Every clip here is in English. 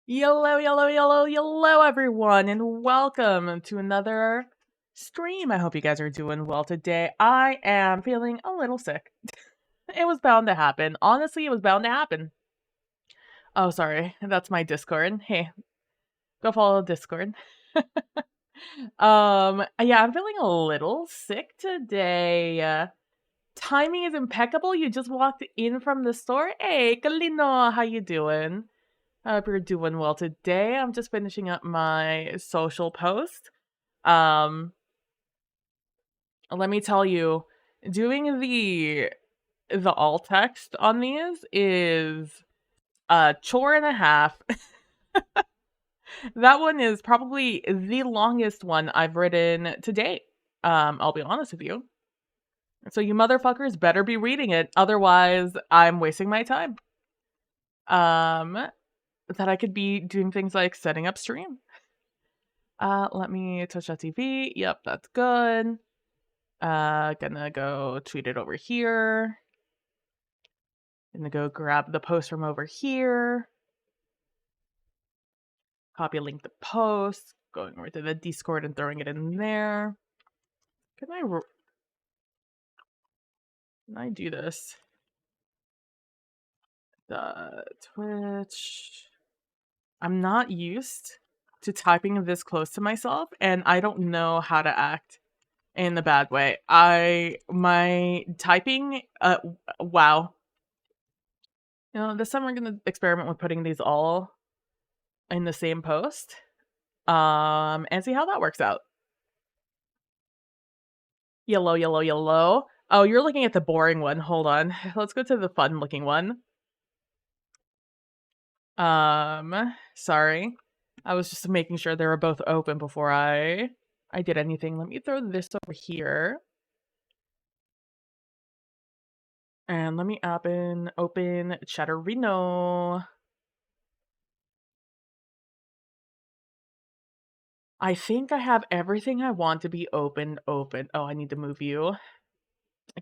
Yellow, yellow, yellow, yellow, everyone, and welcome to another stream. I hope you guys are doing well today. I am feeling a little sick. It was bound to happen. Honestly, it was bound to happen. Oh, sorry. That's my Discord. Hey, go follow Discord. Yeah, I'm feeling a little sick today. Timing is impeccable. You just walked in from the store. Hey, Kalino, how you doing? I hope you're doing well today. I'm just finishing up my social post. Um, Let me tell you, doing the alt text on these is a chore and a half. That one is probably the longest one I've written to date. I'll be honest with you. So you motherfuckers better be reading it, otherwise I'm wasting my time. That I could be doing things like setting up stream. Let me touch that TV. Yep, that's good. Gonna go tweet it over here. Gonna go grab the post from over here. Copy a link to post. Going over to the Discord and throwing it in there. Can I do this? The Twitch. I'm not used to typing this close to myself, and I don't know how to act in the bad way. My typing, wow. You know, this time we're gonna experiment with putting these all in the same post, and see how that works out. Yellow, yellow, yellow. Oh, you're looking at the boring one. Hold on. Let's go to the fun looking one. Sorry. I was just making sure they were both open before I did anything. Let me throw this over here. And let me open Chatterino. I think I have everything I want to be open. Oh, I need to move you.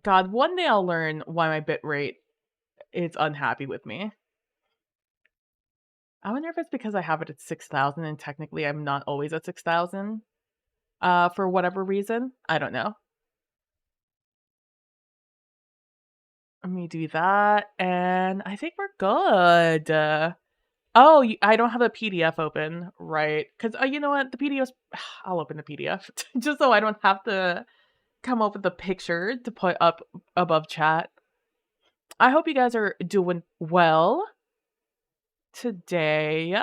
God, one day I'll learn why my bitrate is unhappy with me. I wonder if it's because I have it at 6,000 and technically I'm not always at 6,000. For whatever reason. I don't know. Let me do that, and I think we're good. Oh, I don't have a PDF open, right? Because you know what? The PDF's I'll open the PDF just so I don't have to come up with a picture to put up above chat. I hope you guys are doing well today.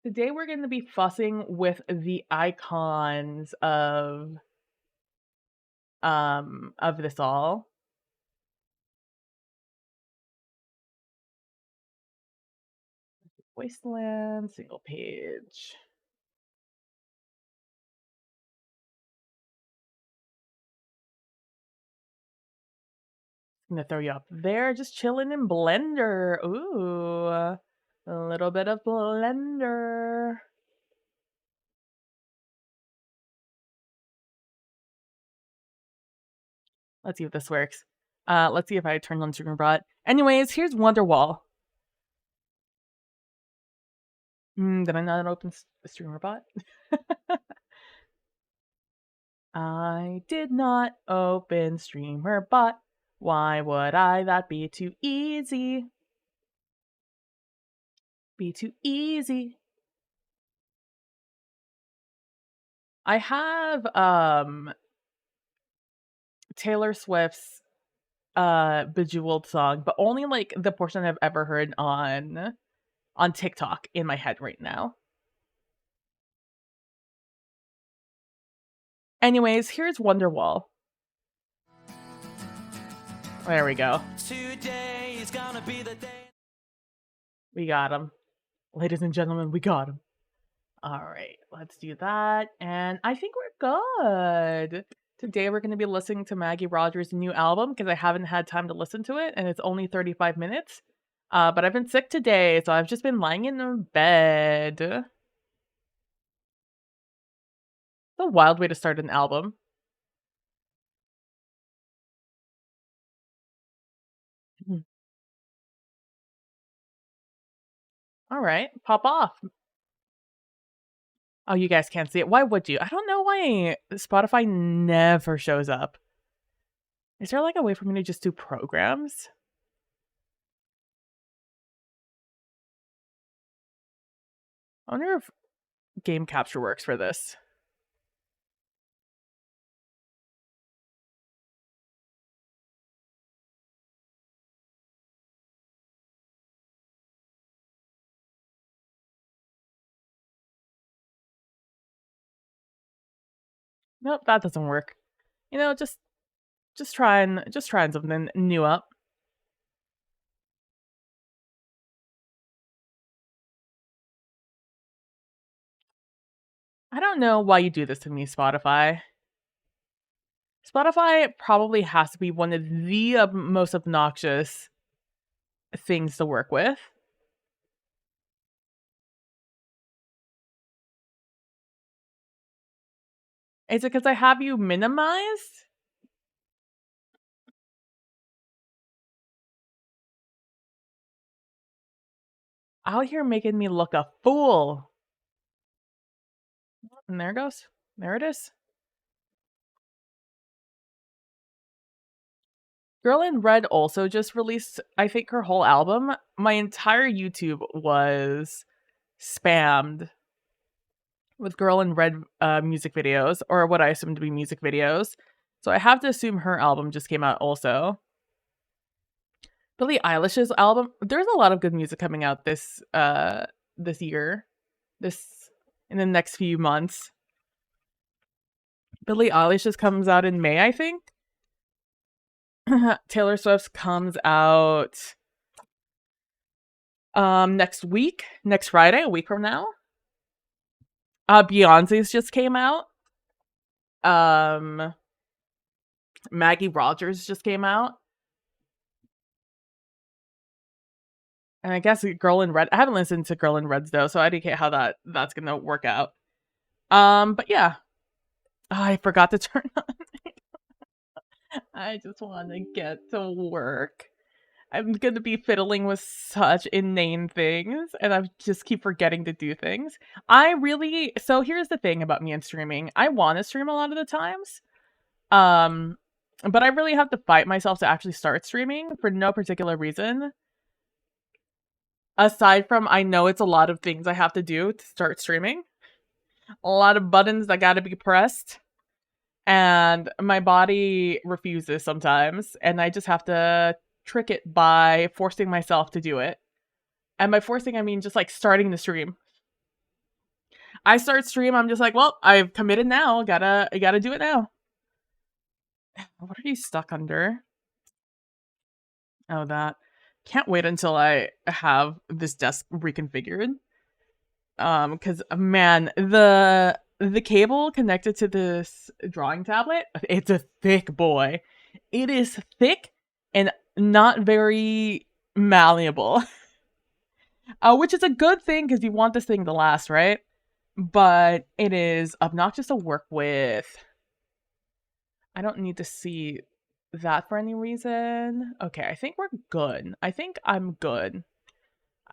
Today we're going to be fussing with the icons of this all. Wasteland, single page. I'm gonna throw you up there, just chilling in Blender. Ooh, a little bit of Blender. Let's see if this works. Let's see if I turn on Streamerbot. Anyways, here's Wonderwall. Did I not open Streamerbot? I did not open Streamerbot. Why would I? That be too easy. Be too easy. I have Taylor Swift's Bejeweled song, but only like the portion I've ever heard on TikTok in my head right now. Anyways, here's Wonderwall. There we go. Today is gonna be the day. We got him. Ladies and gentlemen, we got him. All right, let's do that. And I think we're good. Today we're going to be listening to Maggie Rogers' new album because I haven't had time to listen to it and it's only 35 minutes. But I've been sick today, so I've just been lying in bed. It's a wild way to start an album. All right, pop off. Oh, you guys can't see it. Why would you? I don't know why Spotify never shows up. Is there like a way for me to just do programs? I wonder if game capture works for this. Nope, that doesn't work. You know, just trying something new up. I don't know why you do this to me, Spotify. Spotify probably has to be one of the most obnoxious things to work with. Is it because I have you minimized? Out here making me look a fool. And there it goes. There it is. Girl in Red also just released, I think, her whole album. My entire YouTube was spammed with Girl in Red music videos, or what I assume to be music videos. So I have to assume her album just came out also. Billie Eilish's album, there's a lot of good music coming out this year. In the next few months. Billie Eilish's comes out in May, I think. Taylor Swift's comes out next week, next Friday, a week from now. Beyonce's just came out. Maggie Rogers just came out. And I guess Girl in Red. I haven't listened to Girl in Reds though, so I don't care how that's gonna work out. But yeah. Oh, I forgot to turn on. I just want to get to work. I'm gonna be fiddling with such inane things, and I just keep forgetting to do things. So here's the thing about me and streaming. I want to stream a lot of the times. But I really have to fight myself to actually start streaming for no particular reason. Aside from I know it's a lot of things I have to do to start streaming. A lot of buttons that gotta be pressed. And my body refuses sometimes, and I just have to trick it by forcing myself to do it. And by forcing, I mean just like starting the stream. I start stream, I'm just like, well, I've committed now. Gotta do it now. What are you stuck under? Oh, that. Can't wait until I have this desk reconfigured. Because man, the cable connected to this drawing tablet, it's a thick boy. It is thick and not very malleable. Which is a good thing because you want this thing to last, right? But it is obnoxious to work with. I don't need to see that for any reason. Okay, I think we're good. I think I'm good.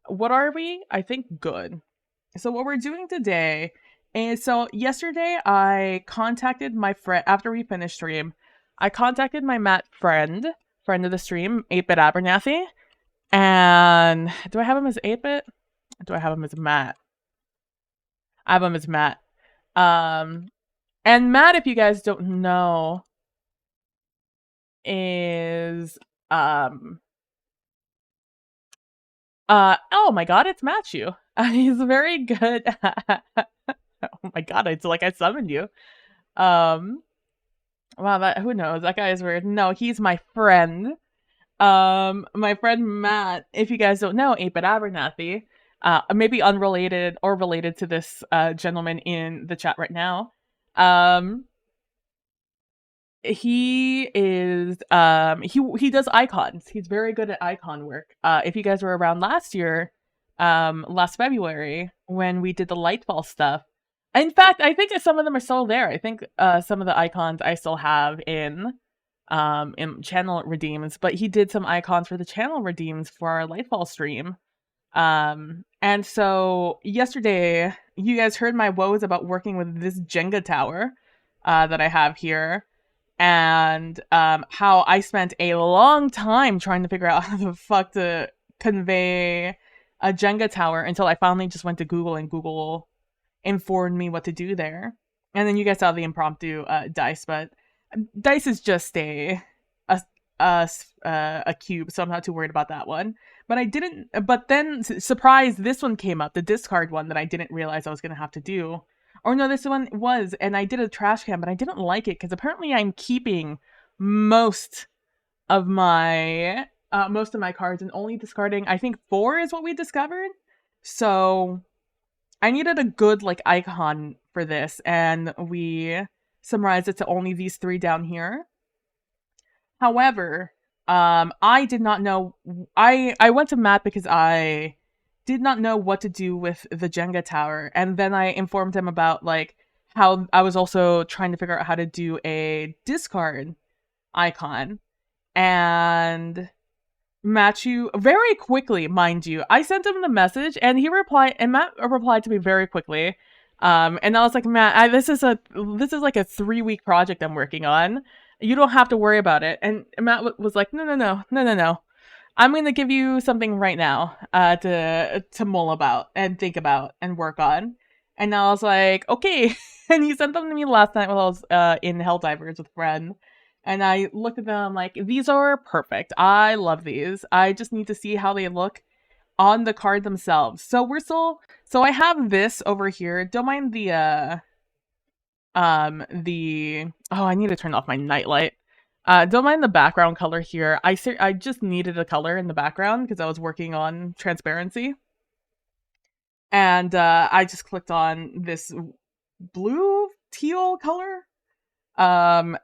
What are we? I think good. So what we're doing today is, so yesterday I contacted my friend after we finished stream. I contacted my Matt friend of the stream, 8-Bit Abernathy. And do I have him as 8-Bit? Do I have him as Matt? I have him as Matt. Um, and Matt, if you guys don't know, is oh my god, it's Matthew. He's very good. Oh my god, it's like I summoned you. Um, wow, that who knows? That guy is weird. No, he's my friend. My friend Matt. If you guys don't know, 8-Bit Abernathy, maybe unrelated or related to this gentleman in the chat right now. He is he does icons. He's very good at icon work. If you guys were around last year, last February when we did the Lightfall stuff. In fact, I think some of them are still there. I think some of the icons I still have in channel redeems, but he did some icons for the channel redeems for our Lightfall stream. And so yesterday you guys heard my woes about working with this Jenga tower that I have here, and how I spent a long time trying to figure out how the fuck to convey a Jenga tower until I finally just went to Google, and Google informed me what to do there. And then you guys saw the impromptu dice, but dice is just a a cube, so I'm not too worried about that one. But I didn't. But then, surprise, this one came up, the discard one that I didn't realize I was gonna have to do. Or no, this one was, and I did a trash can, but I didn't like it because apparently I'm keeping most of my cards and only discarding, I think, 4 is what we discovered. So I needed a good like icon for this, and we summarized it to only these 3 down here. However, I did not know. I went to Matt because I did not know what to do with the Jenga tower, and then I informed him about like how I was also trying to figure out how to do a discard icon, and Matthew very quickly, mind you, I sent him the message, and he replied, and Matt replied to me very quickly. And I was like, Matt, this is like a 3-week project I'm working on. You don't have to worry about it. And Matt was like, no. I'm going to give you something right now to mull about and think about and work on. And I was like, okay. And he sent them to me last night while I was in Helldivers with Fred. And I looked at them, I'm like, these are perfect. I love these. I just need to see how they look on the card themselves. So I have this over here. Don't mind the oh, I need to turn off my nightlight. Don't mind the background color here. I just needed a color in the background because I was working on transparency. And I just clicked on this blue teal color. I'm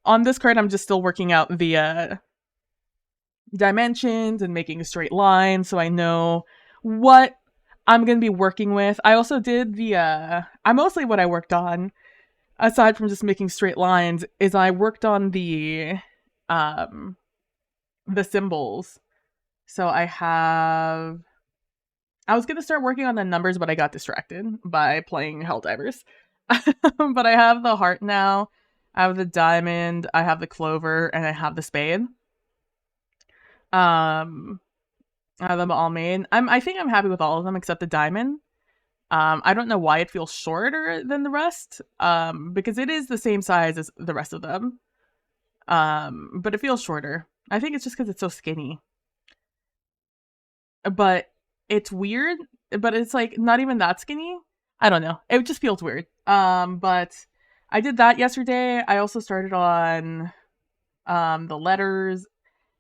on this card, I'm just still working out the dimensions and making a straight line so I know what I'm going to be working with. I also did mostly what I worked on, aside from just making straight lines, is I worked on the symbols. So I was going to start working on the numbers, but I got distracted by playing Helldivers. But I have the heart now. I have the diamond, I have the clover, and I have the spade. I have them all made. I think I'm happy with all of them except the diamond. I don't know why it feels shorter than the rest. Because it is the same size as the rest of them. But it feels shorter. I think it's just because it's so skinny. But it's weird. But it's like not even that skinny. I don't know. It just feels weird. But I did that yesterday. I also started on the letters,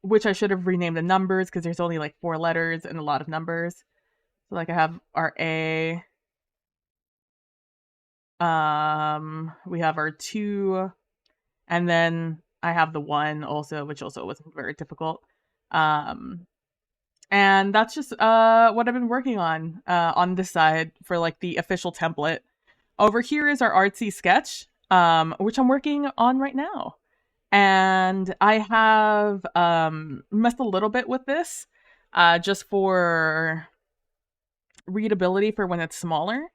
which I should have renamed the numbers because there's only like 4 letters and a lot of numbers. So like I have our A, we have our 2, and then I have the 1 also, which also wasn't very difficult. Um, and that's just what I've been working on this side for like the official template. Over here is our artsy sketch, which I'm working on right now. And I have messed a little bit with this just for readability for when it's smaller.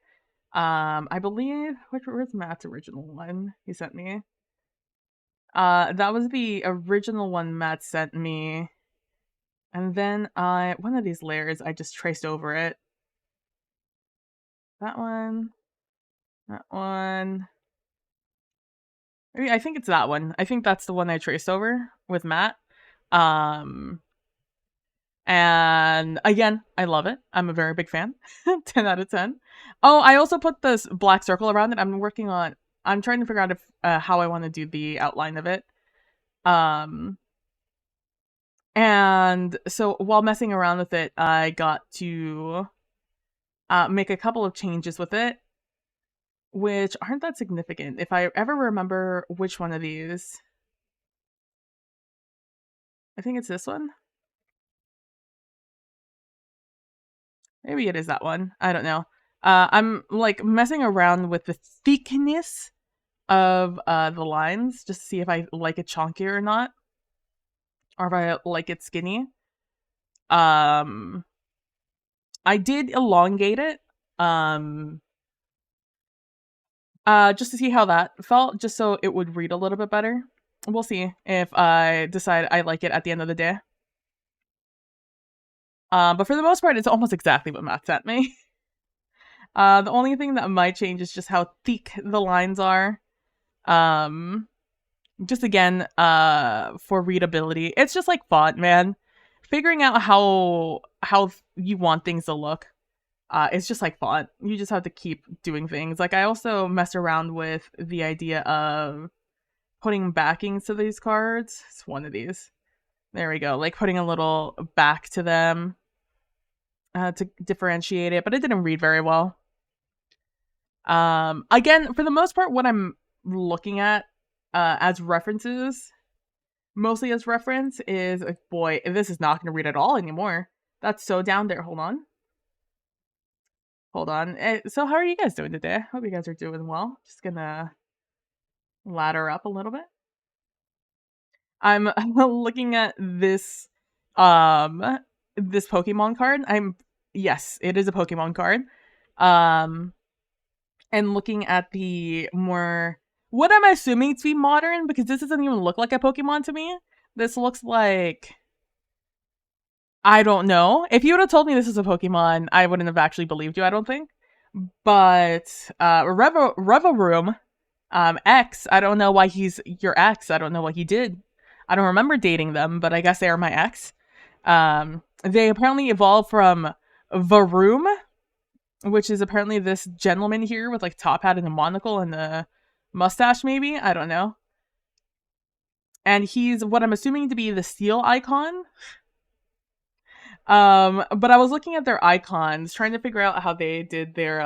I believe, where's Matt's original one he sent me? That was the original one Matt sent me. And then one of these layers, I just traced over it. That one. That one. Maybe I think it's that one. I think that's the one I traced over with Matt. And again, I love it. I'm a very big fan. 10 out of 10. Oh, I also put this black circle around it. I'm trying to figure out if how I want to do the outline of it. And so while messing around with it, I got to make a couple of changes with it, which aren't that significant. If I ever remember which one of these, I think it's this one. Maybe it is that one. I don't know. I'm like messing around with the thickness of the lines just to see if I like it chunky or not, or if I like it skinny. I did elongate it, just to see how that felt, just so it would read a little bit better. We'll see if I decide I like it at the end of the day. But for the most part, it's almost exactly what Matt sent me. The only thing that might change is just how thick the lines are. Just again, for readability. It's just like font, man. Figuring out how you want things to look. It's just like font. You just have to keep doing things. Like I also mess around with the idea of putting backings to these cards. It's one of these. There we go. Like putting a little back to them to differentiate it, but it didn't read very well. Again, for the most part, what I'm looking at as references, mostly as reference, is boy, this is not going to read at all anymore. That's so down there. Hold on. So how are you guys doing today? Hope you guys are doing well. Just gonna ladder up a little bit. I'm looking at this this Pokemon card. Yes, it is a Pokemon card. And looking at the more, what I'm assuming to be modern, because this doesn't even look like a Pokemon to me. This looks like, I don't know. If you would have told me this is a Pokemon, I wouldn't have actually believed you, I don't think. But Revorum, X, I don't know why he's your ex. I don't know what he did. I don't remember dating them, but I guess they are my ex. They apparently evolved from Varoom, which is apparently this gentleman here with like top hat and a monocle and a mustache, maybe? I don't know. And he's what I'm assuming to be the steel icon. But I was looking at their icons, trying to figure out how they did their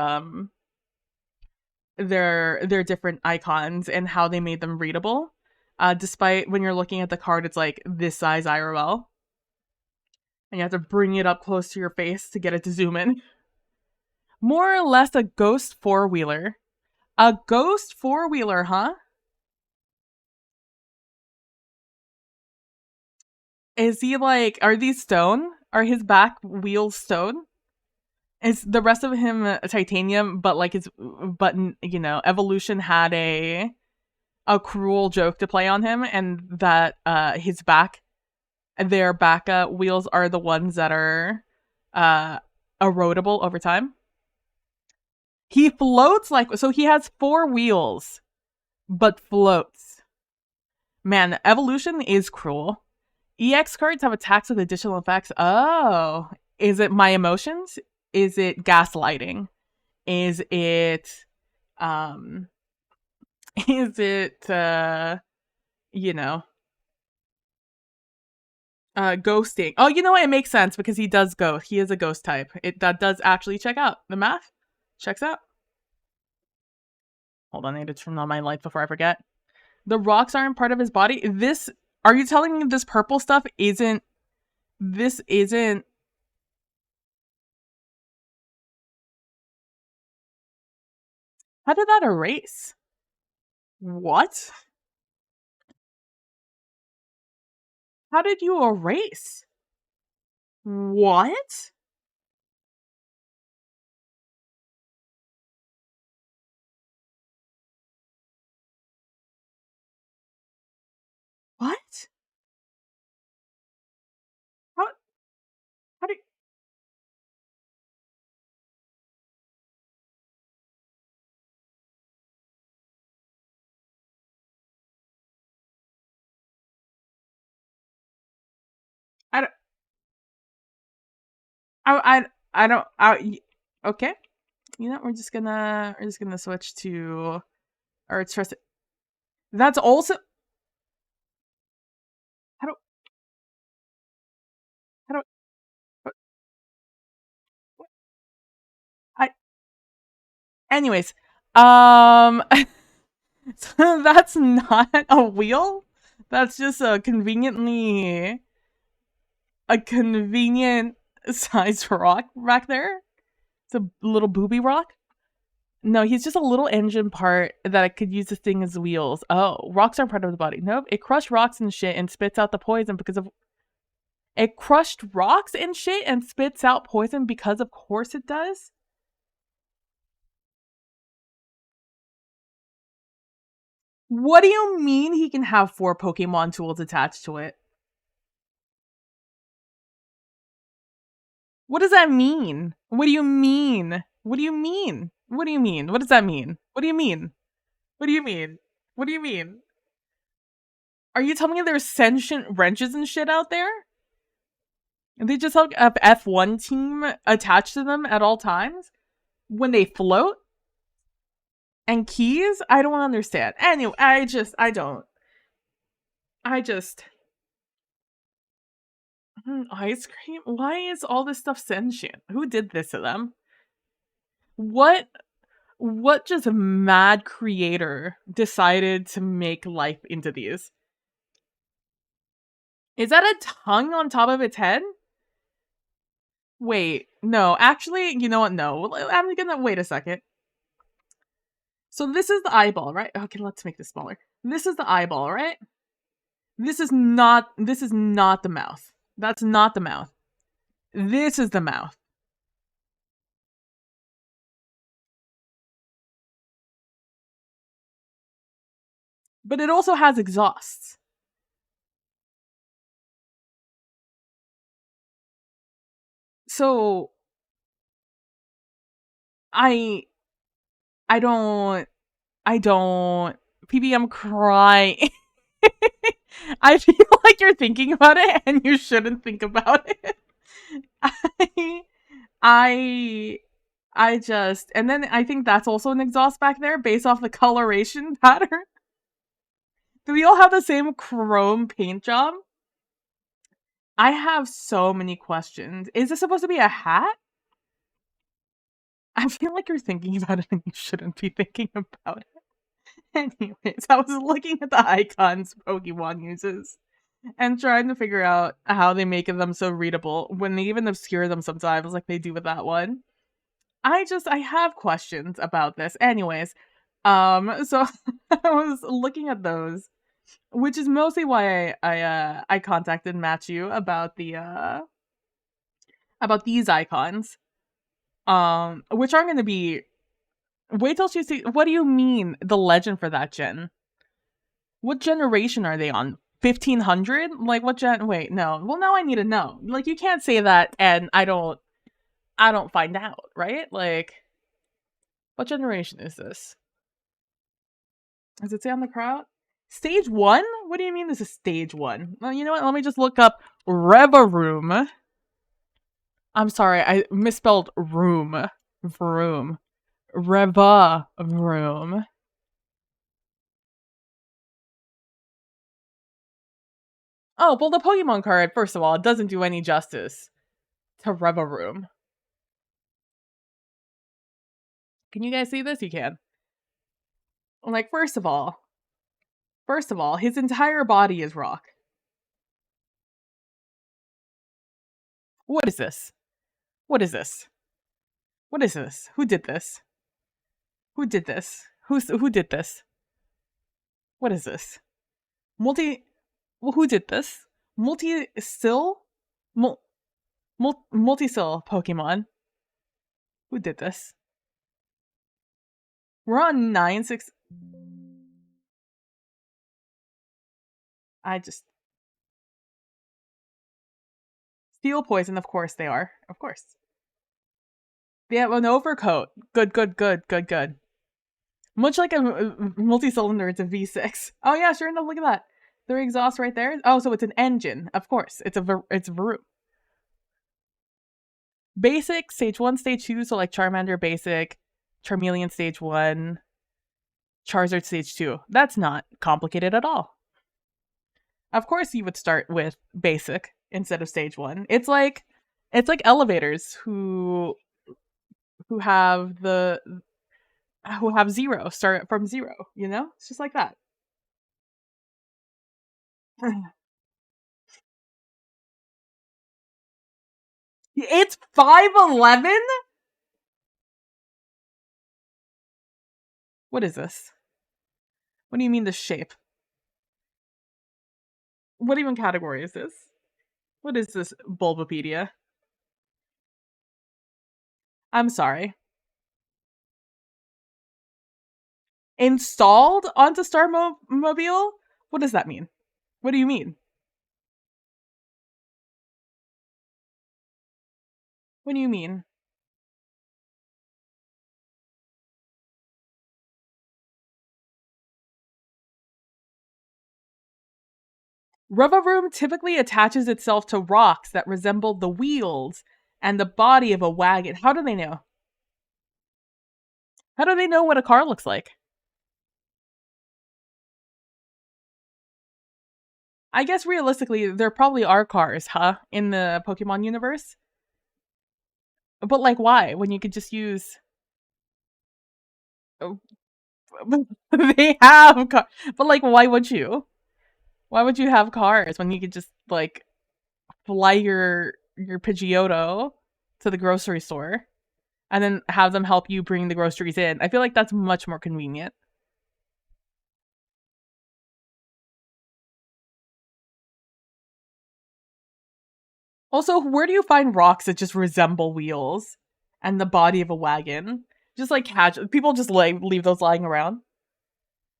different icons and how they made them readable. Despite when you're looking at the card, it's like this size IRL. And you have to bring it up close to your face to get it to zoom in. More or less a ghost four-wheeler. A ghost four-wheeler, huh? Is he like, are these stone? Are his back wheels stone? Is the rest of him titanium, but like evolution had a cruel joke to play on him, and that their back wheels are the ones that are erodible over time. He floats so he has 4 wheels, but floats. Man, evolution is cruel. EX cards have attacks with additional effects. Oh, is it my emotions? Is it gaslighting? Is it ghosting? Oh, you know what? It makes sense because he does ghost. He is a ghost type. That does actually check out. The math checks out. Hold on, I need to turn on my light before I forget. The rocks aren't part of his body. Are you telling me this purple stuff isn't? This isn't. How did that erase? What? How did you erase? What? What? How? How do? I don't. I don't. Okay. You know, we're just gonna switch to or trust it. That's also how do how do I anyways, um so that's not a wheel. That's just a convenient sized rock back there. It's a little booby rock. No, he's just a little engine part that I could use this thing as wheels. Oh, rocks aren't part of the body. Nope. It crushed rocks and shit and spits out the poison because of it crushed rocks and shit and spits out poison because of course it does. What do you mean he can have 4 Pokemon tools attached to it? What does that mean? What do you mean? What do you mean? What do you mean? What does that mean? What do you mean? What do you mean? What do you mean? Are you telling me there's sentient wrenches and shit out there? And they just have a F1 team attached to them at all times? When they float? And keys? I don't understand. Anyway, I don't. I just. Ice cream? Why is all this stuff sentient? Who did this to them? What just mad creator decided to make life into these? Is that a tongue on top of its head? Wait, no, actually, you know what? No, I'm gonna wait a second. So this is the eyeball, right? Okay, let's make this smaller. This is the eyeball, right? This is not the mouth. That's not the mouth. This is the mouth. But it also has exhausts. So I I don't PB, I'm crying. I feel like you're thinking about it and you shouldn't think about it. I I and then I think that's also an exhaust back there based off the coloration pattern. Do we all have the same chrome paint job? I have so many questions. Is this supposed to be a hat? I feel like you're thinking about it and you shouldn't be thinking about it. Anyways, I was looking at the icons Pokemon uses and trying to figure out how they make them so readable when they even obscure them sometimes, like they do with that one. I have questions about this. Anyways, so I was looking at those, which is mostly why I contacted Matthew about these icons. Which aren't gonna be wait till she see what do you mean the legend for that gen? What generation are they on? 1500? Like what gen wait, no. Well now I need to know. Like you can't say that and I don't find out, right? Like what generation is this? Does it say on the crowd? Stage 1? What do you mean this is stage 1? Well, you know what? Let me just look up Revaroom. I'm sorry, I misspelled room. Vroom. Revaroom. Oh, well, the Pokemon card, first of all, it doesn't do any justice to Revaroom. Can you guys see this? You can. Like, first of all, First of all, his entire body is rock. What is this? What is this? What is this? Who did this? Who did this? Who did this? What is this? Who did this? Multi-still? Multi-still Pokemon. Who did this? We're on 9-6. Steel poison, of course they are. Of course. They have an overcoat. Good. Much like a multi-cylinder, it's a V6. Oh yeah, sure enough, look at that. Their exhaust right there. Oh, so it's an engine. Of course, it's Varu. Basic, stage 1, stage 2, so like Charmander basic, Charmeleon stage 1, Charizard stage 2. That's not complicated at all. Of course you would start with basic instead of stage 1. It's like elevators who have zero, start from 0, you know? It's just like that. It's 5'11"? What is this? What do you mean the shape? What even category is this? What is this, Bulbapedia? I'm sorry. Installed onto Starmobile? What does that mean? What do you mean? What do you mean? Revavroom typically attaches itself to rocks that resemble the wheels and the body of a wagon. How do they know? How do they know what a car looks like? I guess realistically, there probably are cars, huh? In the Pokemon universe? But like, why? When you could just use... They have cars. But like, why would you? Why would you have cars when you could just, like, fly your Pidgeotto to the grocery store and then have them help you bring the groceries in? I feel like that's much more convenient. Also, where do you find rocks that just resemble wheels and the body of a wagon? Just like people just leave those lying around.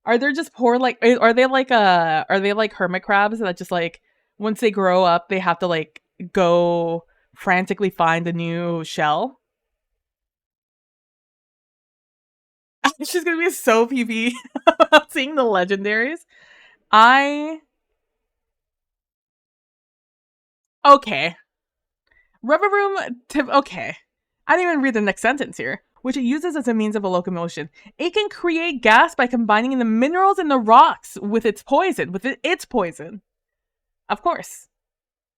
Are there just poor are they like hermit crabs that just like once they grow up they have to like go frantically find a new shell? It's just gonna be so PV seeing the legendaries. Okay. Revavroom, okay. I didn't even read the next sentence here. Which it uses as a means of locomotion. It can create gas by combining the minerals in the rocks with its poison. Of course.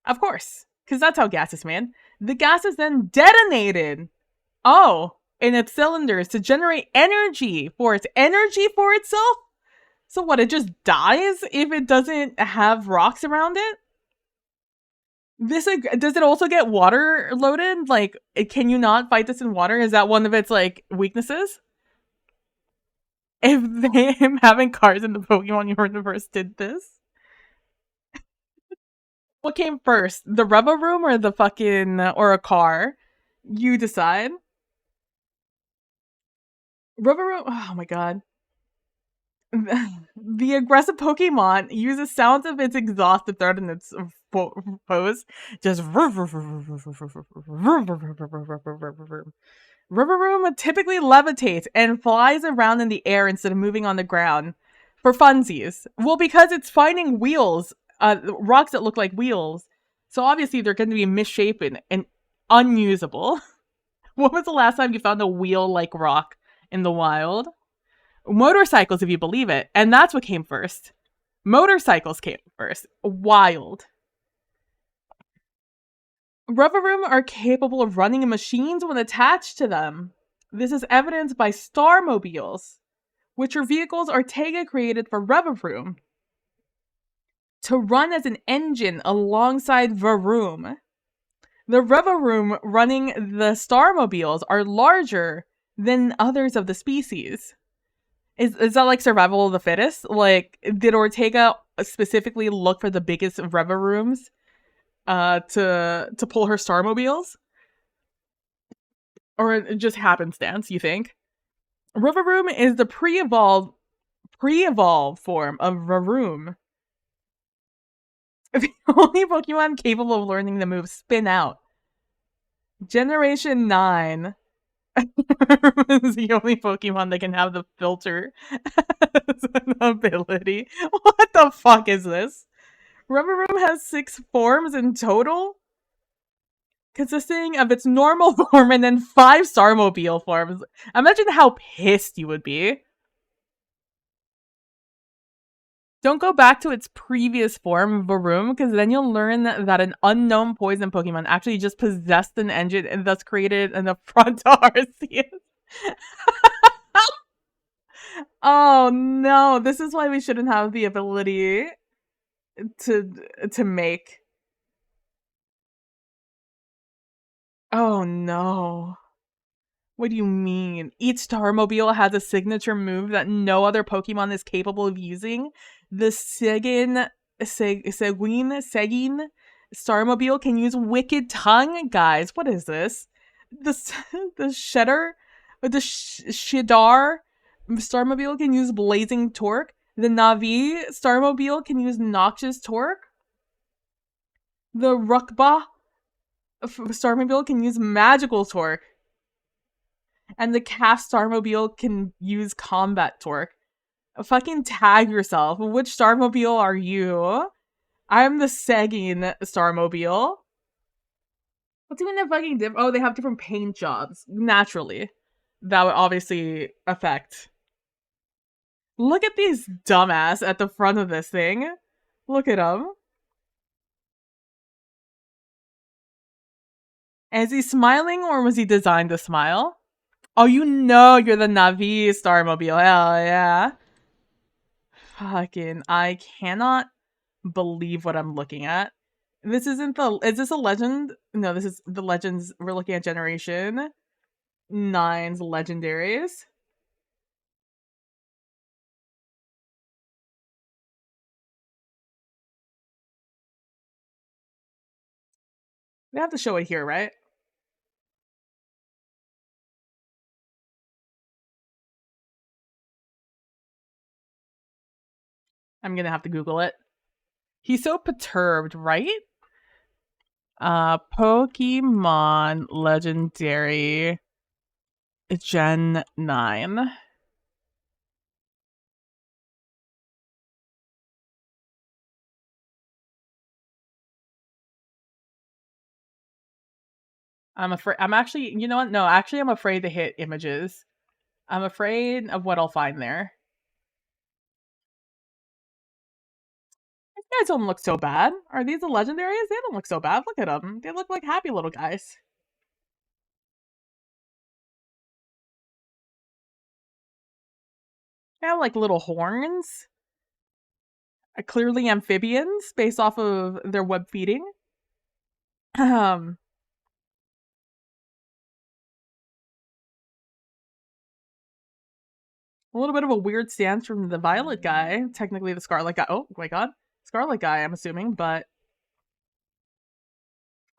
Of course. Because that's how gas is made. The gas is then detonated. Oh, in its cylinders to generate energy for itself? So what, it just dies if it doesn't have rocks around it? Does it also get water loaded? Like, can you not fight this in water? Is that one of its, like, weaknesses? If him having cars in the Pokemon universe did this? What came first? The Revavroom or the fucking, or a car? You decide. Revavroom, oh my god. The aggressive Pokemon uses sounds of its exhaust to threaten its foes. Just Rivaloom typically levitates and flies around in the air instead of moving on the ground for funsies. Well, because it's finding wheels, rocks that look like wheels. So obviously they're going to be misshapen and unusable. When was the last time you found a wheel-like rock in the wild? Motorcycles, if you believe it. And that's what came first. Motorcycles came first. Wild. Revavroom are capable of running machines when attached to them. This is evidenced by Starmobiles, which are vehicles Ortega created for Revavroom. to run as an engine alongside Varoom. The Revaroom running the Starmobiles are larger than others of the species. Is that like survival of the fittest? Like, did Ortega specifically look for the biggest Revarooms to pull her Starmobiles? Or just happenstance, you think? Rivaroom is the pre-evolved form of Varoom. The only Pokemon capable of learning the move Spin Out. Generation 9 is the only Pokemon that can have the filter as an ability. What the fuck is this? Rivaroom has 6 forms in total, consisting of its normal form and then 5 Starmobile forms. Imagine how pissed you would be. Don't go back to its previous form, Varoom, because then you'll learn that an unknown poison Pokemon actually just possessed an engine and thus created an affront to Arceus. Oh no, this is why we shouldn't have the ability to make. Oh no. What do you mean? Each Starmobile has a signature move that no other Pokemon is capable of using. The Seguin Starmobile can use Wicked Tongue? Guys, what is this? The Shedder? The Shidar Starmobile can use Blazing Torque. The Navi Starmobile can use Noxious Torque. The Rukba Starmobile can use Magical Torque. And the Calf Starmobile can use Combat Torque. Fucking tag yourself. Which Starmobile are you? I'm the Seguin Starmobile. What's even the fucking difference? Oh, they have different paint jobs. Naturally. That would obviously affect. Look at these dumbass at the front of this thing. Look at them. Is he smiling or was he designed to smile? Oh, you know you're the Navi Starmobile. Hell yeah. Fucking, I cannot believe what I'm looking at. This isn't the. Is this a legend? No, this is the legends. We're looking at Generation 9's legendaries. We have to show it here, right? I'm gonna have to Google it. He's so perturbed, right? Pokemon Legendary Gen 9. I'm afraid. I'm actually. You know what? No, actually, I'm afraid to hit images. I'm afraid of what I'll find there. These guys don't look so bad. Are these the legendaries? They don't look so bad. Look at them. They look like happy little guys. They have like little horns. Clearly amphibians based off of their web feeding. A little bit of a weird stance from the violet guy. Technically the scarlet guy. Oh my god. Scarlet guy, I'm assuming, but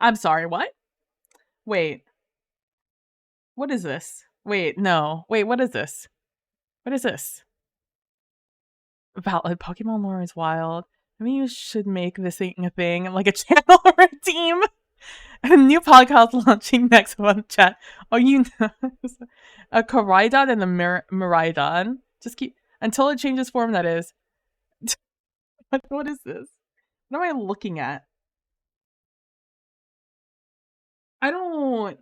I'm sorry, what? Wait. What is this? Wait, no. Wait, what is this? What is this? Valid Pokemon lore is wild. I mean, you should make this thing a thing, like a channel or a team. A new podcast launching next month, chat. Oh, you know, a Koraidon and a Miraidon. Just keep until it changes form. That is. What is this? What am I looking at? I don't.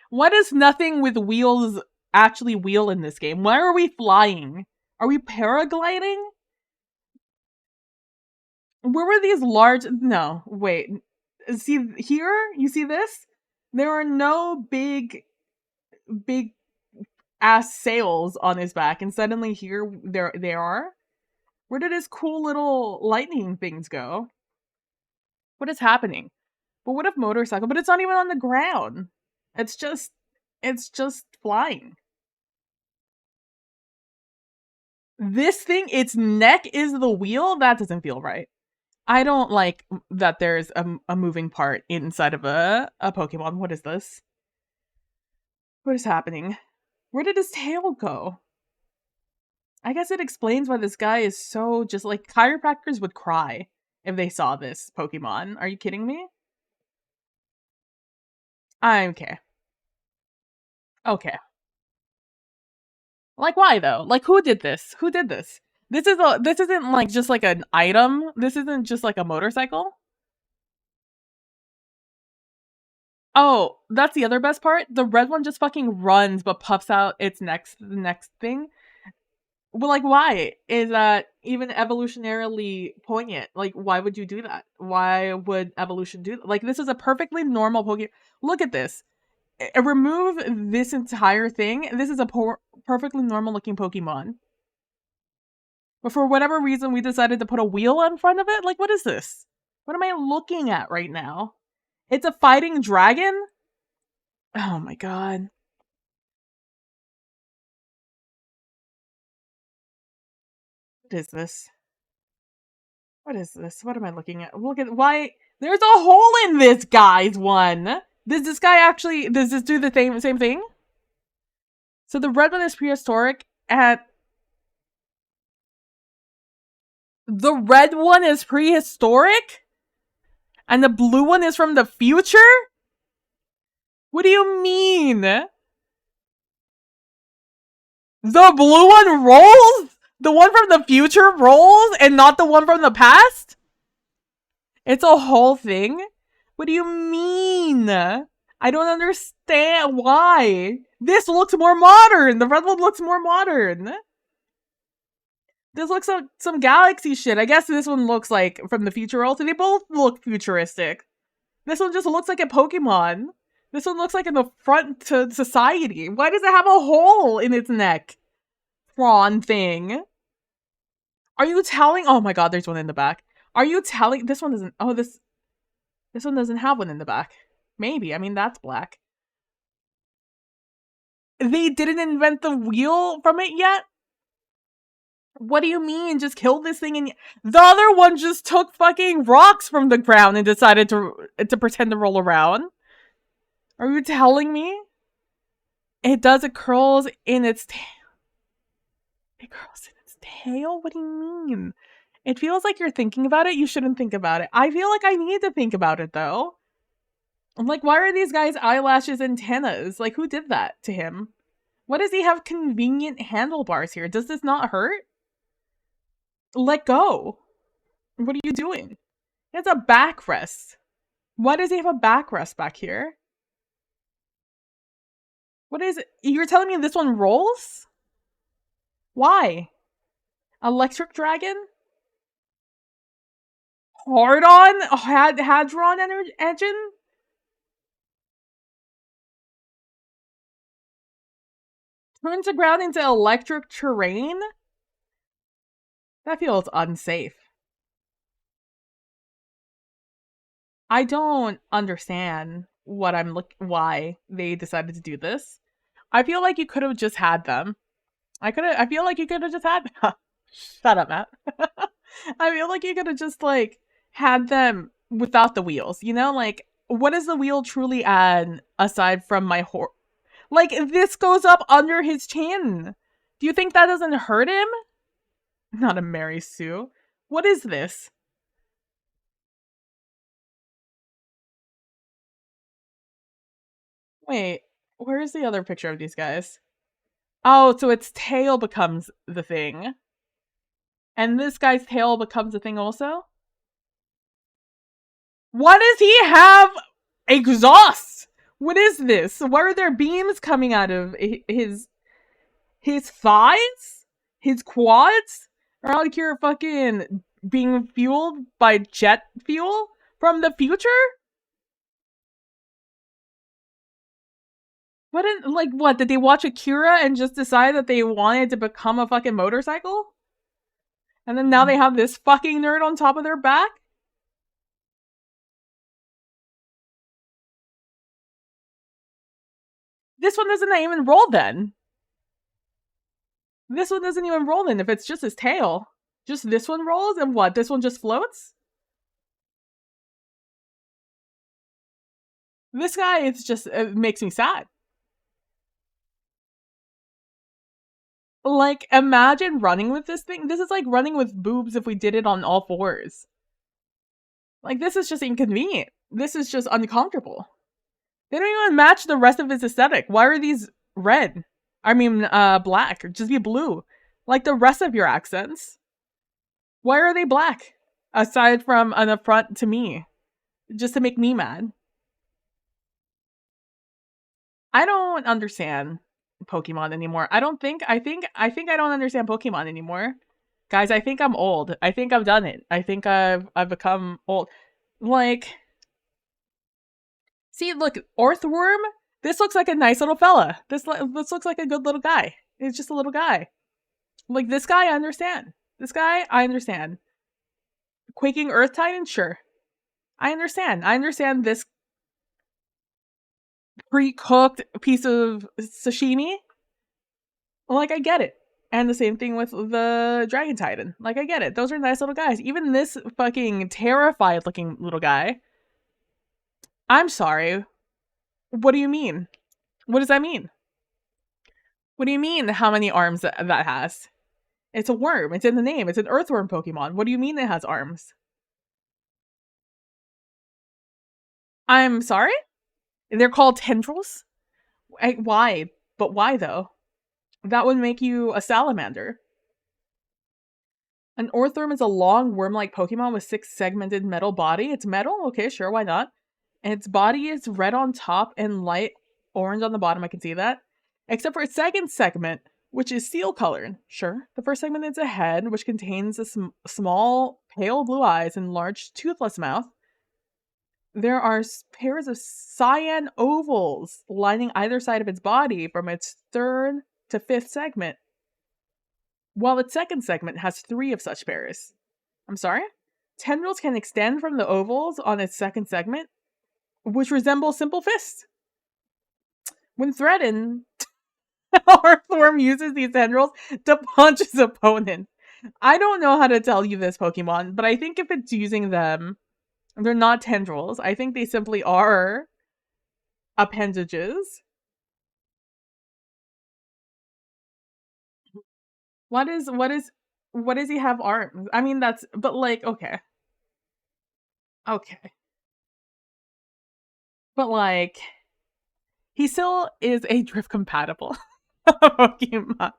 What is nothing with wheels actually wheel in this game? Why are we flying? Are we paragliding? Where were these large? No, wait. See here? You see this? There are no big ass sails on his back, and suddenly here they are. Where did his cool little lightning things go? What is happening? But what if motorcycle? But it's not even on the ground. It's just flying. This thing, its neck is the wheel? That doesn't feel right. I don't like that there's a moving part inside of a Pokemon. What is this? What is happening? Where did his tail go? I guess it explains why this guy is so just like chiropractors would cry if they saw this Pokemon. Are you kidding me? I'm okay. Okay. Like why though? Like who did this? Who did this? This isn't like just like an item. This isn't just like a motorcycle. Oh, that's the other best part. The red one just fucking runs but puffs out its next thing. Well, like why? Is that even evolutionarily poignant? Like why would you do that? Why would evolution do that? Like this is a perfectly normal Pokemon. Look at this. Remove this entire thing. This is a perfectly normal looking Pokemon. But for whatever reason, we decided to put a wheel in front of it. Like, what is this? What am I looking at right now? It's a fighting dragon? Oh my god. What is this? What is this? What am I looking at? Look at why there's a hole in this guy's one. Does this guy actually does this do the same thing? So the red one is prehistoric and the red one is prehistoric? And the blue one is from the future? What do you mean? The blue one rolls? The one from the future rolls and not the one from the past? It's a whole thing? What do you mean? I don't understand why. This looks more modern. The red one looks more modern. This looks like some galaxy shit. I guess this one looks like from the future also. They both look futuristic. This one just looks like a Pokemon. This one looks like an affront to society. Why does it have a hole in its neck? Prawn thing. Are you telling? Oh my god, there's one in the back. Are you telling? This one doesn't. Oh, this one doesn't have one in the back. Maybe. I mean, that's black. They didn't invent the wheel from it yet? What do you mean? Just kill this thing and the other one just took fucking rocks from the ground and decided to pretend to roll around. Are you telling me? It does. It curls in its tail. It curls in its tail? What do you mean? It feels like you're thinking about it. You shouldn't think about it. I feel like I need to think about it though. I'm like, why are these guys' eyelashes antennas? Like, who did that to him? Why does he have convenient handlebars here? Does this not hurt? Let go. What are you doing? He has a backrest. Why does he have a backrest back here? What is it? You're telling me this one rolls? Why? Electric dragon? Hard on? Hadron engine? Turns the ground into electric terrain? That feels unsafe. I don't understand why they decided to do this. I feel like you could have just had them. I feel like you could have just had Shut up, Matt. I feel like you could have just like had them without the wheels, you know? Like what does the wheel truly add aside from my like this goes up under his chin. Do you think that doesn't hurt him? Not a Mary Sue. What is this? Wait, where's the other picture of these guys? Oh, so its tail becomes the thing. And this guy's tail becomes a thing also? Why does he have exhaust? What is this? Why are there beams coming out of his thighs? His quads? Are out here fucking being fueled by jet fuel from the future? What, did they watch Akira and just decide that they wanted to become a fucking motorcycle? And then now they have this fucking nerd on top of their back? This one doesn't even roll then. This one doesn't even roll then if it's just his tail. Just this one rolls and what? This one just floats? This guy, it's just, it makes me sad. Like, imagine running with this thing. This is like running with boobs if we did it on all fours. Like, this is just inconvenient. This is just uncomfortable. They don't even match the rest of his aesthetic. Why are these red? I mean, black. Just be blue. Like the rest of your accents. Why are they black? Aside from an affront to me. Just to make me mad. I don't understand Pokemon anymore. I think I don't understand Pokemon anymore. Guys, I think I'm old. I think I've done it. I think I've become old. Like, see, look, Orthworm. This looks like a nice little fella. This looks like a good little guy. It's just a little guy. Like this guy, I understand. This guy, I understand. Quaking Earth Titan, sure. I understand. I understand this pre-cooked piece of sashimi. Like, I get it. And the same thing with the Dragon Titan. Like, I get it. Those are nice little guys. Even this fucking terrified looking little guy. I'm sorry. What do you mean? What does that mean? What do you mean how many arms that has? It's a worm. It's in the name. It's an earthworm Pokemon. What do you mean it has arms? I'm sorry? They're called tendrils? Why? But why though? That would make you a salamander. An Orthworm is a long worm-like Pokemon with 6-segmented metal body. It's metal? Okay, sure, why not? And its body is red on top and light orange on the bottom. I can see that. Except for its second segment, which is steel colored. Sure. The first segment is a head, which contains a small, pale blue eyes and large, toothless mouth. There are pairs of cyan ovals lining either side of its body from its third to fifth segment, while its second segment has 3 of such pairs. I'm sorry? Tendrils can extend from the ovals on its second segment, which resemble simple fists. When threatened, Orthworm uses these tendrils to punch his opponent. I don't know how to tell you this, Pokemon, but I think if it's using them, they're not tendrils. I think they simply are appendages. What does he have arms? I mean, but like, okay. Okay. But like, he still is a drift compatible Pokemon.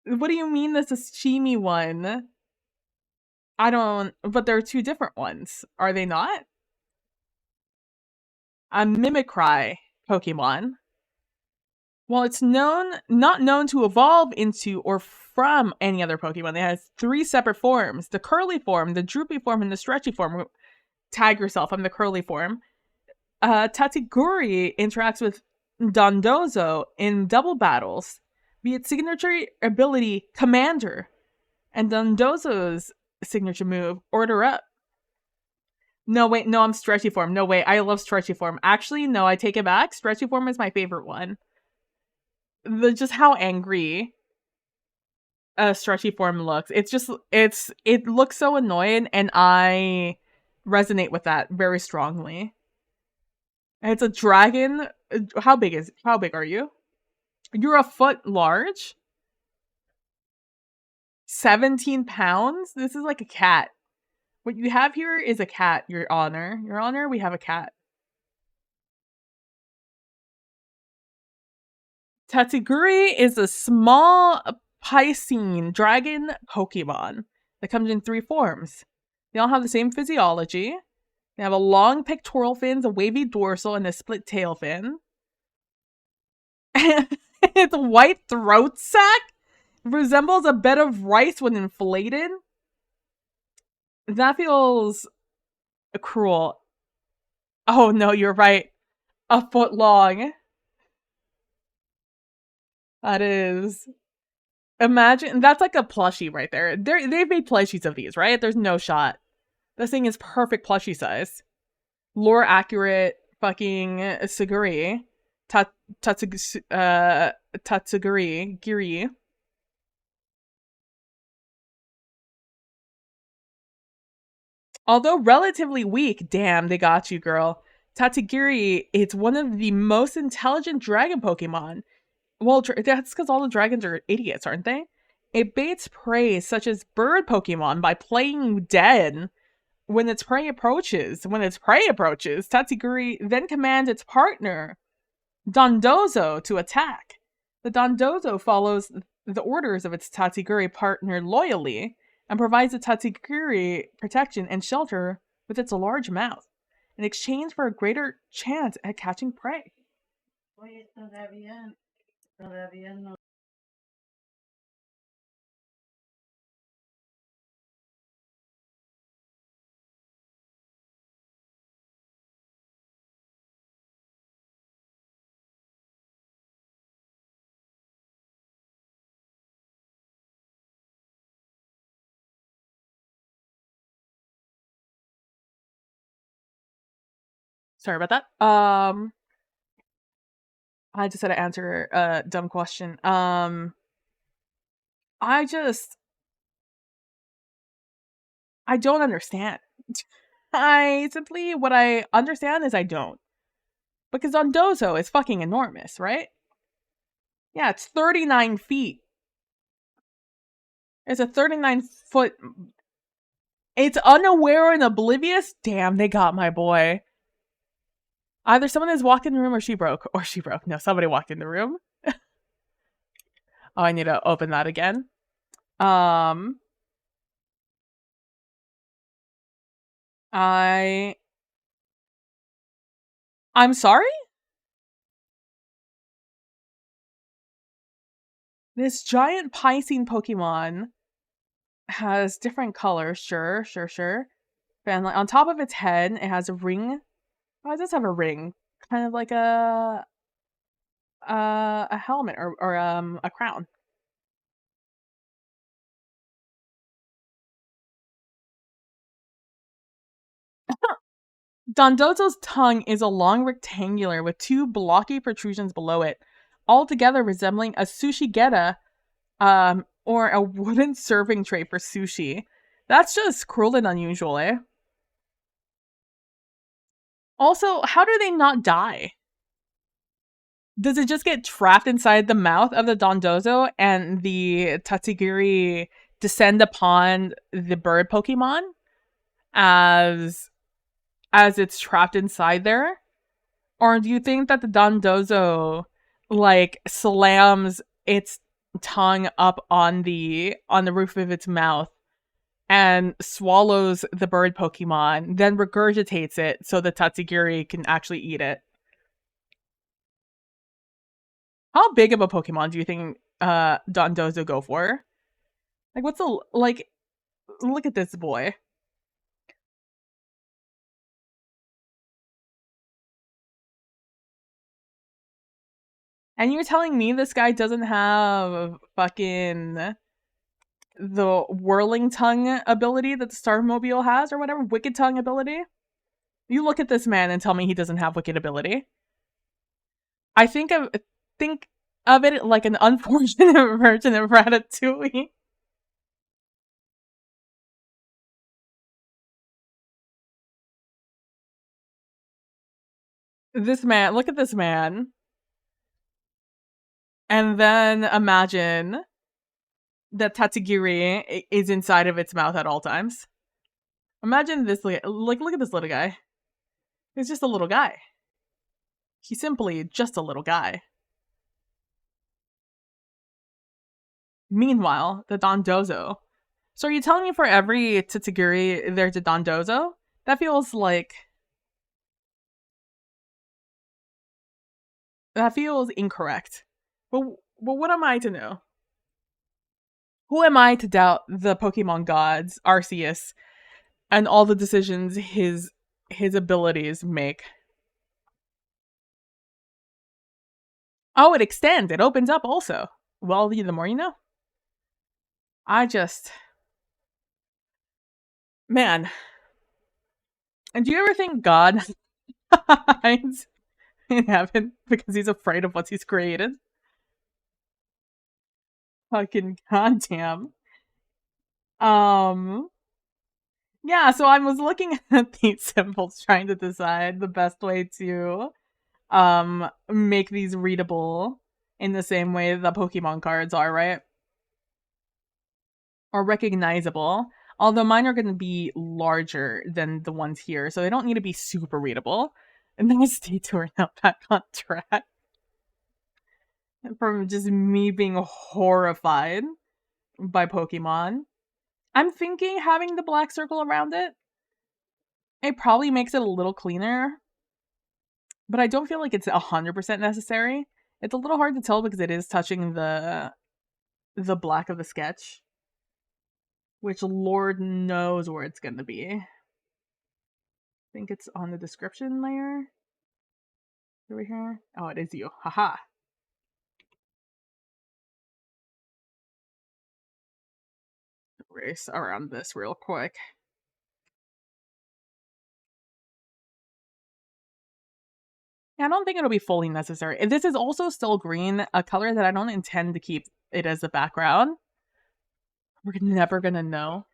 What do you mean this is Sashimi one? I don't, but there are 2 different ones. Are they not? A Mimikry Pokemon. Well, it's not known to evolve into or from any other Pokemon. It has 3 separate forms: the curly form, the droopy form, and the stretchy form. Tag yourself, I'm the curly form. Tatsuguri interacts with Dondozo in double battles, be its signature ability Commander, and Dondozo's signature move Order Up. No, wait, no, I'm stretchy form. No, wait, I love stretchy form. Actually, no, I take it back. Stretchy form is my favorite one. Just how angry a stretchy form looks. It looks so annoying, and I resonate with that very strongly. It's a dragon. How big are you? You're a foot large? 17 pounds? This is like a cat. What you have here is a cat, Your Honor. Your Honor, we have a cat. Tatsuguri is a small Piscine dragon Pokemon that comes in 3 forms. They all have the same physiology. They have a long pectoral fins, a wavy dorsal, and a split tail fin. Its white throat sac resembles a bed of rice when inflated. That feels cruel. Oh no, you're right. A foot long. That is Imagine that's like a plushie right there. They've made plushies of these, right? There's no shot. This thing is perfect plushie size. Lore accurate fucking Saguri. Tatsuguri. Giri. Although relatively weak, damn, they got you, girl. Tatsugiri, it's one of the most intelligent dragon Pokemon. Well, that's because all the dragons are idiots, aren't they? It baits prey such as bird Pokemon by playing dead when its prey approaches. Tatsugiri then commands its partner, Dondozo, to attack. The Dondozo follows the orders of its Tatsugiri partner loyally and provides the Tatsugiri protection and shelter with its large mouth in exchange for a greater chance at catching prey. Sorry about that. I just had to answer a dumb question. I don't understand. What I understand is I don't. Because Dondozo is fucking enormous, right? Yeah, it's 39 feet. It's a 39-foot. It's unaware and oblivious? Damn, they got my boy. Either someone has walked in the room or she broke. No, somebody walked in the room. Oh, I need to open that again. I'm sorry? This giant Piscine Pokemon has different colors. Sure. And on top of its head, it has a ring. Oh, it does have a ring. Kind of like a helmet or a crown. Dondozo's tongue is a long rectangular with two blocky protrusions below it, altogether resembling a sushi geta, or a wooden serving tray for sushi. That's just cruel and unusual, eh? Also, how do they not die? Does it just get trapped inside the mouth of the Dondozo and the Tatsugiri descend upon the bird Pokemon as it's trapped inside there? Or do you think that the Dondozo like slams its tongue up on the roof of its mouth and swallows the bird Pokemon, then regurgitates it so the Tatsugiri can actually eat it? How big of a Pokemon do you think Dondozo go for? Like what's the like look at this boy. And you're telling me this guy doesn't have fucking the whirling tongue ability that the Starmobile has or whatever, wicked tongue ability? You look at this man and tell me he doesn't have wicked ability. I think of it like an unfortunate version of Ratatouille. This man, look at this man. And then imagine that Tatsugiri is inside of its mouth at all times. Imagine this, like, look at this little guy. He's just a little guy. He's simply just a little guy. Meanwhile, the Dondozo. So are you telling me for every Tatsugiri there's a Dondozo? That feels incorrect. But what am I to know? Who am I to doubt the Pokemon gods, Arceus, and all the decisions his abilities make? Oh, it extends. It opens up also. Well, the more you know. I just man, and do you ever think God hides in heaven because he's afraid of what he's created? Fucking goddamn. Um, yeah, so I was looking at these symbols trying to decide the best way to make these readable in the same way the Pokemon cards are, right? Or recognizable. Although mine are going to be larger than the ones here, so they don't need to be super readable. And then I stay to now back on track from just me being horrified by Pokemon. I'm thinking having the black circle around it, it probably makes it a little cleaner, but I don't feel like it's 100% necessary. It's a little hard to tell because it is touching the black of the sketch, which Lord knows where it's going to be. I think it's on the description layer. Over here. Oh, it is you. Haha. Race around this real quick. Yeah, I don't think it'll be fully necessary. And this is also still green, a color that I don't intend to keep it as the background. We're never gonna know.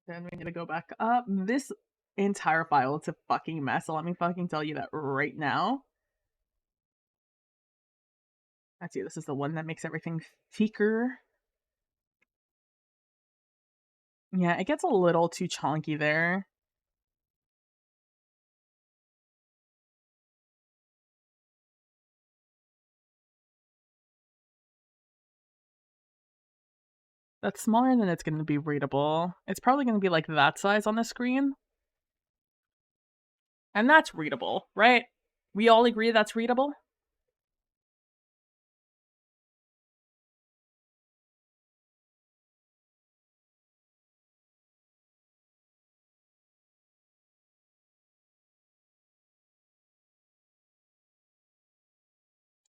Then we need to go back up. This entire file is a fucking mess, so let me fucking tell you that right now. Let's see, this is the one that makes everything thicker. Yeah, it gets a little too chonky there. That's smaller than it's going to be readable. It's probably going to be like that size on the screen. And that's readable, right? We all agree that's readable?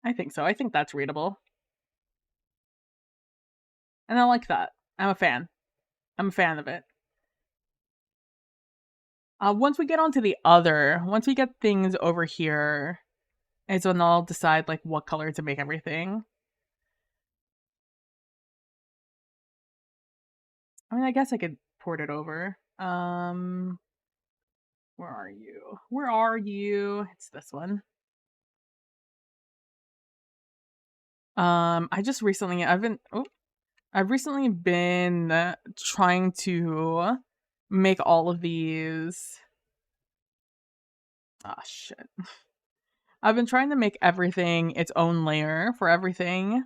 I think so. I think that's readable. And I like that. I'm a fan. I'm a fan of it. Once we get onto the other, once we get things over here, is when I'll decide like what color to make everything. I mean, I guess I could port it over. Where are you? Where are you? It's this one. I just recently, I've recently been trying to make all of these. Ah, shit. I've been trying to make everything its own layer for everything.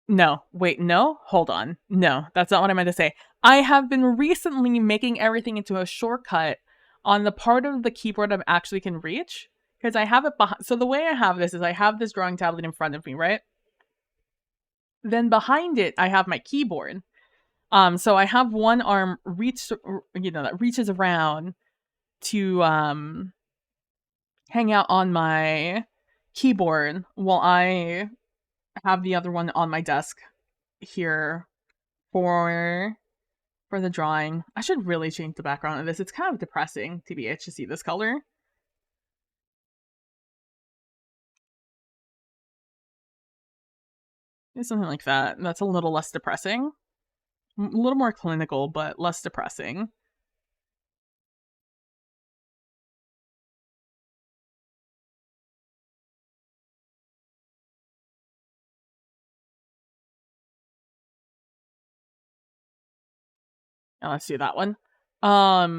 No, wait, no, hold on. No, that's not what I meant to say. I have been recently making everything into a shortcut on the part of the keyboard I actually can reach because I have it behind. So the way I have this is I have this drawing tablet in front of me, right? Then behind it, I have my keyboard. So I have one arm that reaches around to hang out on my keyboard while I have the other one on my desk here for the drawing. I should really change the background of this. It's kind of depressing, TBH, to see this color. It's something like that. That's a little less depressing. A little more clinical, but less depressing. Now let's do that one. That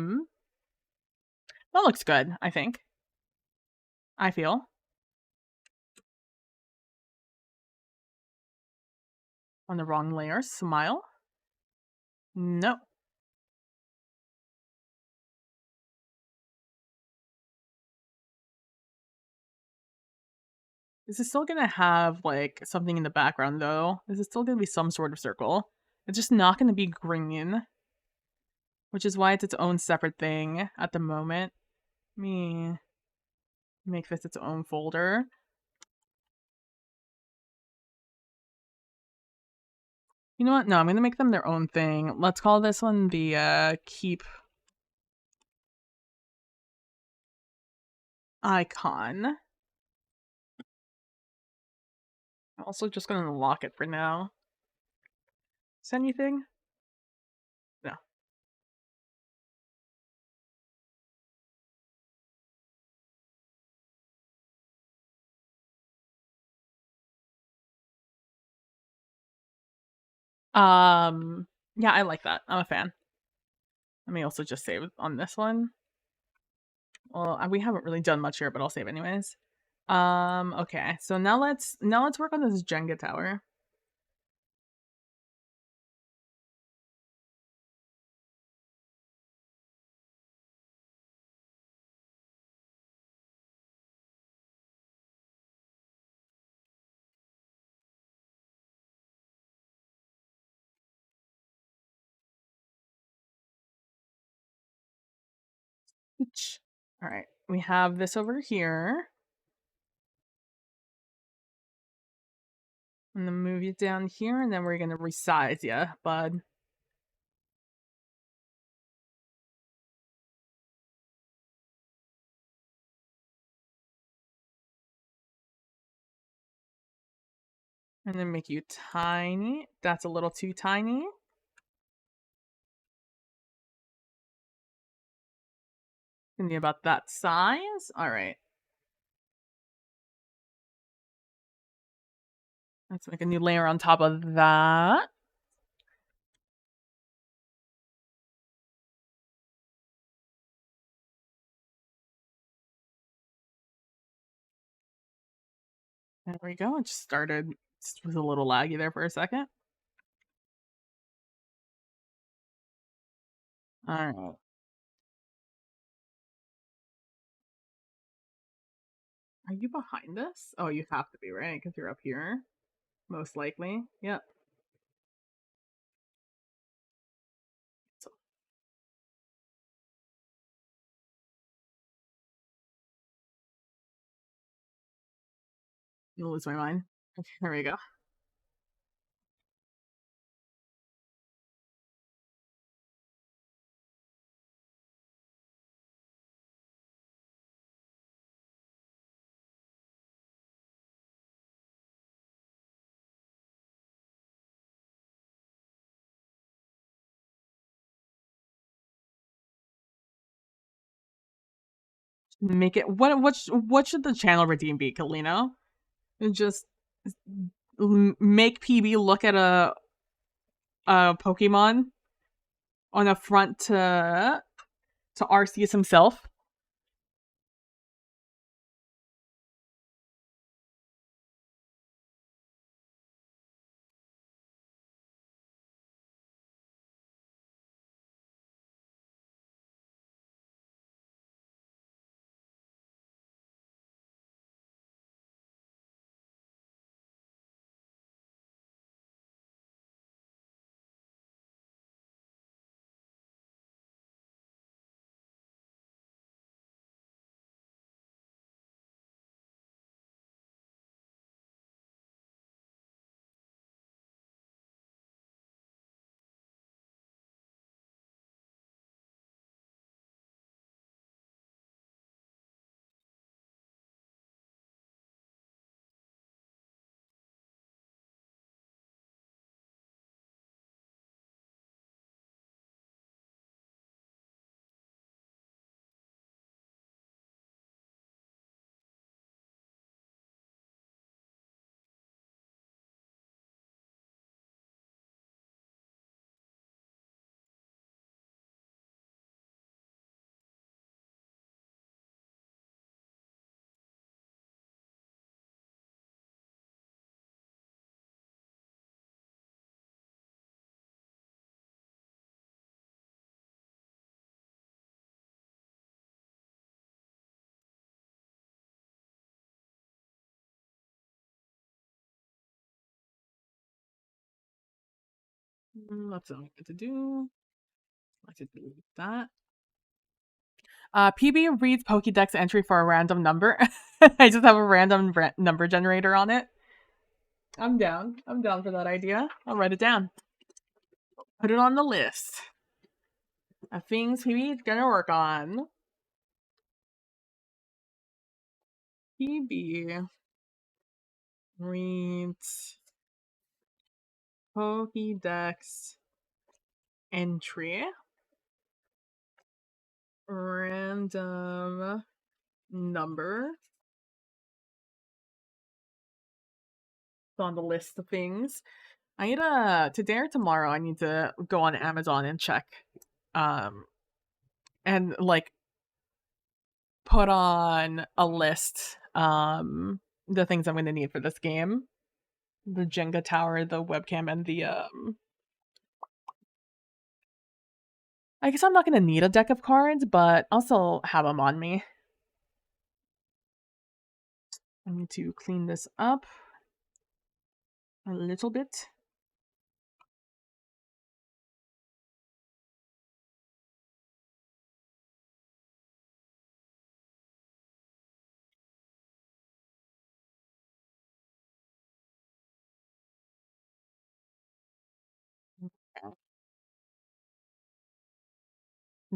looks good, I think. I feel. On the wrong layer. Smile. No. This is still gonna have, like, something in the background, though. This is still gonna be some sort of circle. It's just not gonna be green. which is why it's its own separate thing at the moment. Let me make this its own folder. You know what? No, I'm going to make them their own thing. Let's call this one the keep icon. I'm also just going to lock it for now. Is anything? No. Yeah, I like that. I'm a fan. Let me also just save on this one. Well, we haven't really done much here, but I'll save anyways. Okay. So now let's work on this Jenga tower. All right. We have this over here. I'm gonna move you down here, and then we're gonna resize you, bud. And then make you tiny. That's a little too tiny. Gonna be about that size. All right. Let's make a new layer on top of that. There we go. It just started. It was a little laggy there for a second. All right. Are you behind this? Oh, you have to be, right? Because you're up here. Most likely. Yep. So, you'll lose my mind. Okay, there we go. Make it what should the channel redeem be, Kalino? And just make PB look at a Pokemon on a front to Arceus himself. That's what I get to do. I should delete that. PB reads Pokédex entry for a random number. I just have a random number generator on it. I'm down. I'm down for that idea. I'll write it down. Put it on the list of things PB's gonna work on. PB reads Pokédex entry. Random number. It's on the list of things. I need today or tomorrow I need to go on Amazon and check and like put on a list the things I'm gonna need for this game. The Jenga tower, the webcam, and the I guess I'm not gonna need a deck of cards, but I'll still have them on me. I need to clean this up a little bit.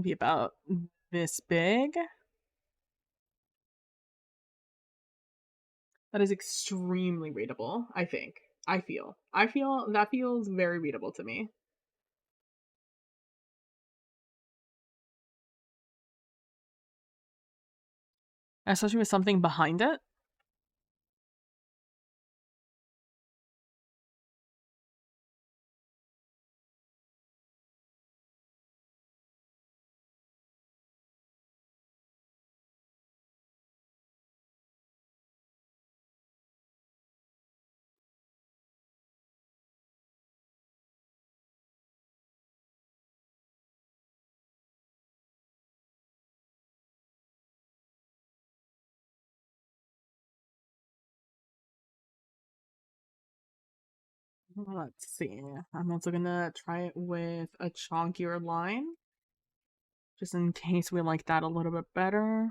Be about this big. That is extremely readable, I think. I feel that feels very readable to me. Especially with something behind it. Let's see. I'm also gonna try it with a chunkier line. Just in case we like that a little bit better.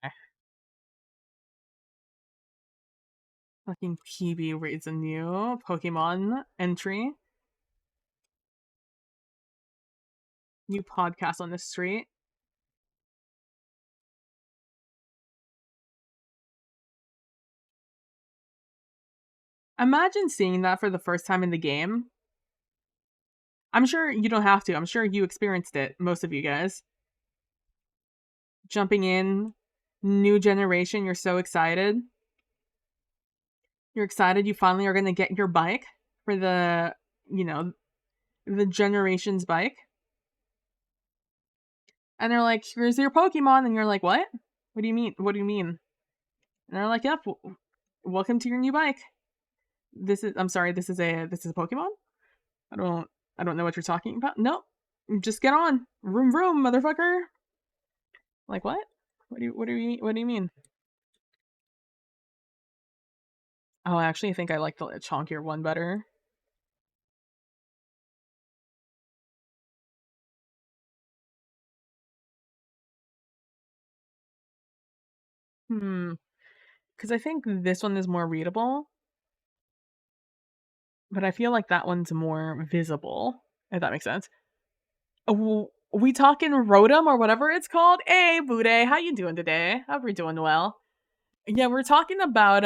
Okay. Fucking PB reads a new Pokemon entry. New podcast on the street. Imagine seeing that for the first time in the game. I'm sure you don't have to. I'm sure you experienced it, most of you guys. Jumping in, new generation, you're so excited. You're excited you finally are going to get your bike for the, the generation's bike. And they're like, here's your Pokemon. And you're like, what? What do you mean? What do you mean? And they're like, yep, welcome to your new bike. I'm sorry, this is a Pokemon? I don't know what you're talking about. No, just get on. Vroom vroom, motherfucker. Like what? What do you mean? Oh, I actually think I like the chonkier one better. Because I think this one is more readable. But I feel like that one's more visible, if that makes sense. We talking Rotom or whatever it's called? Hey, Bude, how you doing today? Hope you're doing well. Yeah, we're talking about,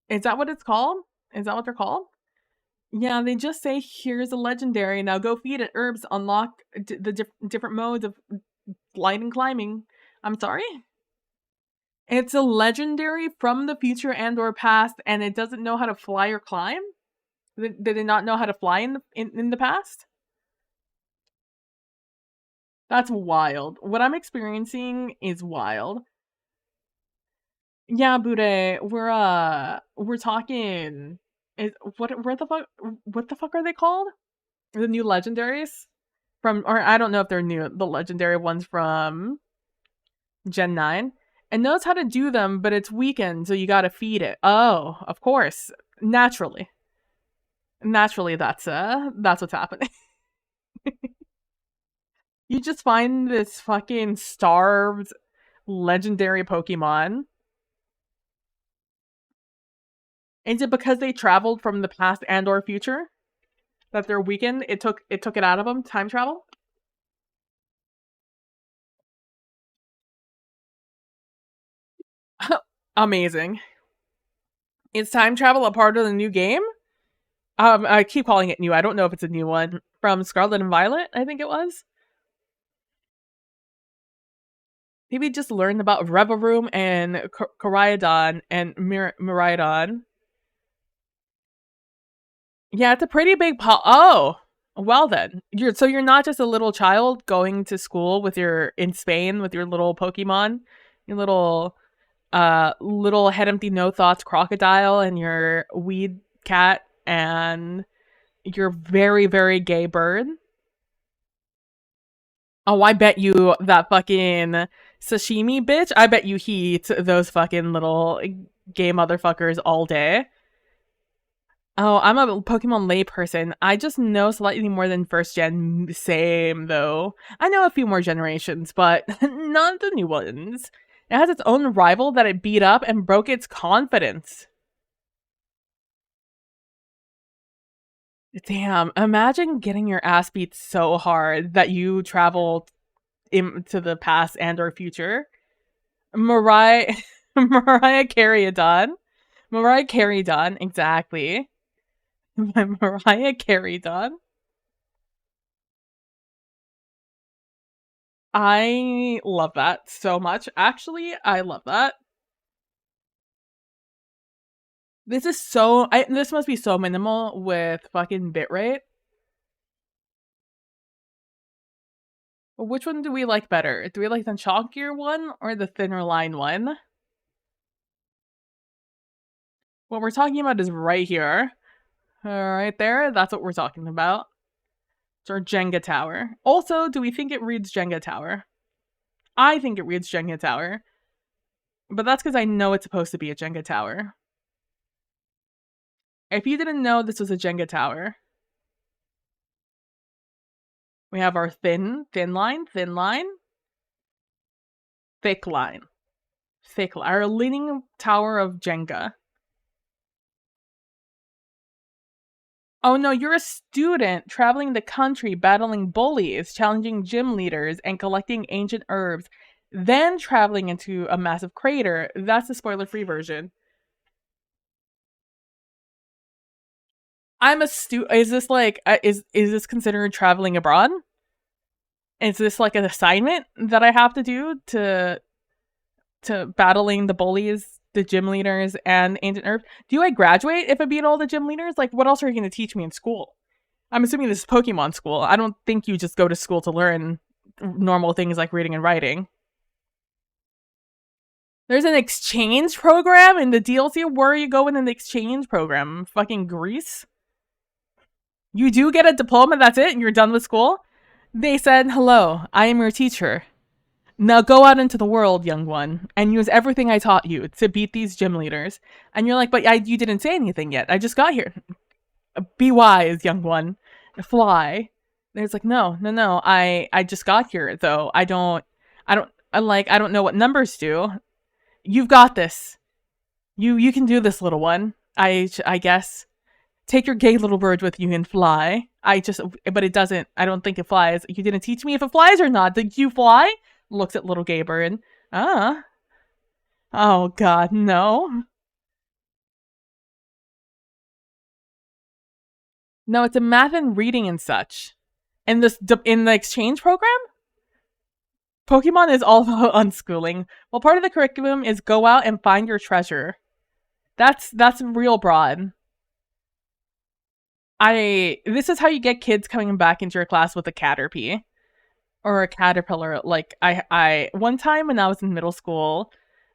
is that what it's called? Is that what they're called? Yeah, they just say, here's a legendary, now go feed it herbs, unlock the different modes of light and climbing. I'm sorry? It's a legendary from the future and or past, and it doesn't know how to fly or climb? Did they not know how to fly in the past? That's wild. What I'm experiencing is wild. Yeah, Bude, we're talking. What the fuck are they called? The new legendaries or I don't know if they're new. The legendary ones from Gen 9. It knows how to do them, but it's weakened, so you gotta feed it. Oh, of course. Naturally. Naturally, that's what's happening. You just find this fucking starved legendary Pokemon. Is it because they traveled from the past and or future that they're weakened? It took it out of them. Time travel. Amazing. Is time travel a part of the new game? I keep calling it new. I don't know if it's a new one from Scarlet and Violet. I think it was. Maybe just learned about Revavroom and Koraidon and Miraidon. Yeah, it's a pretty big Oh, well then. You're not just a little child going to school with your in Spain with your little Pokemon, your little head empty no thoughts crocodile and your weed cat and your very very gay bird. Oh, I bet you that fucking sashimi bitch. I bet you he eats those fucking little gay motherfuckers all day. Oh, I'm a Pokemon layperson. I just know slightly more than first gen. Same though. I know a few more generations, but not the new ones. It has its own rival that it beat up and broke its confidence. Damn, imagine getting your ass beat so hard that you travel into the past and or future. Mariah Mariah Carey-a-Don. Mariah Carey-Don, exactly. Mariah Carey-Don. I love that so much. Actually, I love that. This must be so minimal with fucking bitrate. Which one do we like better? Do we like the chonkier one or the thinner line one? What we're talking about is right here. Right there, that's what we're talking about. It's our Jenga tower. Also, do we think it reads Jenga tower? I think it reads Jenga tower. But that's because I know it's supposed to be a Jenga tower. If you didn't know this was a Jenga tower, we have our thin line, thick line. Thick line. Our leaning tower of Jenga. Oh no, you're a student traveling the country, battling bullies, challenging gym leaders, and collecting ancient herbs, then traveling into a massive crater. That's the spoiler-free version. I'm a Is this like is this considered traveling abroad? Is this like an assignment that I have to do to battling the bullies, the gym leaders, and ancient herbs? Do I graduate if I beat all the gym leaders? Like, what else are you going to teach me in school? I'm assuming this is Pokemon school. I don't think you just go to school to learn normal things like reading and writing. There's an exchange program in the DLC. Where are you going in the exchange program? Fucking Greece? You do get a diploma, that's it, and you're done with school? They said, hello, I am your teacher. Now go out into the world, young one, and use everything I taught you to beat these gym leaders. And you're like, but you didn't say anything yet. I just got here. Be wise, young one. Fly. And it's like, no. I just got here, though. I don't know what numbers do. You've got this. You can do this, little one. I guess. Take your gay little bird with you and fly. But it doesn't. I don't think it flies. You didn't teach me if it flies or not. Did you fly? Looks at little gay bird. Oh god, no. No, it's a math and reading and such. In the exchange program, Pokemon is all about unschooling. Well, part of the curriculum is go out and find your treasure. That's real broad. This is how you get kids coming back into your class with a Caterpie or a caterpillar. Like I one time when I was in middle school,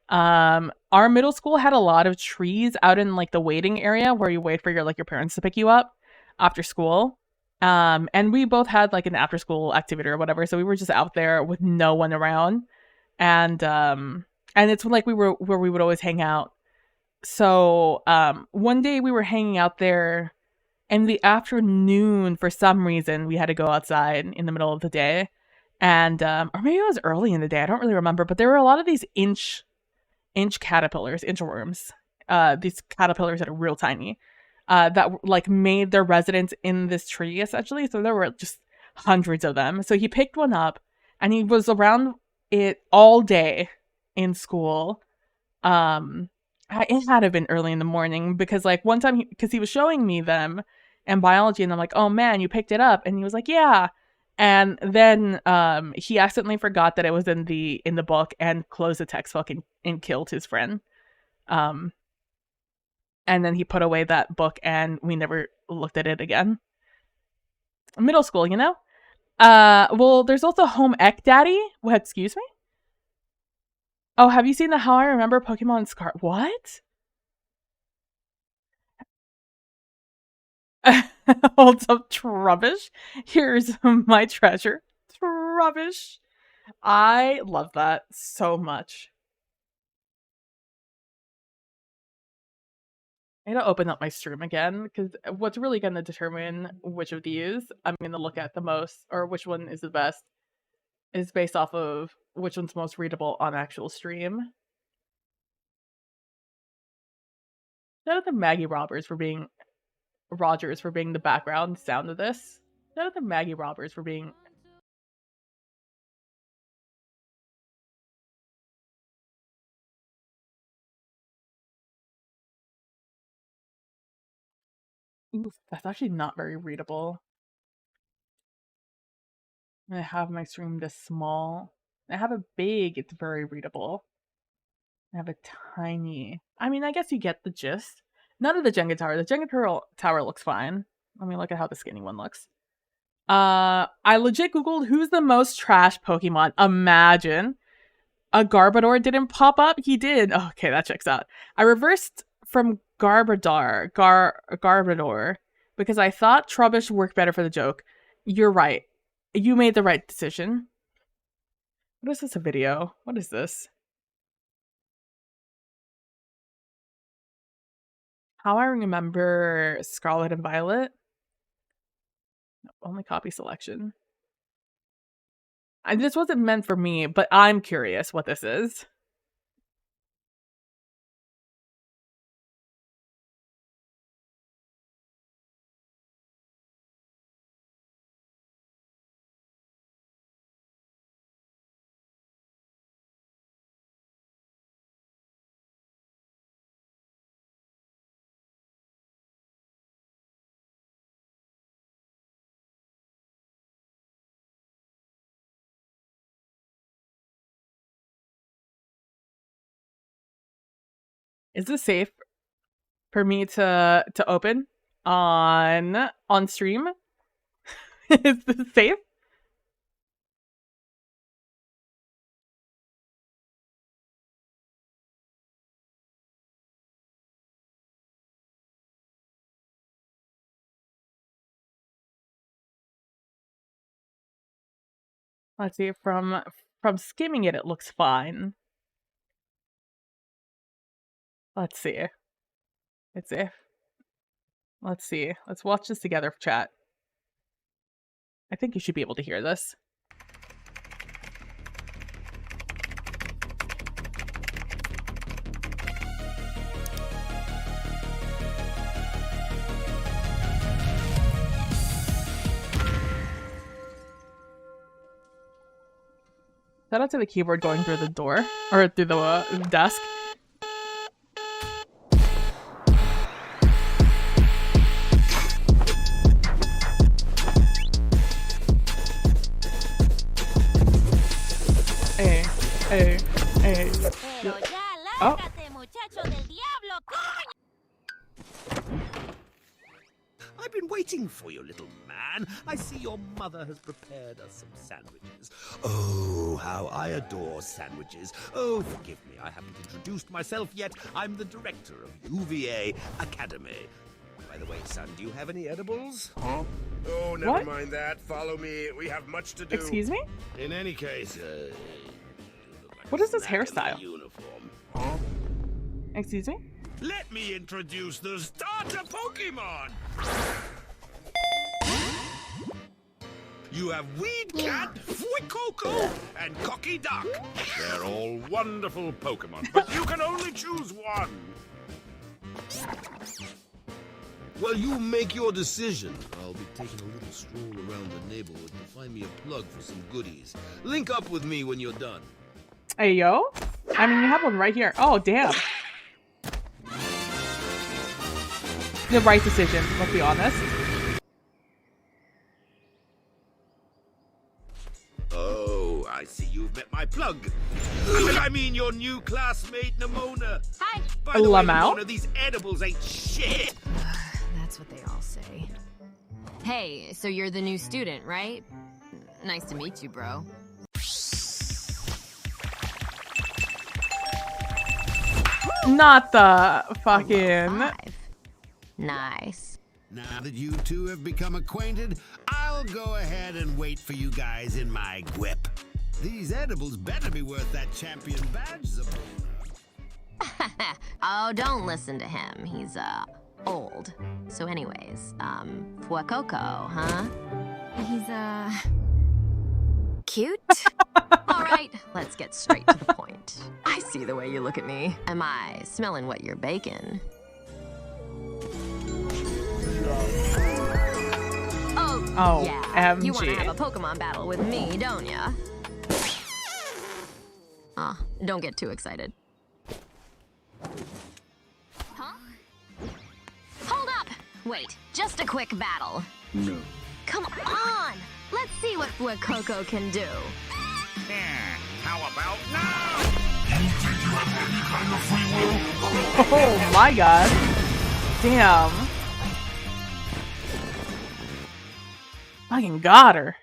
our middle school had a lot of trees out in like the waiting area where you wait for your parents to pick you up after school. And we both had like an after school activity or whatever, so we were just out there with no one around. And and it's like where we would always hang out. So one day we were hanging out there in the afternoon. For some reason we had to go outside in the middle of the day, and or maybe it was early in the day, I don't really remember, but there were a lot of these inch caterpillars, inchworms, these caterpillars that are real tiny, that like made their residence in this tree essentially. So there were just hundreds of them. So he picked one up and he was around it all day in school. It had to have been early in the morning, because like one time, because he was showing me them in biology, and I'm like, oh man, you picked it up, and he was like, yeah. And then he accidentally forgot that it was in the book and closed the textbook and killed his friend. And then he put away that book and we never looked at it again. Middle school, you know? Well, there's also Home Ec Daddy. What, excuse me? Oh, have you seen the How I Remember Pokemon Scar? What? Holds up Trubbish. Here's my treasure. Trubbish. I love that so much. I gotta open up my stream again, because what's really gonna determine which of these I'm gonna look at the most, or which one is the best, is based off of which one's most readable on actual stream. Shout out to Maggie Rogers for being the background sound of this. Shout out to Maggie Rogers for being... Oof, that's actually not very readable. I have my stream this small. I have a big, it's very readable. I have a tiny... I mean, I guess you get the gist. None of the Jenga Tower. The Jenga Tower looks fine. Let me look at how the skinny one looks. I legit googled who's the most trash Pokemon. Imagine. A Garbodor didn't pop up? He did. Oh, okay, that checks out. I reversed from Garbodor because I thought Trubbish worked better for the joke. You're right. You made the right decision. What is this, a video? What is this? How I Remember Scarlet and Violet? No, only copy selection. This wasn't meant for me, but I'm curious what this is. Is this safe for me to open on stream? Is this safe? Let's see. From skimming it, it looks fine. Let's see. It's safe. Let's see. Let's watch this together, chat. I think you should be able to hear this. Shout out to the keyboard going through the door, or through the desk. Hey. Oh. I've been waiting for you, little man. I see your mother has prepared us some sandwiches. Oh, how I adore sandwiches. Oh, forgive me, I haven't introduced myself yet. I'm the director of UVA Academy. By the way, son, do you have any edibles? Huh? Oh, never mind that. Follow me. We have much to do. Excuse me? In any case, what is this hairstyle? uniform. Excuse me? Let me introduce the starter Pokemon! You have Weed Cat, Fuecoco, and Cocky Duck. They're all wonderful Pokemon, but you can only choose one. Well, you make your decision. I'll be taking a little stroll around the neighborhood to find me a plug for some goodies. Link up with me when you're done. Hey, yo. I mean, you have one right here. Oh, damn. The right decision, let's be honest. Oh, I see you've met my plug. I mean your new classmate, Nemona. Hi. By the way, Lamau? Nemona, these edibles ain't shit. That's what they all say. Hey, so you're the new student, right? Nice to meet you, bro. Not the fucking... 5. Nice. Now that you two have become acquainted, I'll go ahead and wait for you guys in my whip. These edibles better be worth that champion badge, Zabona. Oh, don't listen to him. He's, old. So anyways, Fuecoco, huh? He's, cute? All right, let's get straight to the point. I see the way you look at me. Am I smelling what you're baking? Oh, yeah. You want to MG. have a Pokemon battle with me, don't ya? Oh, don't get too excited. Huh? Hold up! Wait, just a quick battle. No. Come on! Let's see what Fuecoco can do. How about now? Oh my god. Damn. Fucking got her.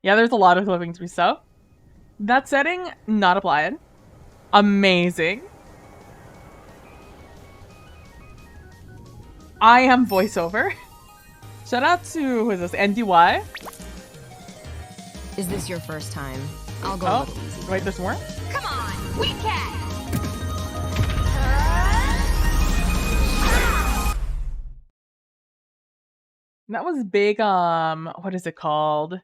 Yeah, there's a lot of living to be so. That setting, not applied. Amazing. I am voiceover. Shout out to, who is this, NDY? Is this your first time? I'll go a Oh, little easy. wait, there's more? Come on, Weed Cat! That was big, what is it called?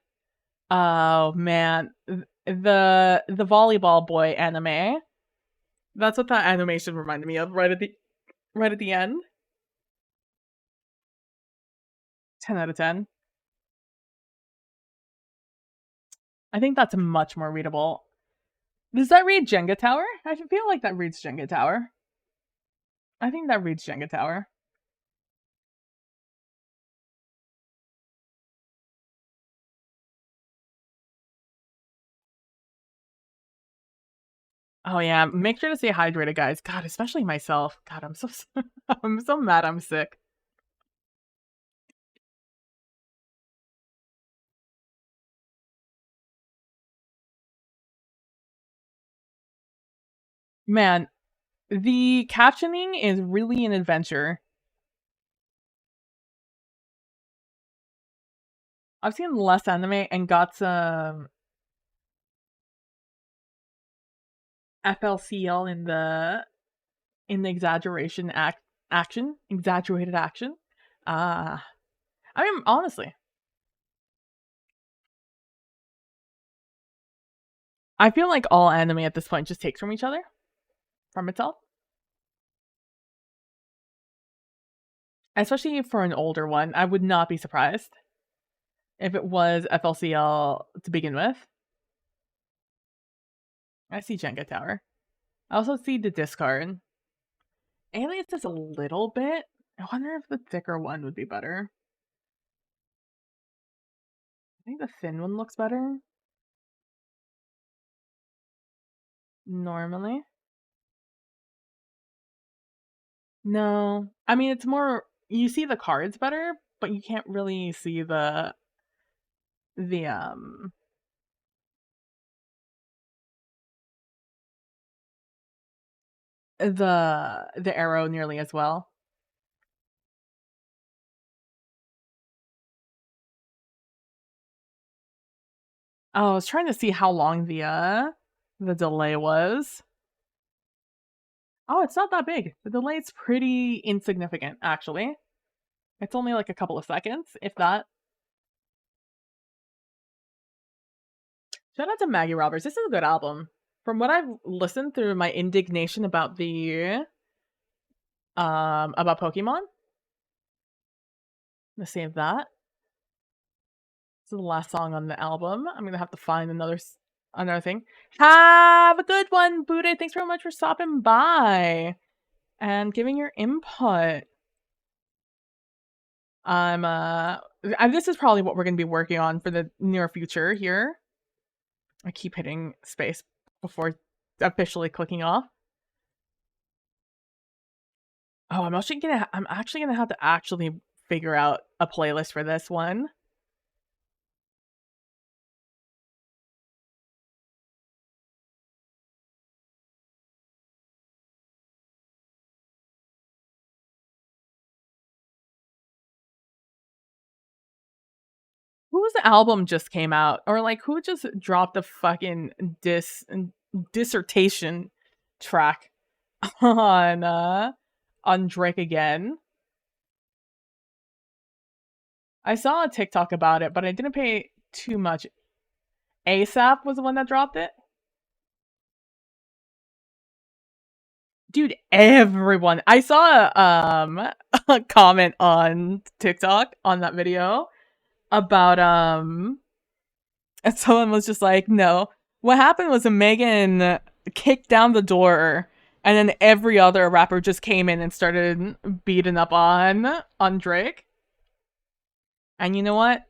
Oh man, the volleyball boy anime. That's what that animation reminded me of right at the end. 10 out of 10. I think that's much more readable. Does that read Jenga Tower? I feel like that reads Jenga Tower. I think that reads Jenga Tower. Oh yeah, make sure to stay hydrated, guys. God, especially myself. God, I'm so I'm so mad I'm sick. Man, the captioning is really an adventure. I've seen less anime and got some FLCL in the exaggerated action. I mean, honestly, I feel like all anime at this point just takes from each other, from itself. Especially for an older one, I would not be surprised if it was FLCL to begin with. I see Jenga Tower. I also see the discard. Alias is a little bit. I wonder if the thicker one would be better. I think the thin one looks better. Normally. No. I mean, it's more... You see the cards better, but you can't really see the arrow nearly as well. Oh, I was trying to see how long the delay was. Oh, it's not that big. The delay's pretty insignificant, actually. It's only like a couple of seconds, if that. Shout out to Maggie Roberts. This is a good album. From what I've listened through my indignation about the about Pokemon. Let's save that. This is the last song on the album. I'm gonna have to find another thing. Have a good one, Bude. Thanks very much for stopping by and giving your input. This is probably what we're gonna be working on for the near future here. I keep hitting space before officially clicking off. Oh, I'm actually gonna have to actually figure out a playlist for this one. Whose album just came out? Or like who just dropped a fucking dissertation track on Drake again? I saw a TikTok about it, but I didn't pay too much. ASAP was the one that dropped it? Dude, everyone. I saw a comment on TikTok on that video about and someone was just like, no. What happened was Megan kicked down the door and then every other rapper just came in and started beating up on Drake. And you know what?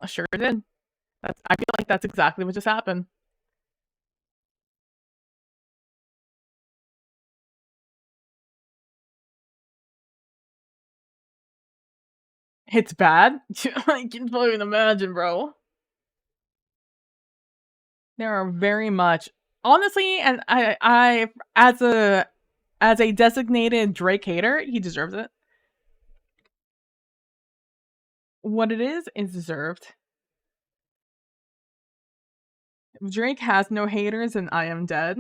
I sure did. I feel like that's exactly what just happened. It's bad? I can't even imagine, bro. There are very much honestly, and I as a designated Drake hater, he deserves it. What it is deserved. If Drake has no haters and I am dead.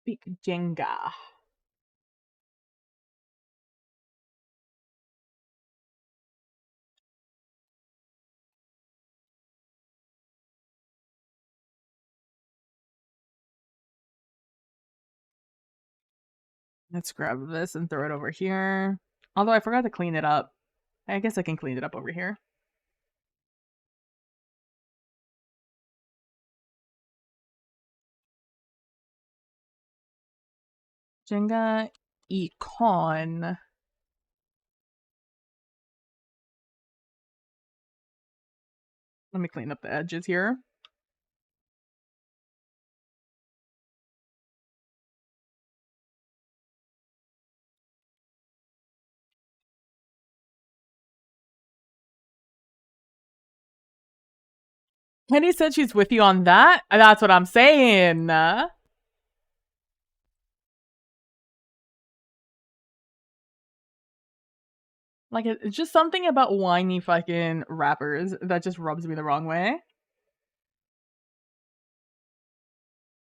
Big Jenga. Let's grab this and throw it over here. Although I forgot to clean it up. I guess I can clean it up over here. Jenga Econ. Let me clean up the edges here. Penny said she's with you on that. That's what I'm saying. Like, it's just something about whiny fucking rappers that just rubs me the wrong way.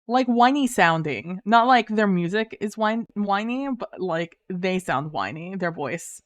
Like, whiny sounding. Not like their music is whiny, but like, they sound whiny. Their voice.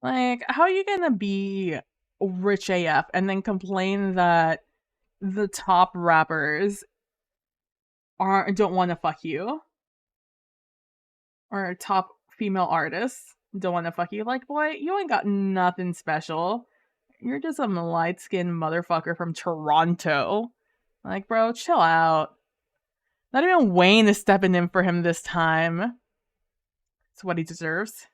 Like, how are you gonna be rich AF and then complain that the top rappers don't want to fuck you? Or top female artists don't want to fuck you? Like, boy, you ain't got nothing special. You're just some light-skinned motherfucker from Toronto. Like, bro, chill out. Not even Wayne is stepping in for him this time. It's what he deserves.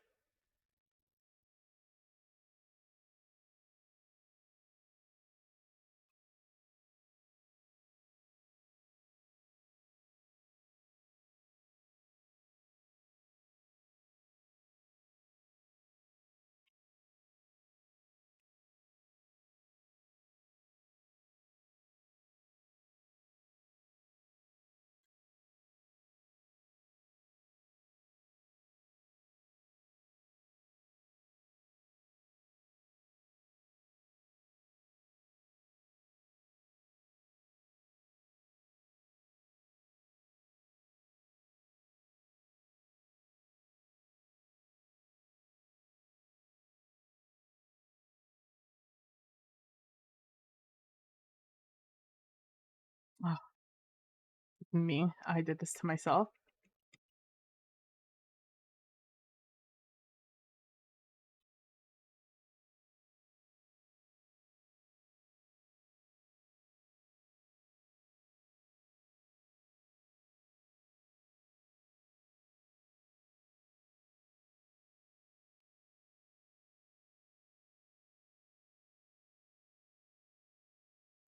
Me, I did this to myself.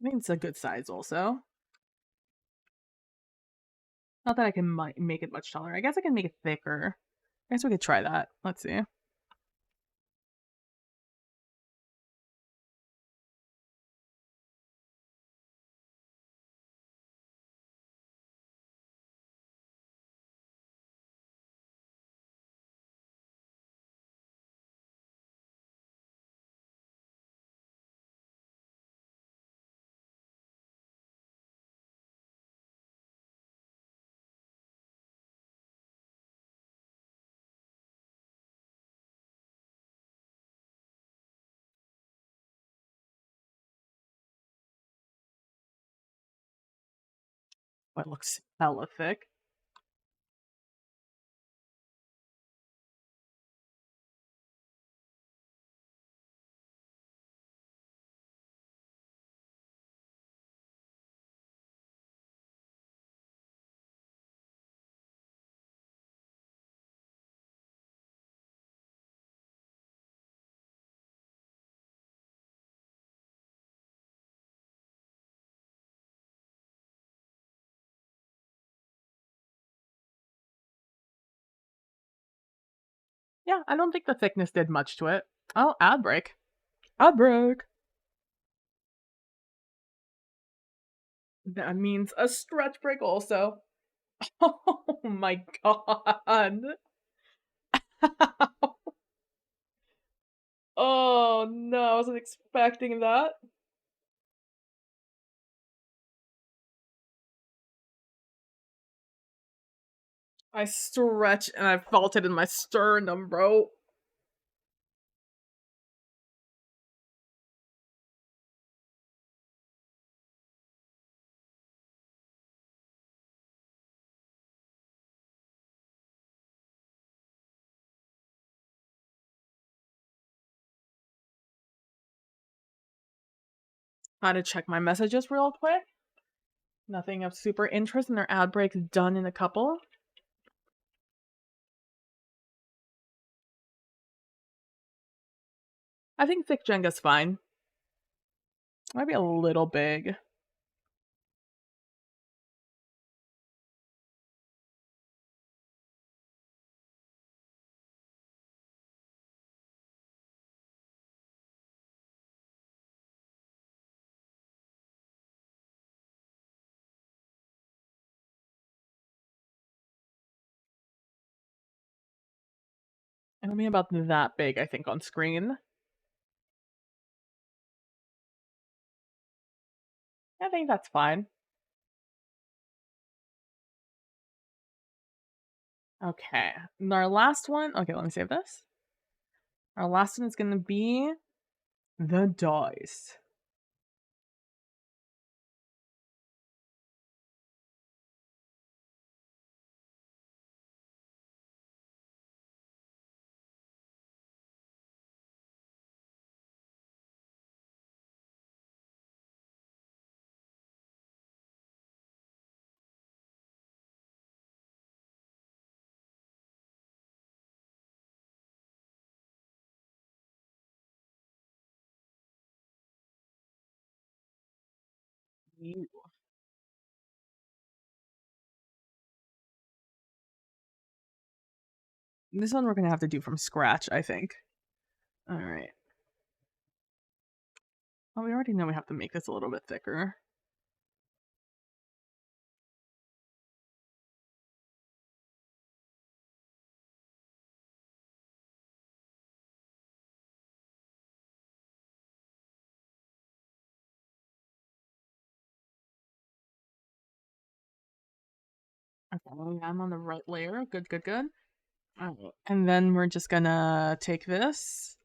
I think it's a good size also. Not that I can make it much taller. I guess I can make it thicker. I guess we could try that. Let's see. Oh, it looks hella thick. Yeah, I don't think the thickness did much to it. Oh, ad break. Ad break. That means a stretch break also. Oh my god. Oh no, I wasn't expecting that. I stretch and I felt it in my sternum, bro. I had to check my messages real quick. Nothing of super interest, and their ad break's done in a couple. I think thick Jenga's fine. Might be a little big. It'll be about that big, I think, on screen. I think that's fine. Okay, and our last one. Okay, let me save this. Our last one is gonna be the dice. Ooh. This one we're gonna have to do from scratch, I think. All right. Well, we already know we have to make this a little bit thicker. Okay, I'm on the right layer. Good, good, good. All right. And then we're just gonna take this,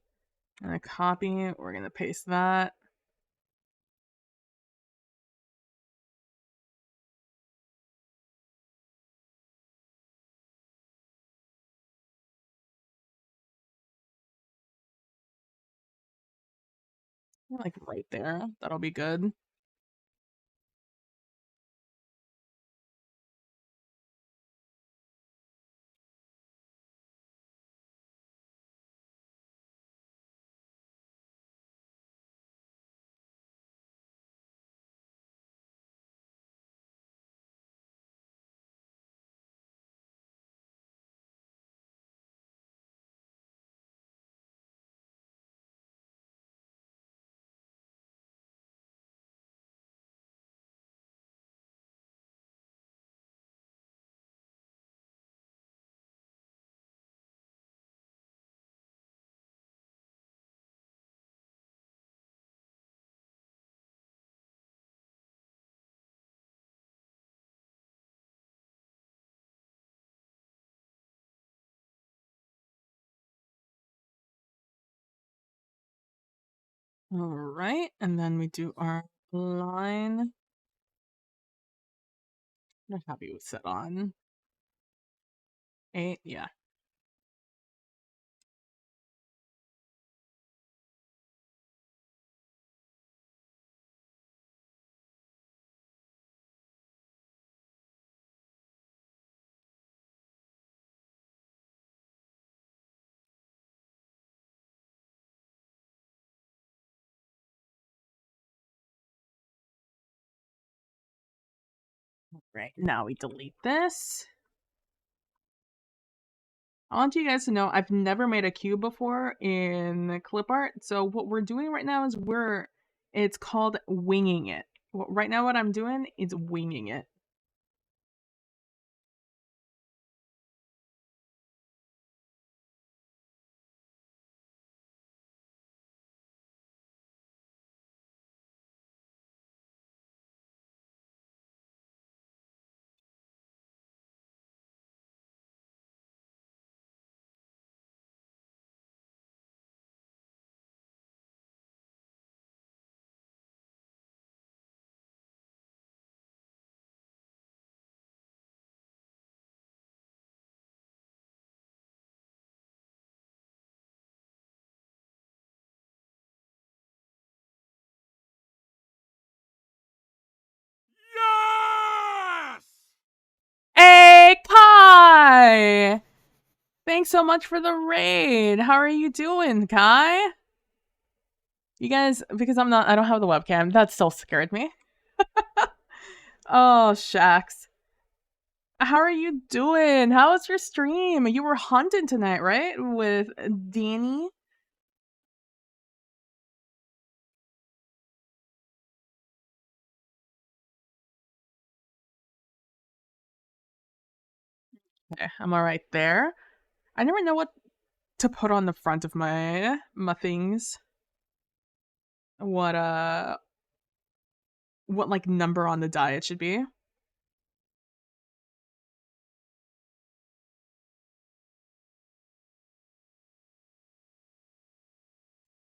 gonna copy it. We're gonna paste that. Like right there. That'll be good. All right, and then we do our line. What have you set on? 8, yeah. Right, now we delete this. I want you guys to know I've never made a cube before in clip art. So what we're doing right now is it's called winging it. Right now what I'm doing is winging it. Yes! Hey, Kai! Thanks so much for the raid. How are you doing, Kai? You guys, because I don't have the webcam, that still scared me. Oh, shucks. How are you doing? How was your stream? You were hunting tonight, right? With Danny? Okay, I'm alright there. I never know what to put on the front of my things. What like number on the die it should be.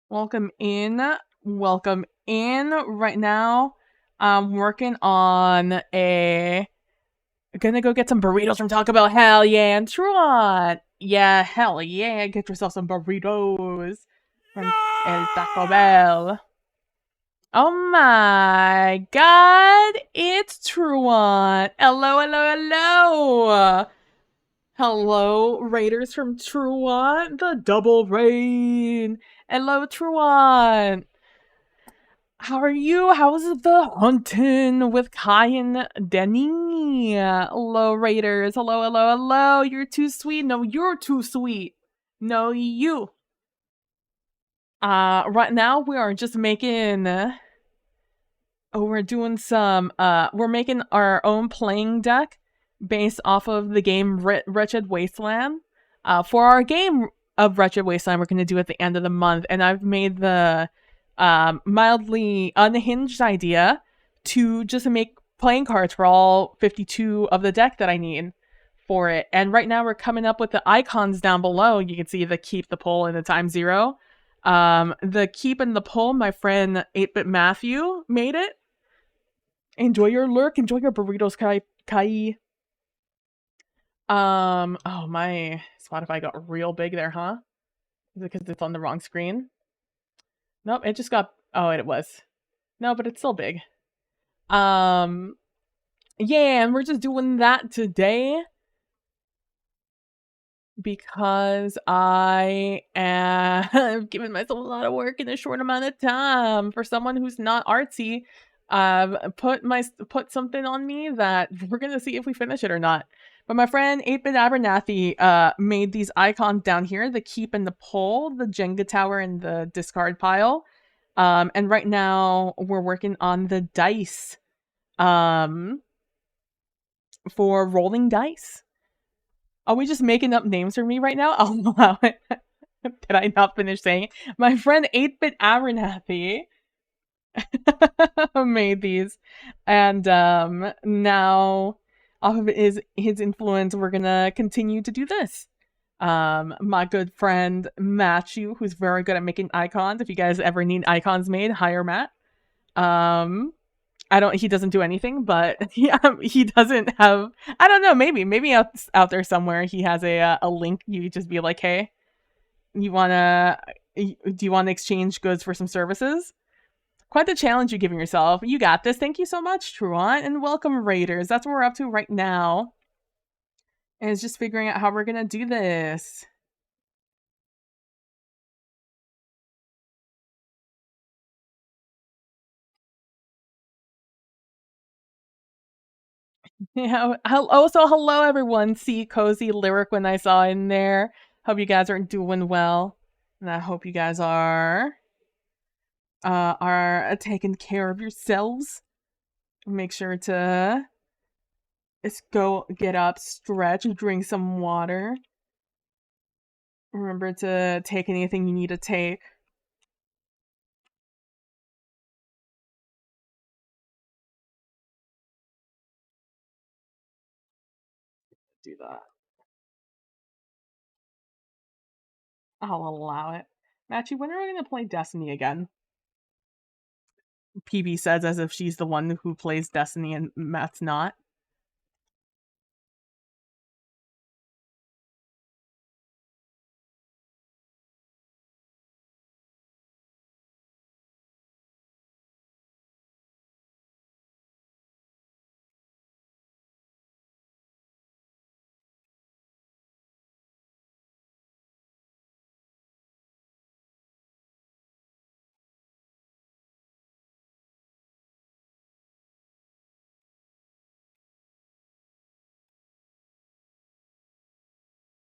Welcome in. Welcome in. Right now, I'm working on gonna go get some burritos from Taco Bell. Hell yeah, and Truant. Yeah, hell yeah, get yourself some burritos from El Taco Bell. Oh my god, it's Truant. Hello, hello, hello. Hello, Raiders from Truant, the double raid. Hello, Truant. How are you? How's the hunting with Kai and Denny? Hello, Raiders. Hello, hello, hello. You're too sweet. No, you're too sweet. No, you. Right now we are just making. We're doing some. We're making our own playing deck based off of the game Wretched Wasteland. For our game of Wretched Wasteland, we're going to do at the end of the month, and I've made the mildly unhinged idea to just make playing cards for all 52 of the deck that I need for it. And right now we're coming up with the icons down below. You can see the keep, the pull, and the time zero. The keep and the pull, my friend 8-Bit Matthew made it. Enjoy your lurk, enjoy your burritos, Kai. Oh, my Spotify got real big there, huh? Is it because it's on the wrong screen? Nope, it just got Oh, it was. No, but it's still big. Yeah, and we're just doing that today because I am giving myself a lot of work in a short amount of time. For someone who's not artsy, put something on me that we're gonna see if we finish it or not. But my friend 8-Bit Abernathy made these icons down here: the keep and the pole, the Jenga tower, and the discard pile. And right now we're working on the dice for rolling dice. Are we just making up names for me right now? I'll allow it. Did I not finish saying it? My friend 8-Bit Abernathy made these. And now, off of his influence, we're gonna continue to do this. My good friend Matthew, who's very good at making icons. If you guys ever need icons made, hire Matt. He doesn't do anything, but he doesn't have, I don't know, maybe out there somewhere he has a link. You could just be like, hey, do you want to exchange goods for some services? Quite the challenge you're giving yourself. You got this. Thank you so much, Truant, and welcome, Raiders. That's what we're up to right now. And it's just figuring out how we're gonna do this. Yeah. Also, hello everyone. See Cozy Lyric when I saw in there. Hope you guys are doing well, and I hope you guys are taking care of yourselves. Make sure to just go get up, stretch, drink some water. Remember to take anything you need to take. Do that. I'll allow it. Matchy, when are we going to play Destiny again? PB says as if she's the one who plays Destiny and Matt's not.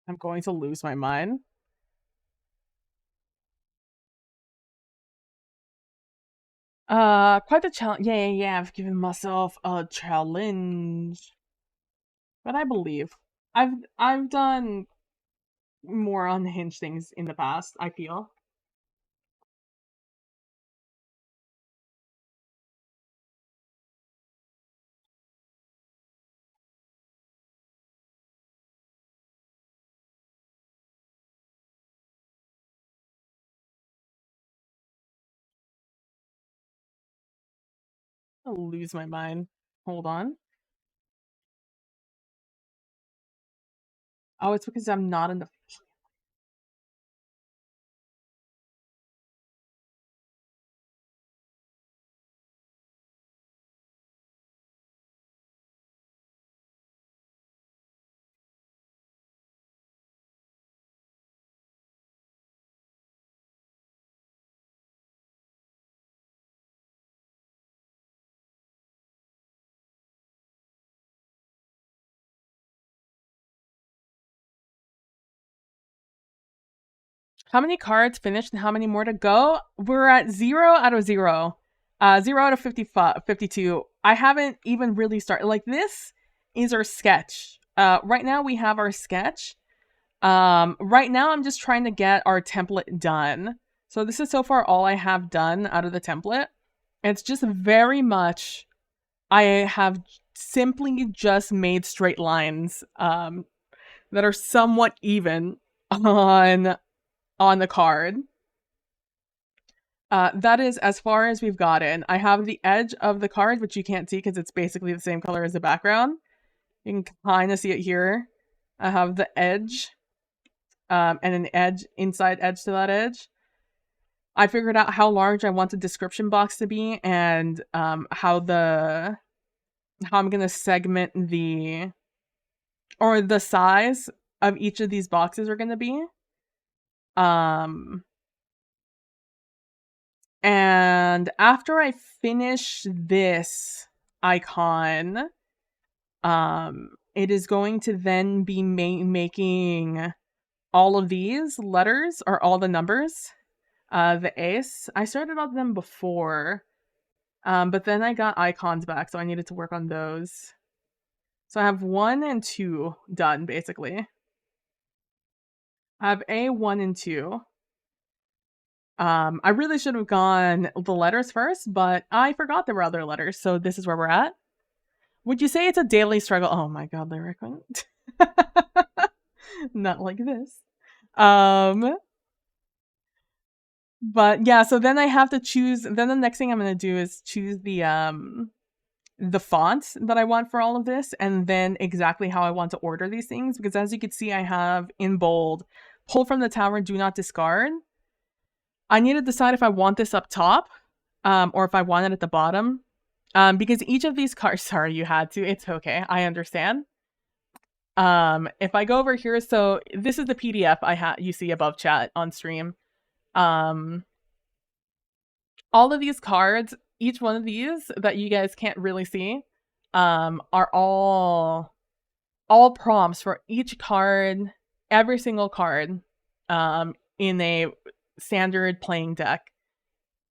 I'm going to lose my mind. Quite the challenge. Yeah. I've given myself a challenge. But I believe I've done more unhinged things in the past, I feel. I'll lose my mind. Hold on. Oh, it's because I'm not in the. How many cards finished and how many more to go? We're at 0 out of 0. 0 out of 52. I haven't even really started. Like, this is our sketch. Right now we have our sketch. Right now I'm just trying to get our template done. So this is so far all I have done out of the template. It's just very much, I have simply just made straight lines that are somewhat even on the card. That is as far as we've gotten. I have the edge of the card, which you can't see because it's basically the same color as the background. You can kind of see it here. I have the edge, and an edge, inside edge to that edge. I figured out how large I want the description box to be and how I'm gonna segment the size of each of these boxes are gonna be. And after I finish this icon, it is going to then be making all of these letters or all the numbers. The ace, I started on them before, but then I got icons back, so I needed to work on those. So I have 1 and 2 done, basically. I have A, 1, and 2. I really should have gone the letters first, but I forgot there were other letters, so this is where we're at. Would you say it's a daily struggle? Oh my god, Lyric. Not like this. But yeah, so then I have to choose, then the next thing I'm going to do is choose the font that I want for all of this, and then exactly how I want to order these things, because as you can see, I have in bold, pull from the tower, do not discard. I need to decide if I want this up top, or if I want it at the bottom, because each of these cards, sorry, you had to, it's okay, I understand. If I go over here, so this is the PDF you see above chat on stream. All of these cards, each one of these that you guys can't really see, are all prompts for each card, every single card, in a standard playing deck,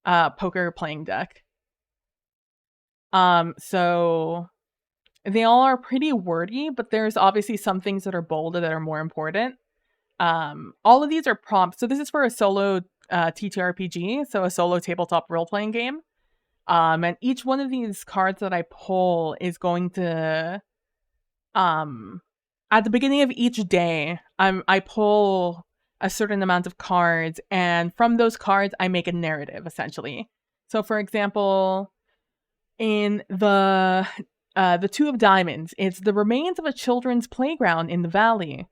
poker playing deck. So they all are pretty wordy, but there's obviously some things that are bolded that are more important. All of these are prompts. So this is for a solo TTRPG, so a solo tabletop role-playing game. And each one of these cards that I pull is going to, at the beginning of each day, I pull a certain amount of cards, and from those cards, I make a narrative, essentially. So, for example, in the Two of Diamonds, it's the remains of a children's playground in the valley.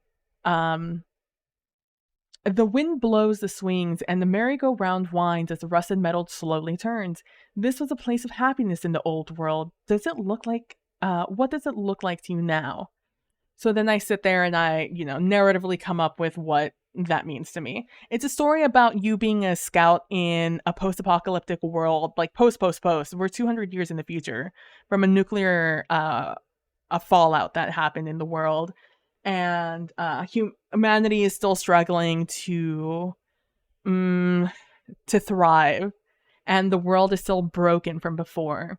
The wind blows the swings, and the merry-go-round winds as the rusted metal slowly turns. This was a place of happiness in the old world. Does it look like, what does it look like to you now? So then I sit there and I, narratively come up with what that means to me. It's a story about you being a scout in a post-apocalyptic world, like post. We're 200 years in the future from a nuclear, a fallout that happened in the world. And humanity is still struggling to thrive, and the world is still broken from before.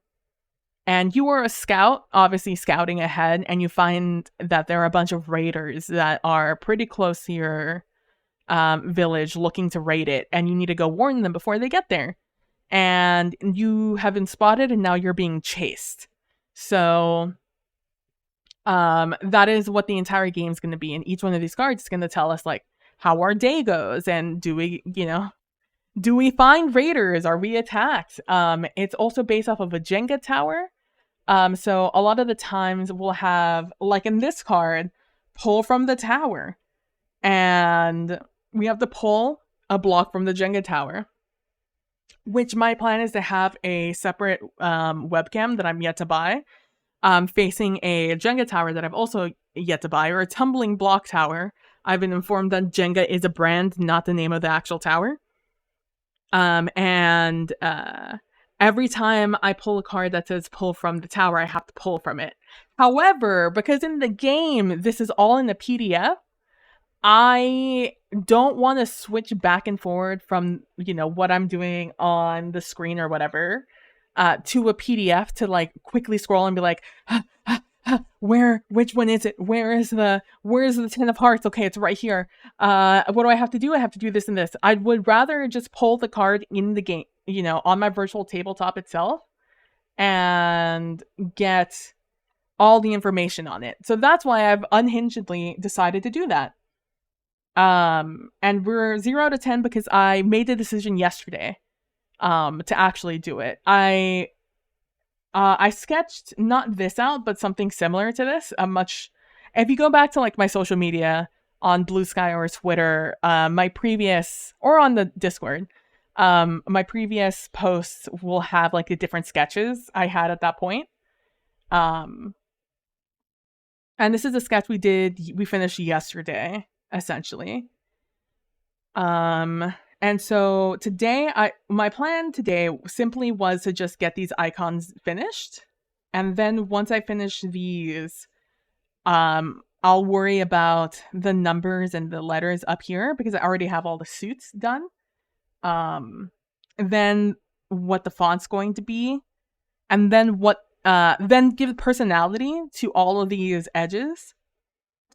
And you are a scout, obviously scouting ahead, and you find that there are a bunch of raiders that are pretty close to your village looking to raid it, and you need to go warn them before they get there. And you have been spotted, and now you're being chased. So that is what the entire game is going to be. And each one of these cards is going to tell us, like, how our day goes, and do we find raiders? Are we attacked? It's also based off of a Jenga tower. So a lot of the times we'll have, like in this card, pull from the tower. And we have to pull a block from the Jenga tower, which my plan is to have a separate webcam that I'm yet to buy, facing a Jenga tower that I've also yet to buy, or a tumbling block tower. I've been informed that Jenga is a brand, not the name of the actual tower. And every time I pull a card that says pull from the tower, I have to pull from it. However, because in the game, this is all in the PDF, I don't want to switch back and forward from, what I'm doing on the screen or whatever, to a PDF to like quickly scroll and be like, which one is it? Where's the 10 of hearts? Okay, it's right here. What do I have to do? I have to do this and this. I would rather just pull the card in the game, on my virtual tabletop itself, and get all the information on it. So that's why I've unhingedly decided to do that. And we're 0 to 10 because I made the decision yesterday to actually do it. I sketched not this out, but something similar to this. If you go back to like my social media on Blue Sky or Twitter, my previous, or on the Discord, My previous posts will have like the different sketches I had at that point. And this is a sketch we finished yesterday, essentially. And so today, my plan today simply was to just get these icons finished. And then once I finish these, I'll worry about the numbers and the letters up here because I already have all the suits done. Then what the font's going to be, and then then give personality to all of these edges.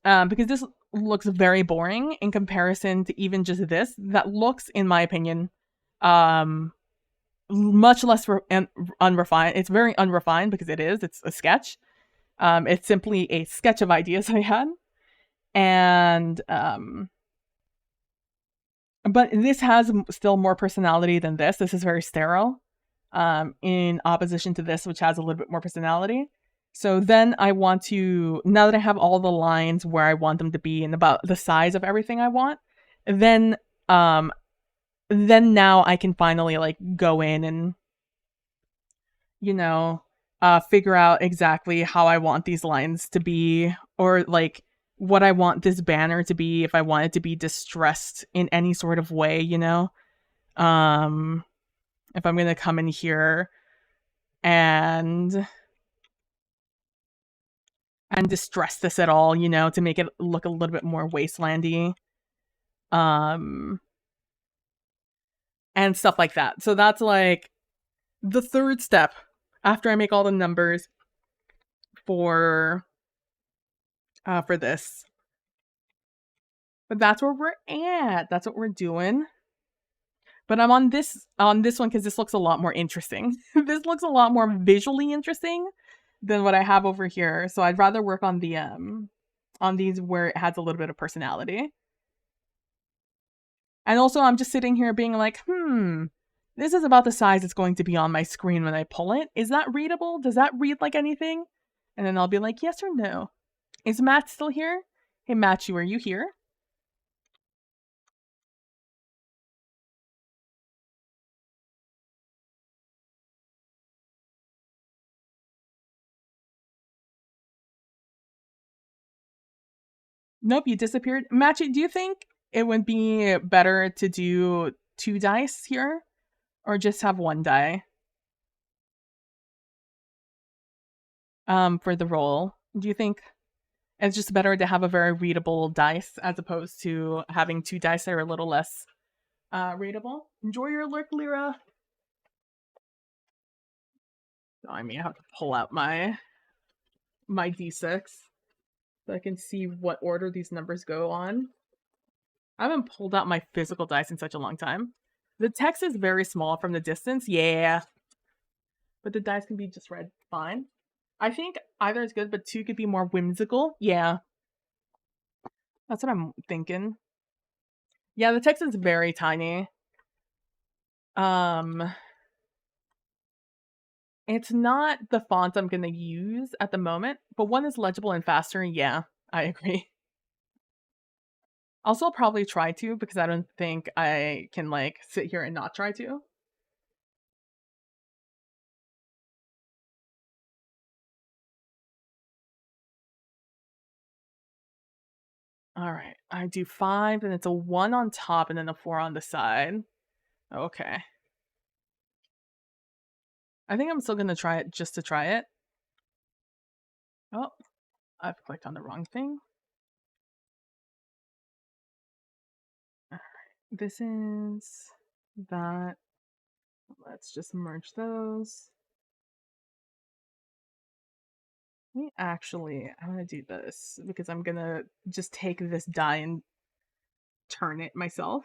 Because this looks very boring in comparison to even just this. That looks, in my opinion, much less unrefined. It's very unrefined because it's a sketch. It's simply a sketch of ideas I had. And but this has still more personality than this. This is very sterile, in opposition to this, which has a little bit more personality. So then I want to, now that I have all the lines where I want them to be and about the size of everything I want, then now I can finally like go in and, you know, figure out exactly how I want these lines to be, or like what I want this banner to be, if I want it to be distressed in any sort of way, you know? If I'm gonna come in here and distress this at all, you know, to make it look a little bit more wastelandy. And stuff like that. So that's like the third step after I make all the numbers for this. But that's where we're at. That's what we're doing. But I'm on this one because this looks a lot more interesting. This looks a lot more visually interesting than what I have over here. So I'd rather work on the on these where it has a little bit of personality. And also I'm just sitting here being like, this is about the size it's going to be on my screen when I pull it. Is that readable? Does that read like anything? And then I'll be like, yes or no. Is Matt still here? Hey, Matthew, are you here? Nope, you disappeared. Matthew, do you think it would be better to do 2 dice here? Or just have 1 die? For the roll. Do you think it's just better to have a very readable dice as opposed to having 2 dice that are a little less readable? Enjoy your lurk, Lyra. Oh, I mean, I have to pull out my d6 so I can see what order these numbers go on. I haven't pulled out my physical dice in such a long time. The text is very small from the distance, yeah. But the dice can be just read fine. I think either is good, but 2 could be more whimsical. Yeah. That's what I'm thinking. Yeah, the text is very tiny. It's not the font I'm gonna use at the moment, but 1 is legible and faster. Yeah, I agree. Also, I'll probably try to because I don't think I can like sit here and not try to. All right, I do 5 and it's a 1 on top and then a 4 on the side. Okay. I think I'm still gonna try it just to try it. Oh, I've clicked on the wrong thing. Alright, this is that. Let's just merge those. Actually, I'm gonna do this because I'm gonna just take this die and turn it myself.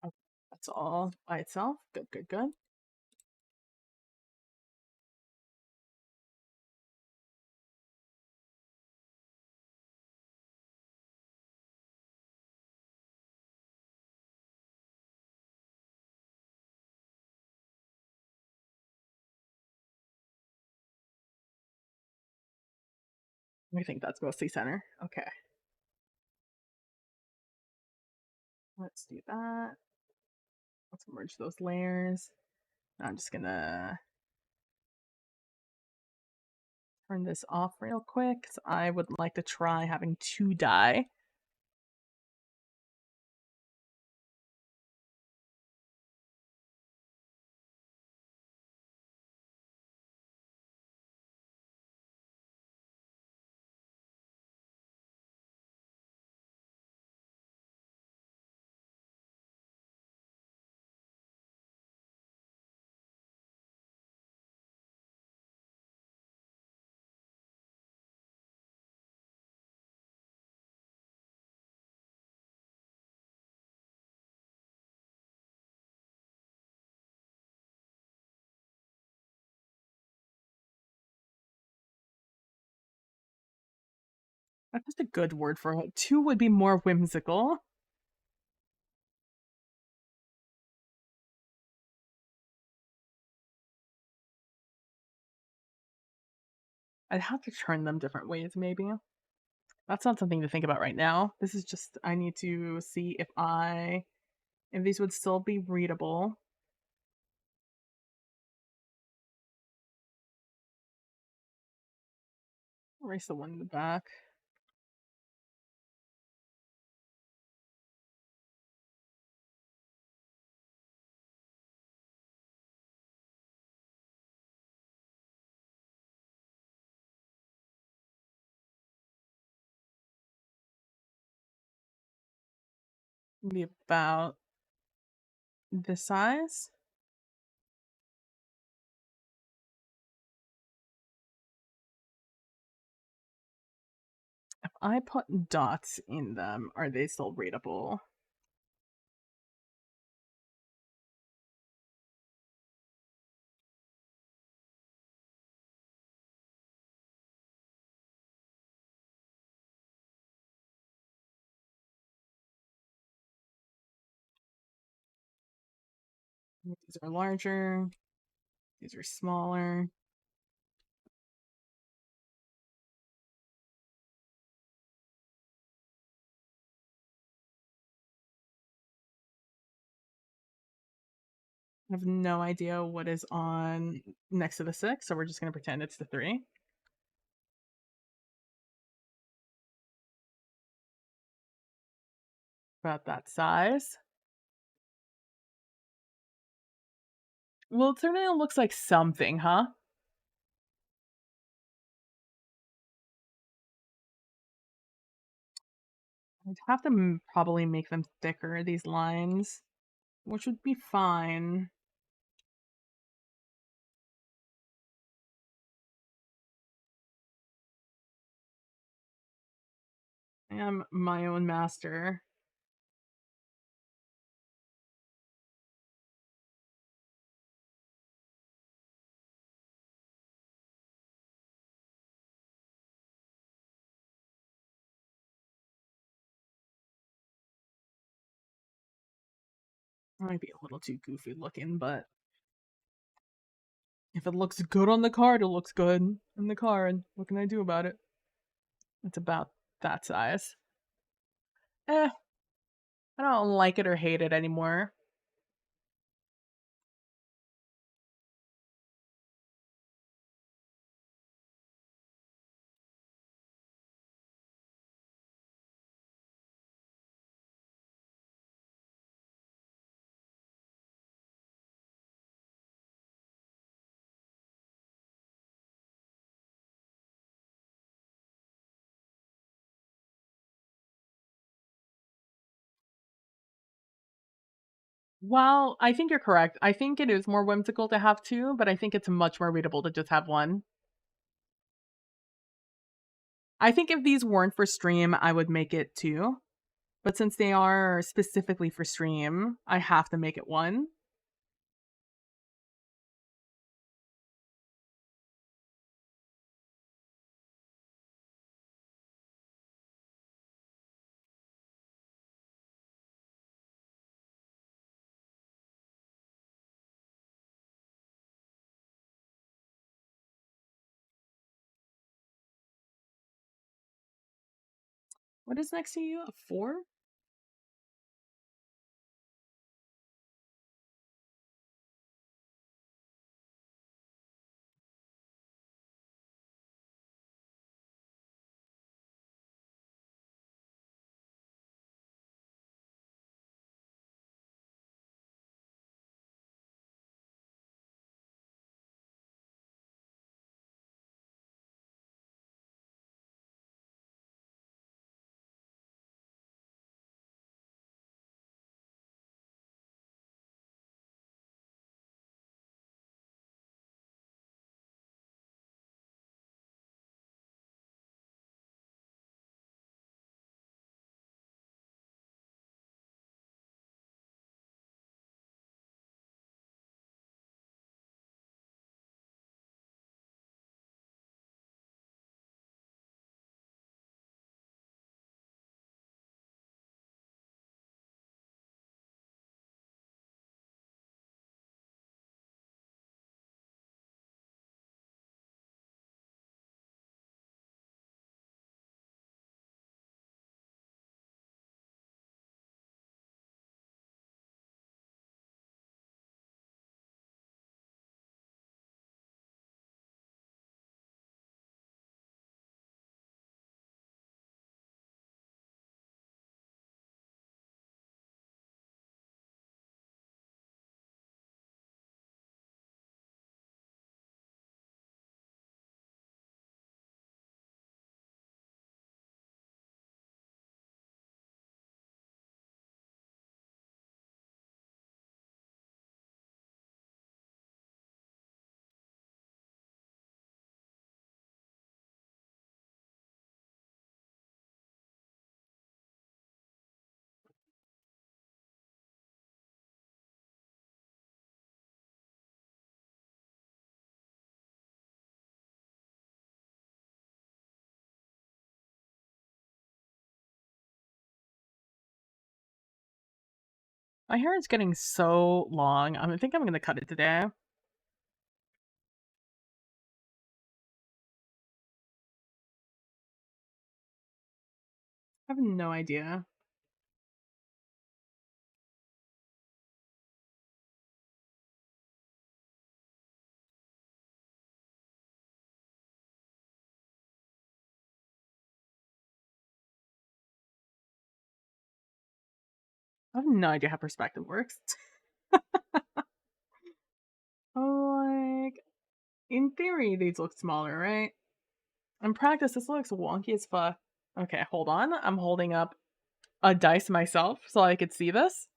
Okay, that's all by itself. Good, good, good. I think that's mostly center. Okay. Let's do that. Let's merge those layers. I'm just gonna turn this off real quick because I would like to try having 2 dye. That's just a good word for it. 2 would be more whimsical. I'd have to turn them different ways, maybe. That's not something to think about right now. This is just, I need to see if these would still be readable. Erase the one in the back. Be about this size. If I put dots in them, are they still readable? These are larger. These are smaller. I have no idea what is on next to the 6, so we're just going to pretend it's the 3. About that size. Well, it certainly looks like something, huh? I'd have to probably make them thicker, these lines, which would be fine. I am my own master. Might be a little too goofy looking, but if it looks good on the card, it looks good in the card. What can I do about it? It's about that size. I don't like it or hate it anymore. Well, I think you're correct. I think it is more whimsical to have 2, but I think it's much more readable to just have 1. I think if these weren't for stream, I would make it 2. But since they are specifically for stream, I have to make it 1. What is next to you? A 4? My hair is getting so long. I think I'm gonna cut it today. I have no idea. I have no idea how perspective works. Like, in theory, these look smaller, right? In practice, this looks wonky as fuck. Okay, hold on. I'm holding up a dice myself so I could see this.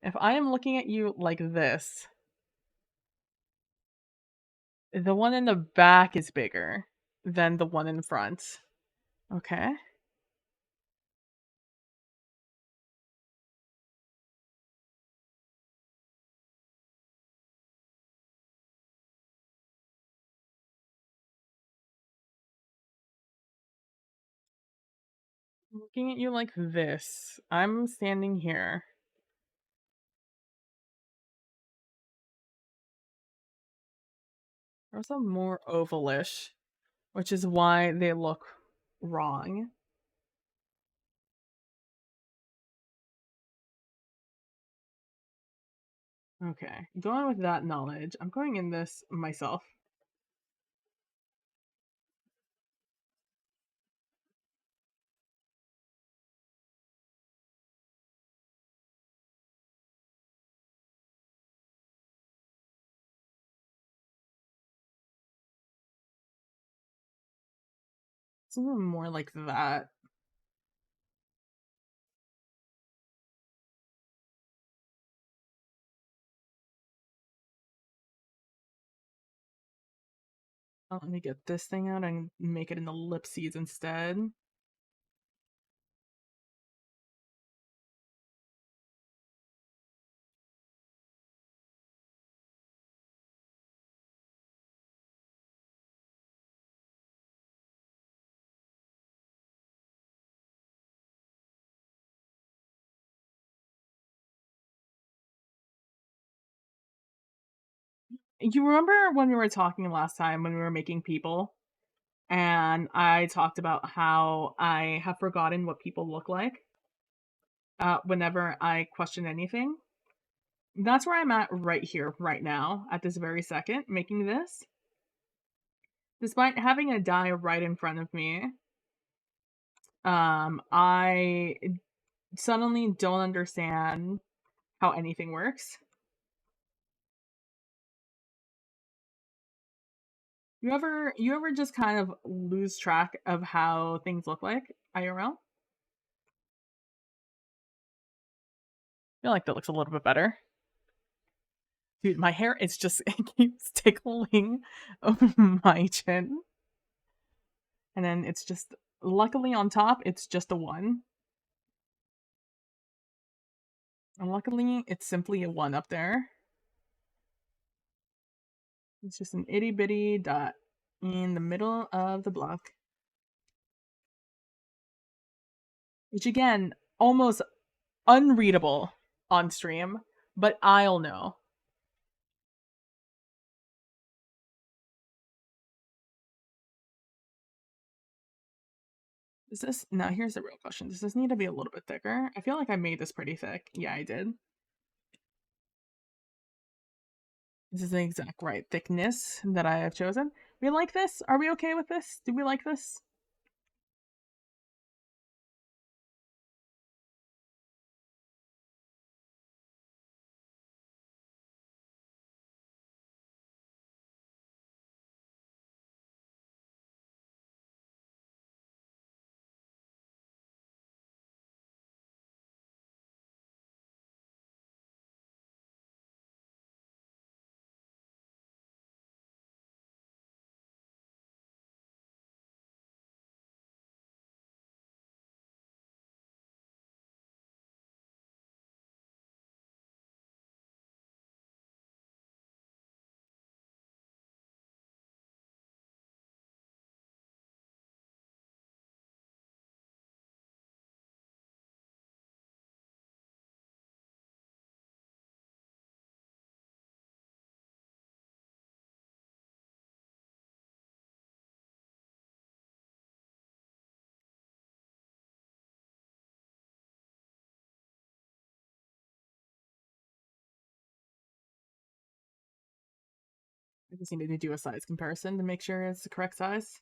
If I am looking at you like this, the one in the back is bigger than the one in front. Okay. Looking at you like this. I'm standing here. They're also more ovalish, which is why they look wrong. Okay, going with that knowledge, I'm going in this myself. Something more like that. Oh, let me get this thing out and make it in ellipses instead. You remember when we were talking last time when we were making people? and I talked about how I have forgotten what people look like whenever I question anything. That's where I'm at right here, right now, at this very second, making this. Despite having a die right in front of me, I suddenly don't understand how anything works. You ever just kind of lose track of how things look like IRL? I feel like that looks a little bit better. Dude, my hair is just it keeps tickling my chin. And then it's just luckily on top it's just a 1. And luckily it's simply a 1 up there. It's just an itty bitty dot in the middle of the block. Which again, almost unreadable on stream, but I'll know. Does this now here's the real question. Does this need to be a little bit thicker? I feel like I made this pretty thick. Yeah, I did. This is the exact right thickness that I have chosen. We like this? Are we okay with this? Do we like this? I just needed to do a size comparison to make sure it's the correct size.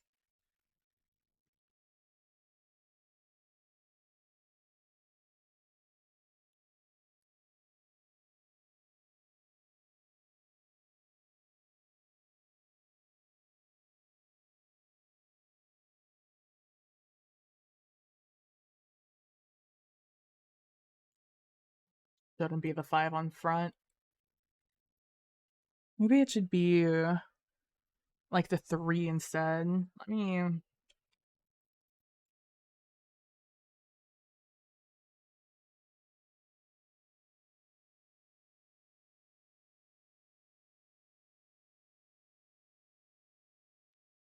Shouldn't be the 5 on front. Maybe it should be like the 3 instead. Let me I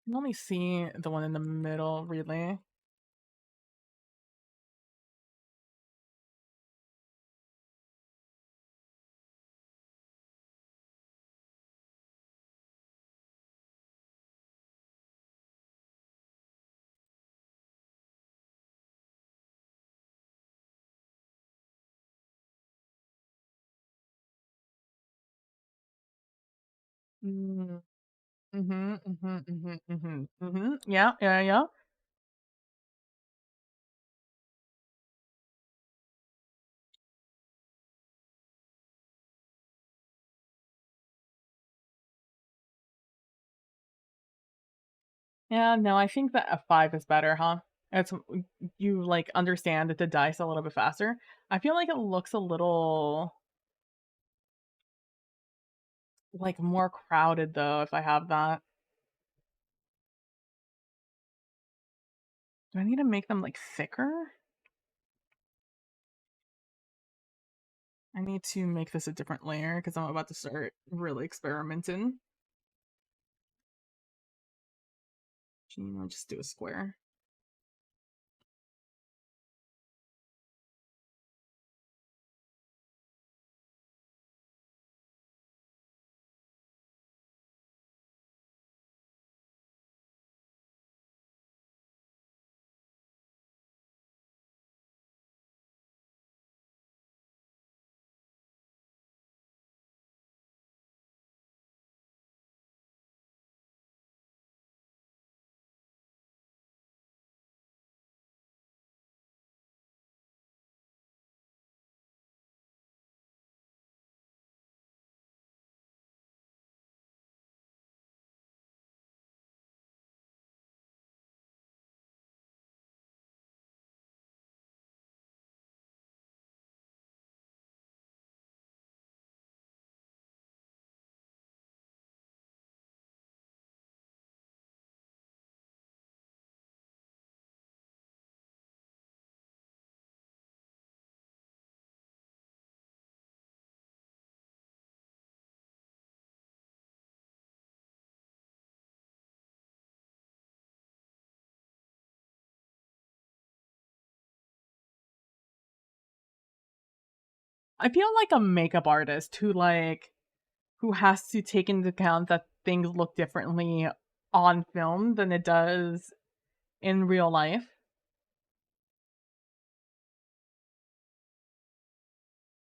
can only see the one in the middle, really. Mm. Mhm, mhm, mhm, mhm, mhm. Yeah, yeah, yeah. Yeah, no, I think that a 5 is better, huh? It's you like understand that the dice a little bit faster. I feel like it looks a little like more crowded though if I have that. Do I need to make them like thicker? I need to make this a different layer because I'm about to start really experimenting. I'll just do a square. I feel like a makeup artist who has to take into account that things look differently on film than it does in real life.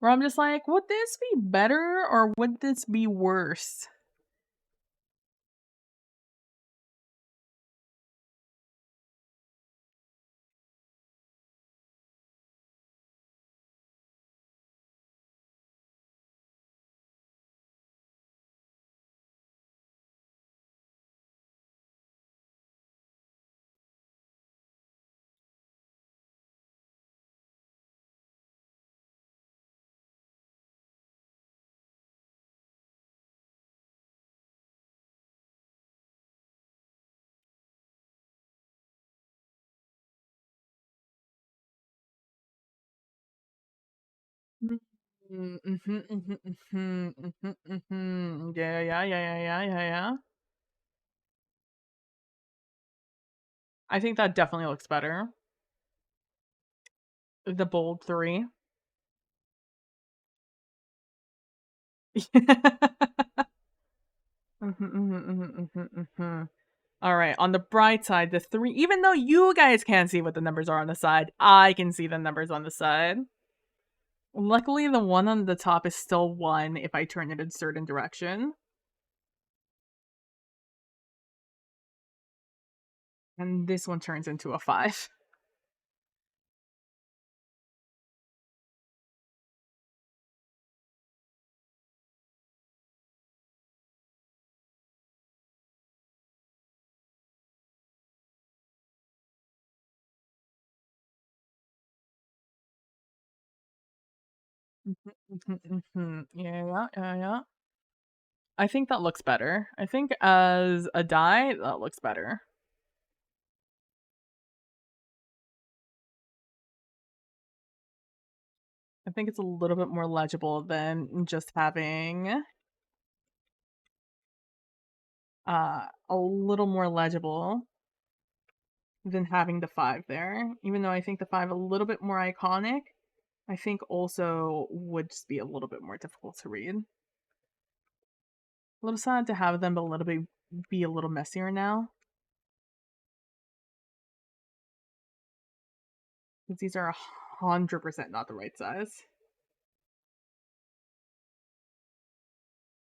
Where I'm just like, would this be better or would this be worse? Mhm, mhm, mhm, mhm, mhm, mhm. Yeah, yeah, yeah, yeah, yeah, yeah, yeah. I think that definitely looks better. The bold 3. Mhm, mhm, mhm, mhm, mhm. Alright, on the bright side, the 3 even though you guys can't see what the numbers are on the side, I can see the numbers on the side. Luckily, the one on the top is still 1 if I turn it in a certain direction. And this one turns into a 5. Mhm, mhm, mhm. Yeah, yeah, yeah. I think that looks better. I think as a die, that looks better. I think it's a little bit more legible than just having a little more legible than having the 5 there. Even though I think the 5 a little bit more iconic, I think also would just be a little bit more difficult to read. A little sad to have them a little bit be a little messier now. Because these are 100% not the right size.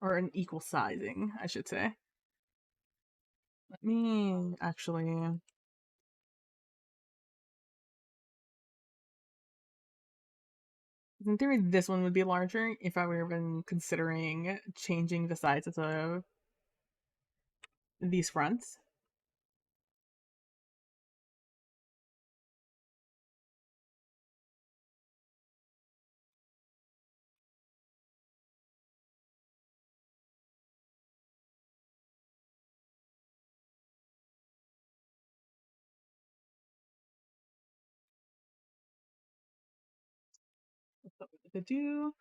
Or an equal sizing, I should say. Let me actually. In theory, this one would be larger if I were even considering changing the sizes of these fronts. That's what we could do.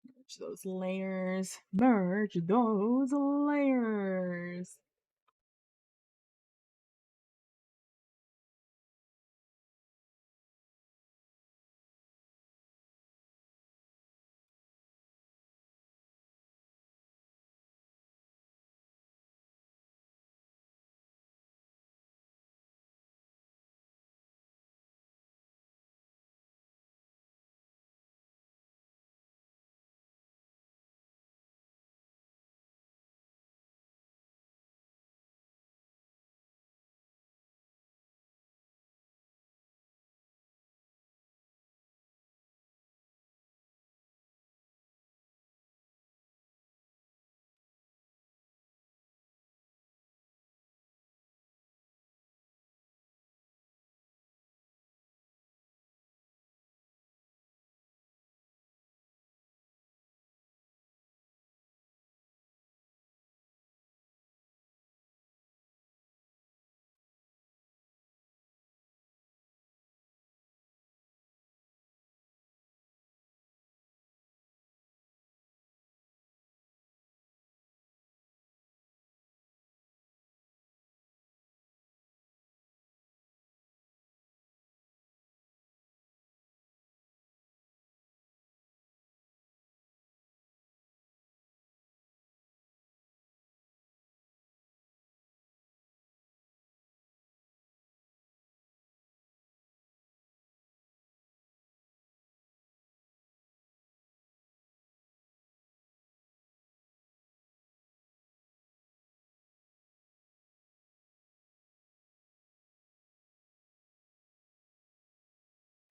Merge those layers. Merge those layers.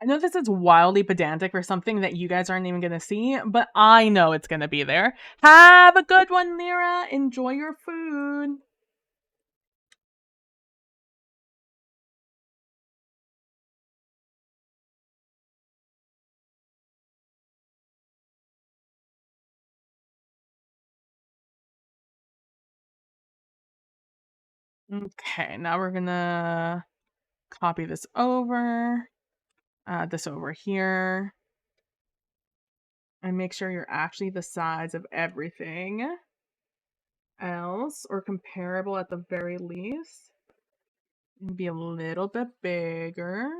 I know this is wildly pedantic for something that you guys aren't even gonna see, but I know it's gonna be there. Have a good one, Lyra. Enjoy your food. Okay, now we're gonna copy this over, add this over here, and make sure you're actually the size of everything else, or comparable at the very least. And be a little bit bigger.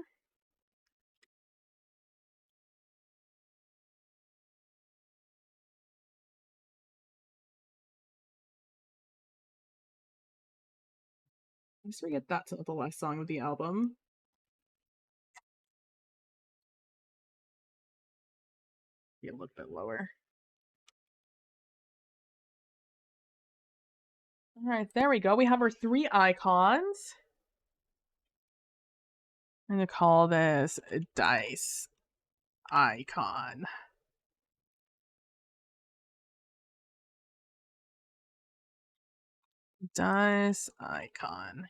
I just forget that's the last song of the album. Be a little bit lower. All right, there we go. We have our 3 icons. I'm gonna call this dice icon. Dice icon.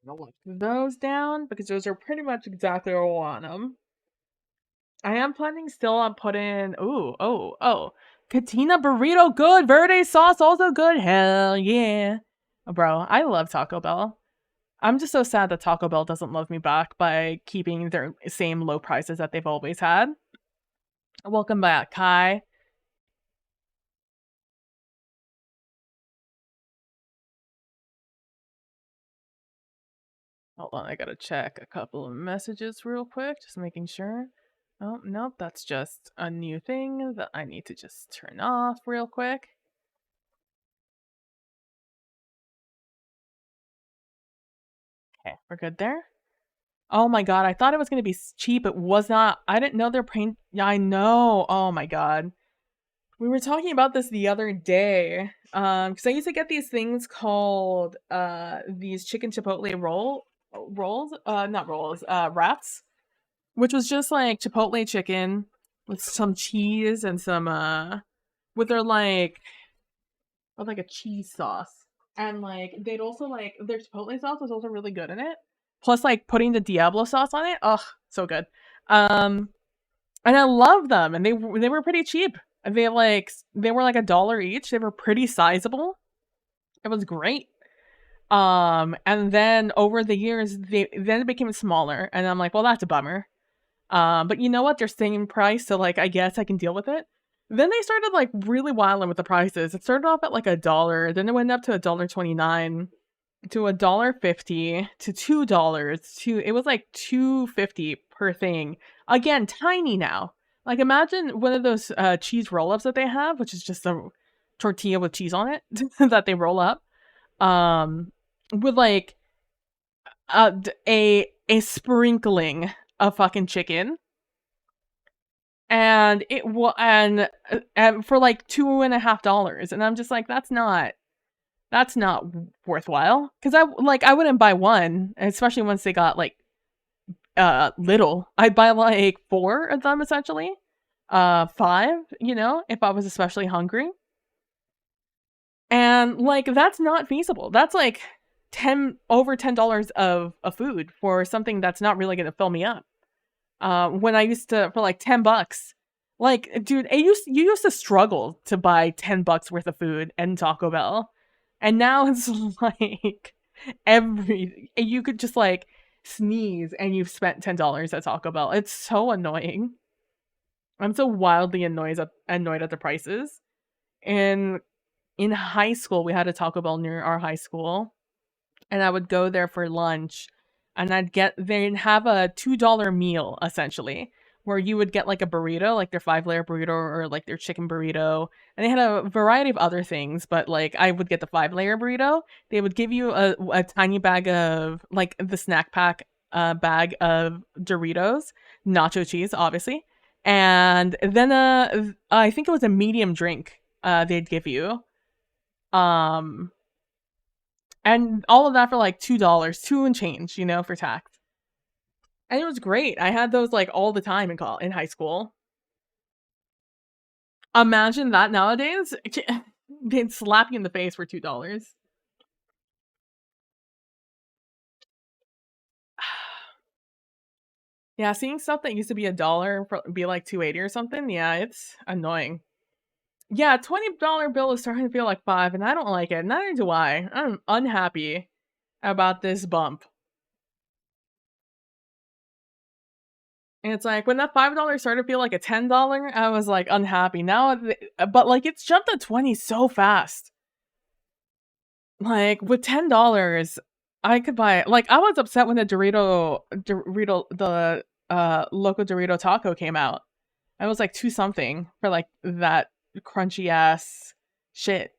I'll lock those down because those are pretty much exactly where I want them. I am planning still on putting Katina burrito good, verde sauce also good. Hell yeah. Bro, I love Taco Bell. I'm just so sad that Taco Bell doesn't love me back by keeping their same low prices that they've always had. Welcome back, Kai. Hold on, I gotta check a couple of messages real quick, just making sure. Oh, nope, that's just a new thing that I need to just turn off real quick. Okay, we're good there. Oh my god, I thought it was gonna be cheap. It was not. I didn't know they're paying. Yeah, I know. Oh my god. We were talking about this the other day. Because I used to get these things called these chicken chipotle rolls, not rolls, wraps, which was just like chipotle chicken with some cheese and some with their with like a cheese sauce. And like they'd also like their chipotle sauce was also really good in it. Plus like putting the Diablo sauce on it. Ugh, so good. And I love them, and they were pretty cheap. They were like $1 each. They were pretty sizable. It was great. And then over the years, it became smaller, and I'm like, well, that's a bummer. But you know what? They're same price, so like I guess I can deal with it. Then they started like really wilding with the prices. It started off at like $1, then it went up to $1.29, to $1.50, to $2, to it was like $2.50 per thing. Again, tiny now. Like imagine one of those cheese roll-ups that they have, which is just a tortilla with cheese on it that they roll up. With like a sprinkling of fucking chicken. And it will and for like $2.50. And I'm just like, that's not worthwhile, because I wouldn't buy one, especially once they got like little. I'd buy like 4 of them essentially, 5, if I was especially hungry. And like that's not feasible. That's like over $10 of food for something that's not really gonna fill me up. When I used to, for like $10, like dude, you used to struggle to buy $10 worth of food in Taco Bell. And now it's like you could just like sneeze and you've spent $10 at Taco Bell. It's so annoying. I'm so wildly annoyed at the prices. And in high school, we had a Taco Bell near our high school, and I would go there for lunch, and they'd have a $2 meal essentially, where you would get like a burrito, like their 5-layer burrito or like their chicken burrito. And they had a variety of other things, but like I would get the 5-layer burrito. They would give you a tiny bag of like the snack pack bag of Doritos, nacho cheese, obviously. And then I think it was a medium drink they'd give you. And all of that for like $2, 2 and change, for tax. And it was great. I had those like all the time in high school. Imagine that nowadays. They'd slap you in the face for $2. Yeah, seeing stuff that used to be $1 be like $2.80 or something. Yeah, it's annoying. Yeah, $20 bill is starting to feel like 5, and I don't like it. Neither do I. I'm unhappy about this bump. And it's like, when that $5 started to feel like a $10, I was, like, unhappy. Now, but, like, it's jumped to 20 so fast. Like, with $10, I could buy like, I was upset when the the, Loco Dorito taco came out. It was, like, 2 something for, like, that crunchy ass shit.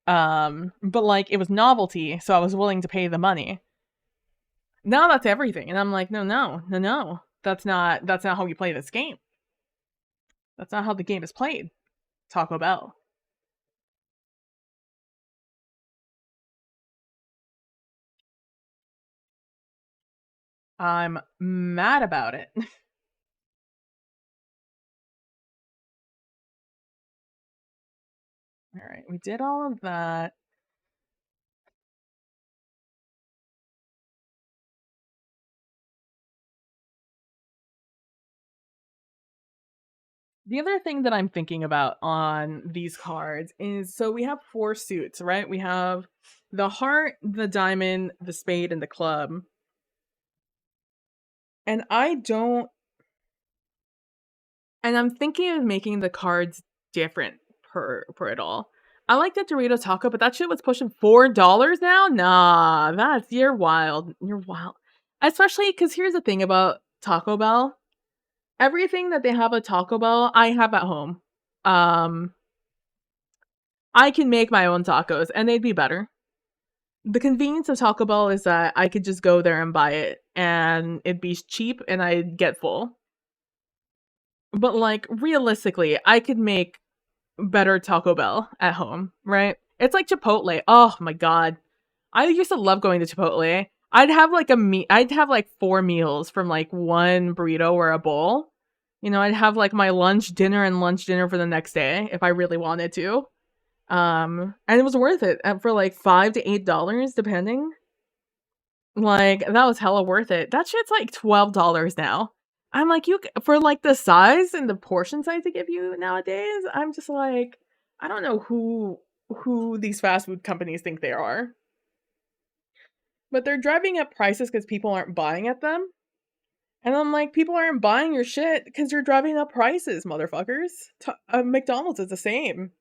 But, like, it was novelty, so I was willing to pay the money. Now that's everything, and I'm like, "No. That's not how you play this game. That's not how the game is played, Taco Bell." I'm mad about it. Alright, we did all of that. The other thing that I'm thinking about on these cards is, so we have 4 suits, right? We have the heart, the diamond, the spade, and the club. And I'm thinking of making the cards different per it all. I like the Dorito taco, but that shit was pushing $4 now? Nah, you're wild. You're wild. Especially because here's the thing about Taco Bell. Everything that they have at Taco Bell, I have at home. I can make my own tacos, and they'd be better. The convenience of Taco Bell is that I could just go there and buy it, and it'd be cheap, and I'd get full. But, like, realistically, I could make better Taco Bell at home, right? It's like Chipotle. Oh my god. I used to love going to Chipotle. I'd have like 4 meals from like one burrito or a bowl. I'd have like my lunch, dinner, and lunch dinner for the next day if I really wanted to. And it was worth it for like $5 to $8 depending. Like, that was hella worth it. That shit's like $12 now. I'm like, for like the size and the portion size they give you nowadays, I'm just like, I don't know who these fast food companies think they are. But they're driving up prices because people aren't buying at them. And I'm like, people aren't buying your shit because you're driving up prices, motherfuckers. McDonald's is the same.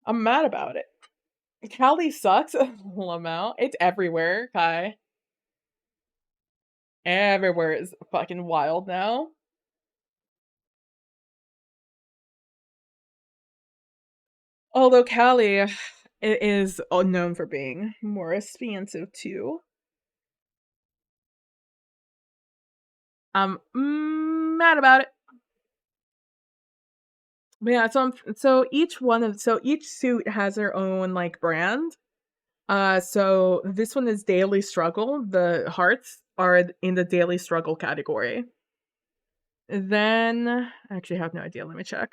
I'm mad about it. Cali sucks. Lamau. It's everywhere, Kai. Everywhere is fucking wild now. Although Cali is known for being more expensive too. I'm mad about it. But yeah, so each suit has their own like brand. So this one is Daily Struggle. The hearts are in the Daily Struggle category. Then I actually have no idea. Let me check.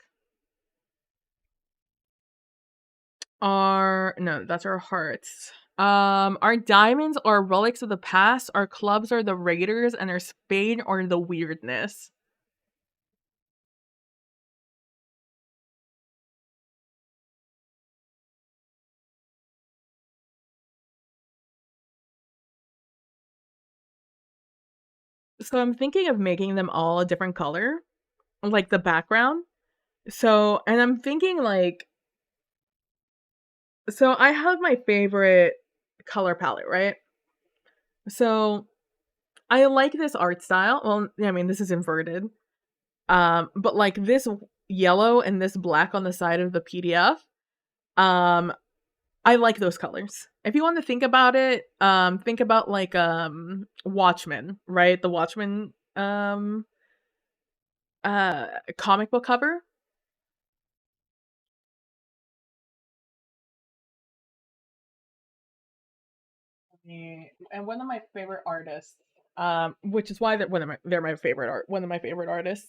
No, that's our hearts. Our diamonds are relics of the past. Our clubs are the raiders, and our spade are the weirdness. So I'm thinking of making them all a different color, like the background. And I'm thinking like, so I have my favorite color palette, right? So I like this art style. Well, I mean, this is inverted. But like this yellow and this black on the side of the PDF, um, I like those colors. If you want to think about it, think about like Watchmen, right? The Watchmen comic book cover. And one of my favorite artists, which is why they're my favorite art. One of my favorite artists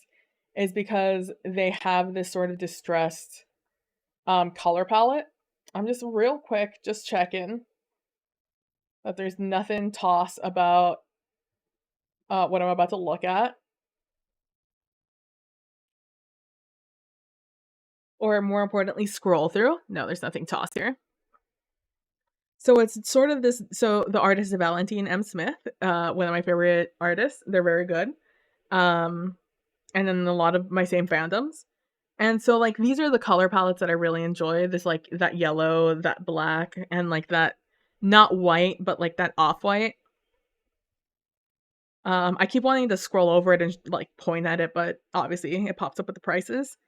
is because they have this sort of distressed color palette. I'm just real quick, just checking that there's nothing toss about what I'm about to look at, or more importantly, scroll through. No, there's nothing toss here. So it's sort of this. So the artist is Valentine M. Smith, one of my favorite artists. They're very good. Um, and then a lot of my same fandoms. And so like these are the color palettes that I really enjoy. This like that yellow, that black, and like that not white, but like that off-white. I keep wanting to scroll over it and like point at it, but obviously it pops up with the prices.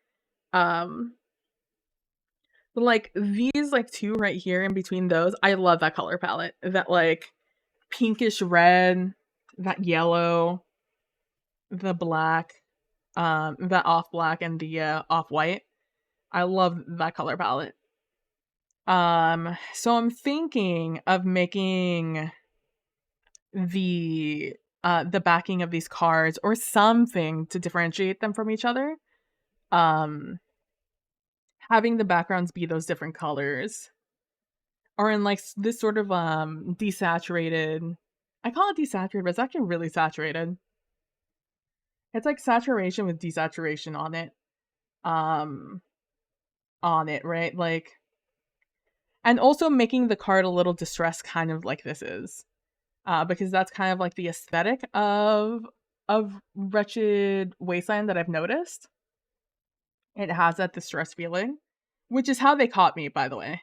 Um, but like these like two right here in between those, I love that color palette. That like pinkish red, that yellow, the black, that off black and the off white. I love that color palette. So I'm thinking of making the backing of these cards or something to differentiate them from each other. Um, having the backgrounds be those different colors, or in like this sort of desaturated. I call it desaturated, but it's actually really saturated. It's like saturation with desaturation um, on it, right? Like, and also making the card a little distressed, kind of like this is. Because that's kind of like the aesthetic of Wretched Wasteland that I've noticed. It has that distress feeling, which is how they caught me, by the way.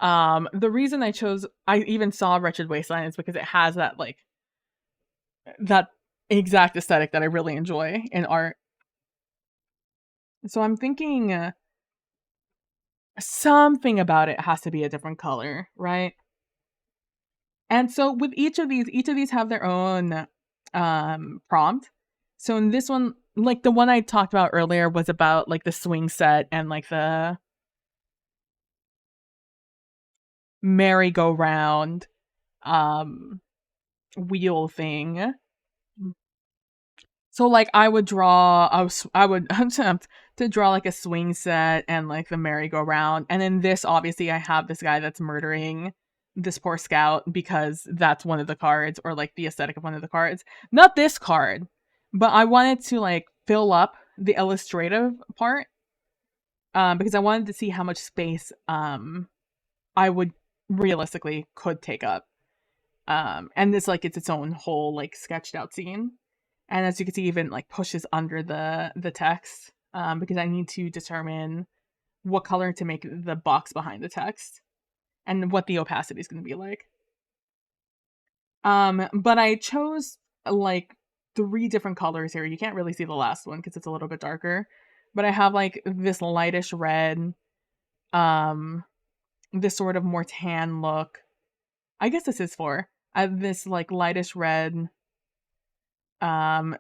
The reason I even saw Wretched Wasteland is because it has that like that exact aesthetic that I really enjoy in art. So I'm thinking something about it has to be a different color, right? And so with each of these have their own prompt. So in this one, like the one I talked about earlier was about like the swing set and like the merry-go-round um wheel thing. So like I would attempt to draw like a swing set and like the merry-go-round. And in this, obviously I have this guy that's murdering this poor scout because that's one of the cards, or like the aesthetic of one of the cards. Not this card, but I wanted to like fill up the illustrative part because I wanted to see how much space I would realistically could take up. And this like it's its own whole like sketched out scene. And as you can see, even like pushes under the text because I need to determine what color to make the box behind the text and what the opacity is going to be like. But I chose like 3 different colors here. You can't really see the last one because it's a little bit darker. But I have like this lightish red, um, this sort of more tan look. I guess this is for. I have this like lightish red,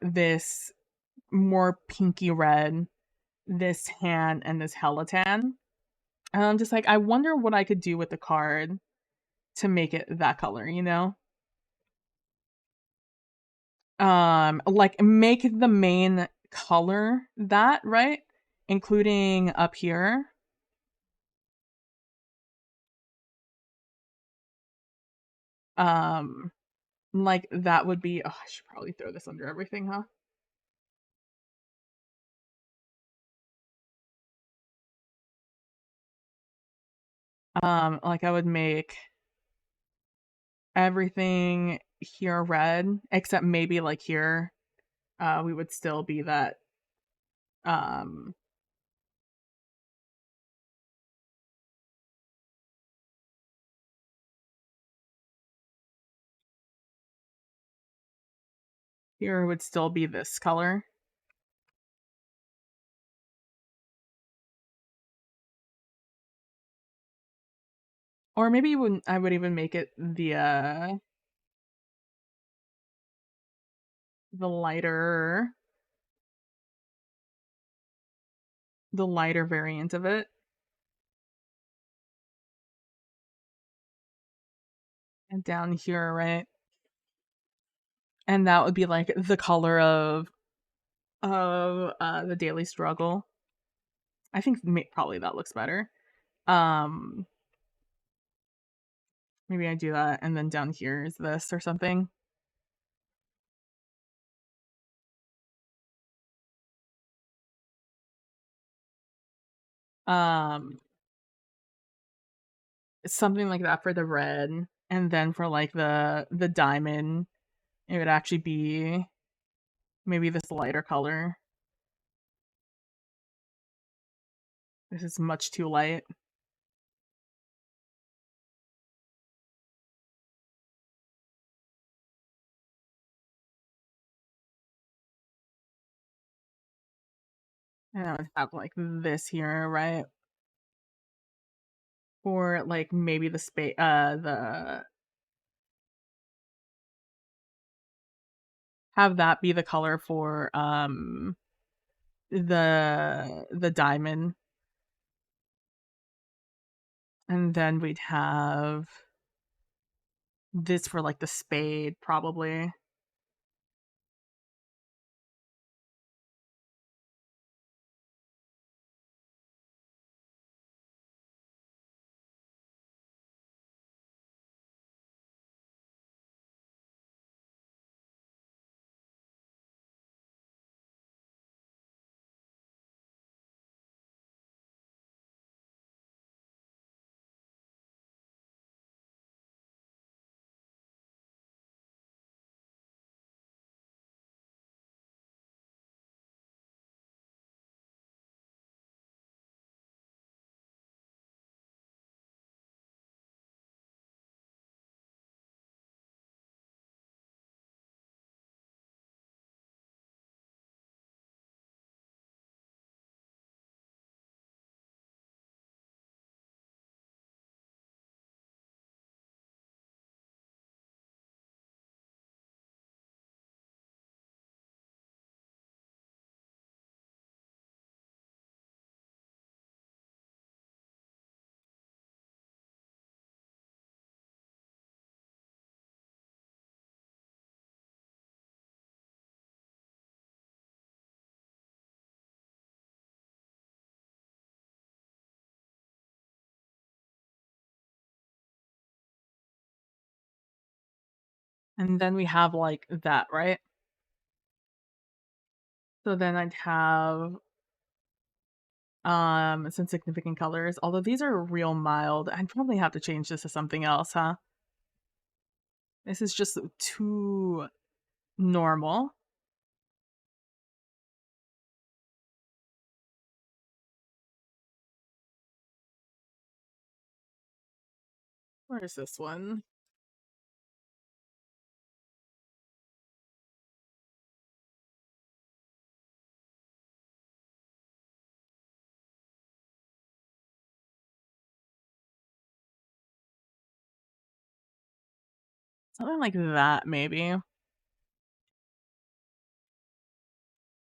this more pinky red, this tan, and this helatan. And I'm just like, I wonder what I could do with the card to make it that color, you know? Like make the main color that, right? Including up here. Um, like that would be, oh, I should probably throw this under everything, huh? Like I would make everything here red, except maybe like here, we would still be that, um, Here would still be this color. Or maybe when I would even make it the lighter variant of it. And down here, right? And that would be like the color of the Daily Struggle. I think probably that looks better. Maybe I do that, and then down here is this or something. Um, something like that for the red, and then for like the diamond, it would actually be maybe this lighter color. This is much too light. And I would have like this here, right? Or like maybe the have that be the color for the diamond. And then we'd have this for like the spade, probably. And then we have like that, right? So then I'd have some significant colors. Although these are real mild, I'd probably have to change this to something else, huh? This is just too normal. Where is this one? Something like that, maybe.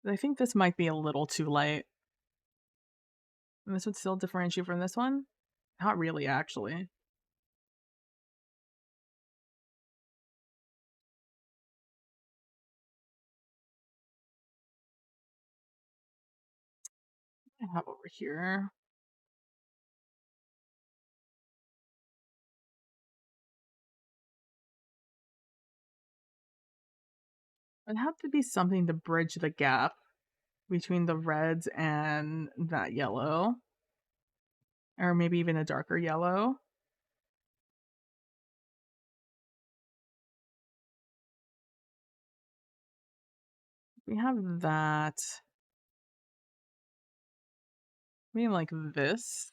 I think this might be a little too light. And this would still differentiate from this one? Not really, actually. I have over here. It'd have to be something to bridge the gap between the reds and that yellow. Or maybe even a darker yellow. We have that. Maybe like this.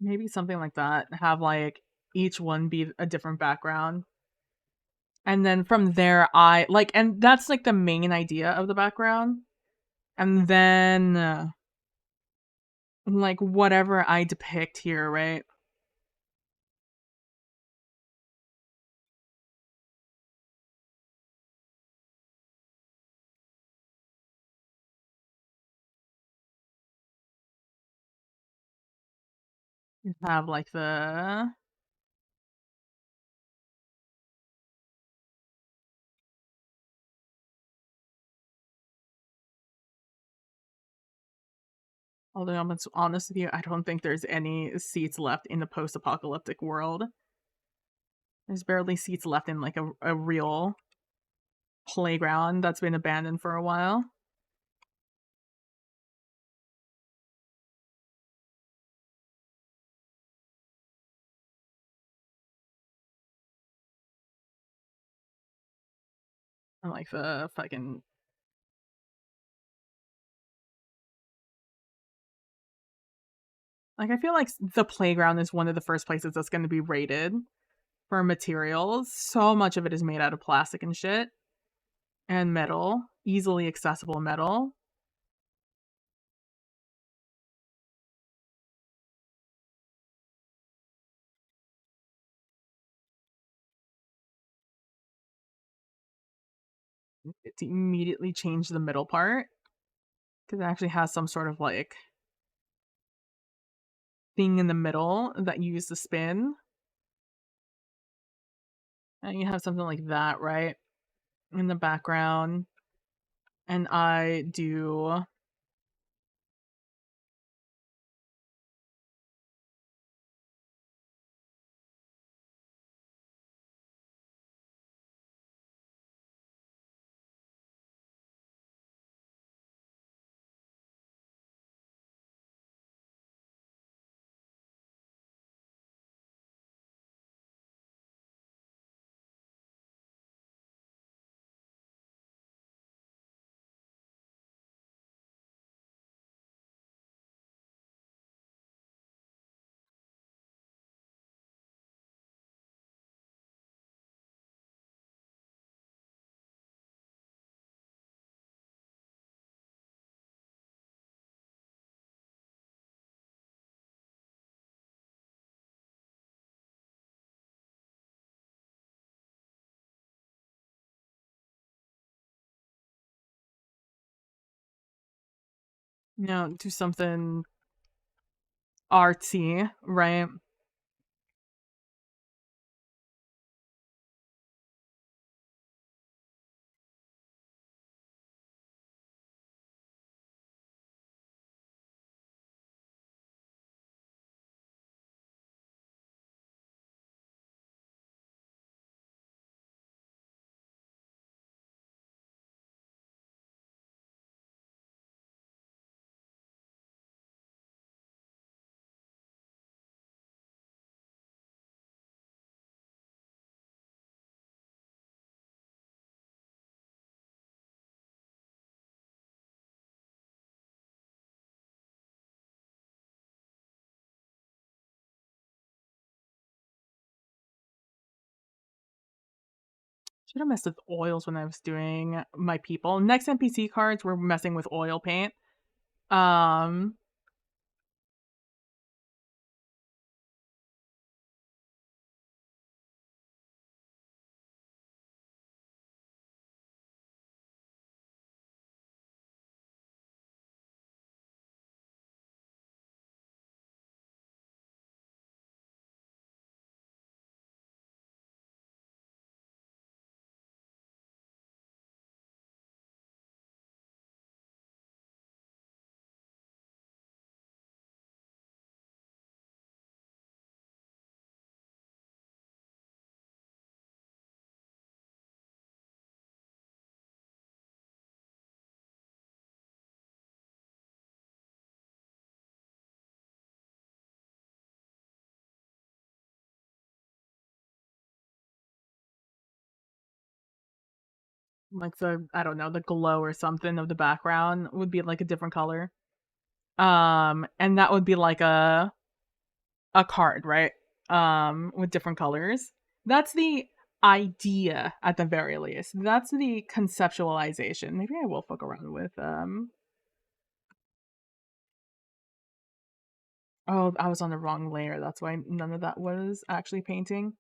Maybe something like that. Have, like, each one be a different background. And then from there, I like and that's, like, the main idea of the background. And then, like, whatever I depict here, right? Have, like, the although I'm honest with you, I don't think there's any seats left in the post-apocalyptic world. There's barely seats left in, like, a real playground that's been abandoned for a while. And, like, the fucking like, I feel like the playground is one of the first places that's gonna be rated for materials. So much of it is made out of plastic and shit, and metal, easily accessible metal. To immediately change the middle part, because it actually has some sort of, like, thing in the middle that you use to spin. And you have something like that, right, in the background. And I do do something artsy, right? Should have messed with oils when I was doing my people. Next NPC cards, we're messing with oil paint. Um, like the I don't know, the glow or something of the background would be like a different color. And that would be like a a card, right? With different colors. That's the idea at the very least. That's the conceptualization. Maybe I will fuck around with oh, I was on the wrong layer. That's why none of that was actually painting.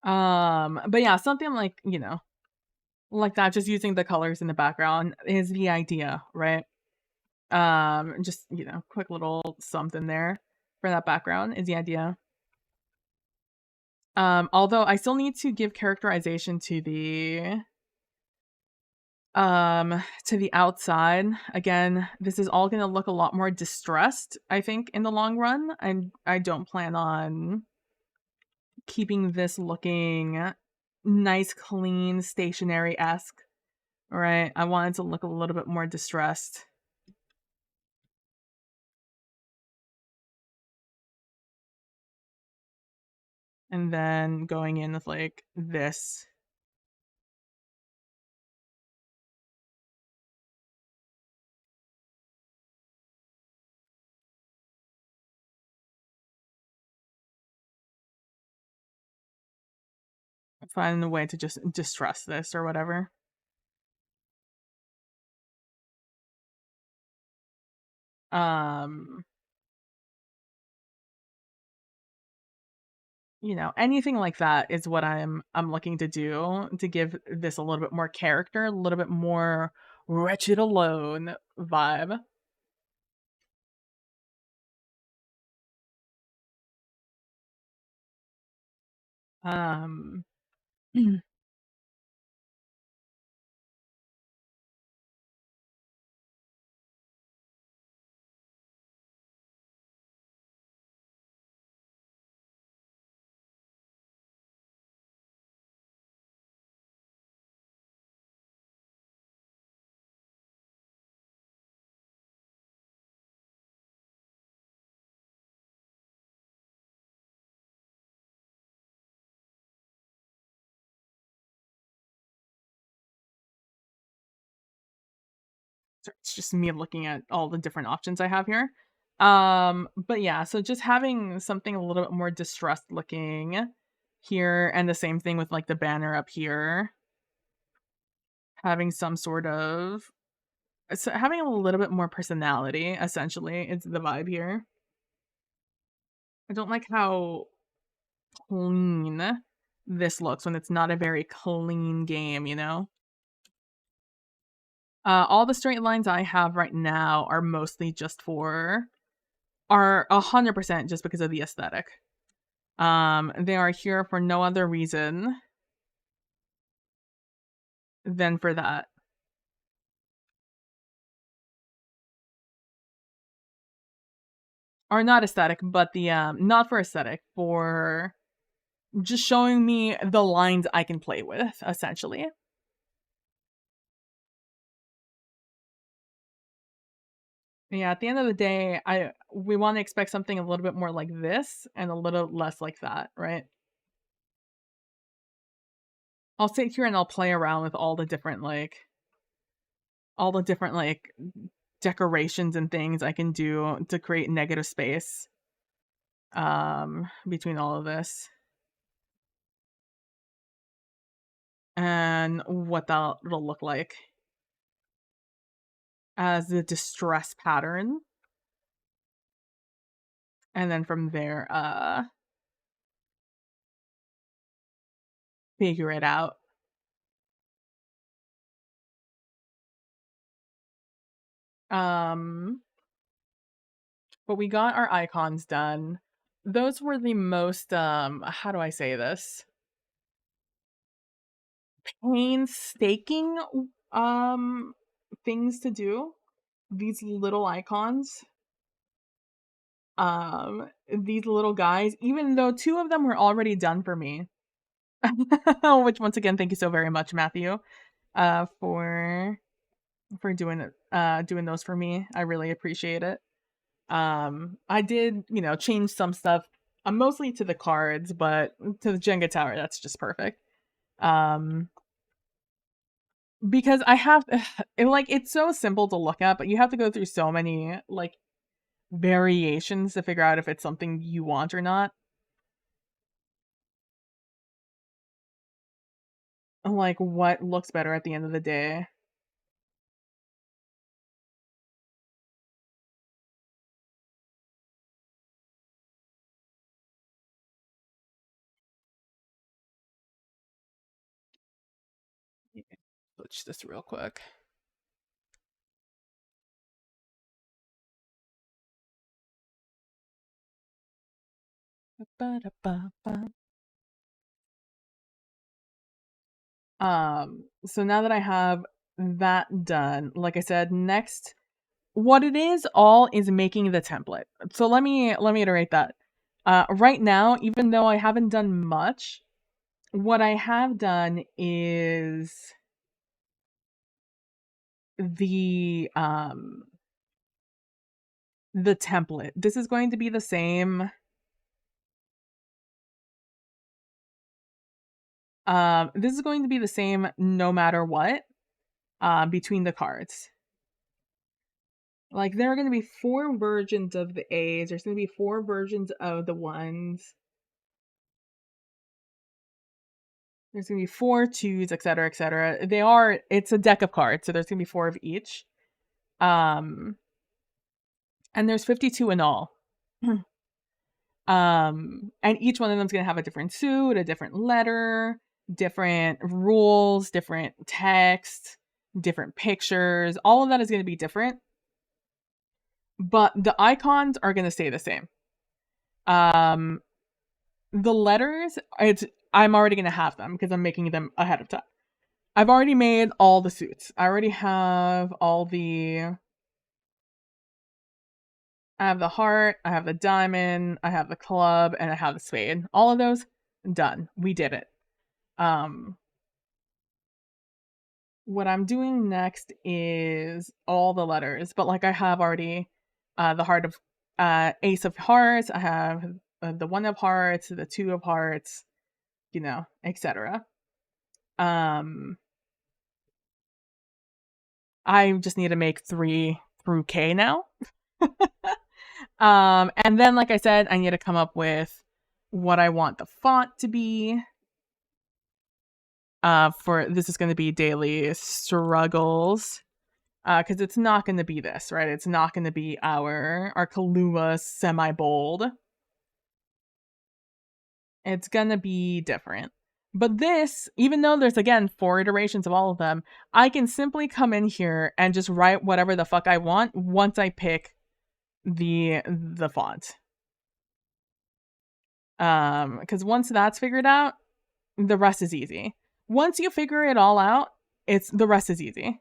But yeah, something like, like that, just using the colors in the background is the idea, right? Just, quick little something there for that background is the idea. Although I still need to give characterization to the outside. Again, this is all gonna look a lot more distressed, I think, in the long run. I don't plan on keeping this looking nice, clean, stationary-esque, right? I want it to look a little bit more distressed. And then going in with, like, this. Find a way to just distress this or whatever. Um, anything like that is what I'm looking to do to give this a little bit more character, a little bit more wretched alone vibe. Um, it's just me looking at all the different options I have here. But yeah, so just having something a little bit more distressed looking here, and the same thing with like the banner up here. Having some sort of having a little bit more personality, essentially, is the vibe here. I don't like how clean this looks when it's not a very clean game. All the straight lines I have right now are mostly are 100% just because of the aesthetic. They are here for no other reason than for that. Or not aesthetic, but not for aesthetic, for just showing me the lines I can play with, essentially. Yeah, at the end of the day, we want to expect something a little bit more like this and a little less like that, right? I'll sit here and I'll play around with all the different decorations and things I can do to create negative space between all of this. And what that'll look like as the distress pattern. And then from there, figure it out. But we got our icons done. Those were the most, how do I say this? Painstaking, things to do. These little icons. These little guys, even though 2 of them were already done for me. Which once again, thank you so very much, Matthew, for doing it, doing those for me. I really appreciate it. I did, change some stuff, mostly to the cards, but to the Jenga tower, that's just perfect. Because I have, it's so simple to look at, but you have to go through so many, variations to figure out if it's something you want or not. Like, what looks better at the end of the day. Switch this real quick. So now that I have that done, like I said, next, what it is all is making the template. So let me iterate that. Right now, even though I haven't done much, what I have done is the template. This is going to be the same. This is going to be the same no matter what, between the cards. Like, there are going to be 4 versions of the A's. There's going to be 4 versions of the 1s. There's going to be 4 2s, etc., etc. It's a deck of cards, so there's going to be 4 of each. And there's 52 in all. And each one of them is going to have a different suit, a different letter, different rules, different text, different pictures. All of that is going to be different. But the icons are going to stay the same. The letters, I'm already going to have them because I'm making them ahead of time. I've already made all the suits. I already have I have the heart, I have the diamond, I have the club, and I have the spade. All of those, done. We did it. What I'm doing next is all the letters, but I have already the heart of ace of hearts, I have the 1 of hearts, the 2 of hearts, etc. I just need to make 3 through K now. And then, like I said, I need to come up with what I want the font to be. For this is going to be Daily Struggles. Because it's not going to be this, right? It's not going to be our Kahlua semi-bold. It's going to be different. But this, even though there's, again, 4 iterations of all of them, I can simply come in here and just write whatever the fuck I want once I pick the font. Because once that's figured out, the rest is easy. Once you figure it all out, the rest is easy.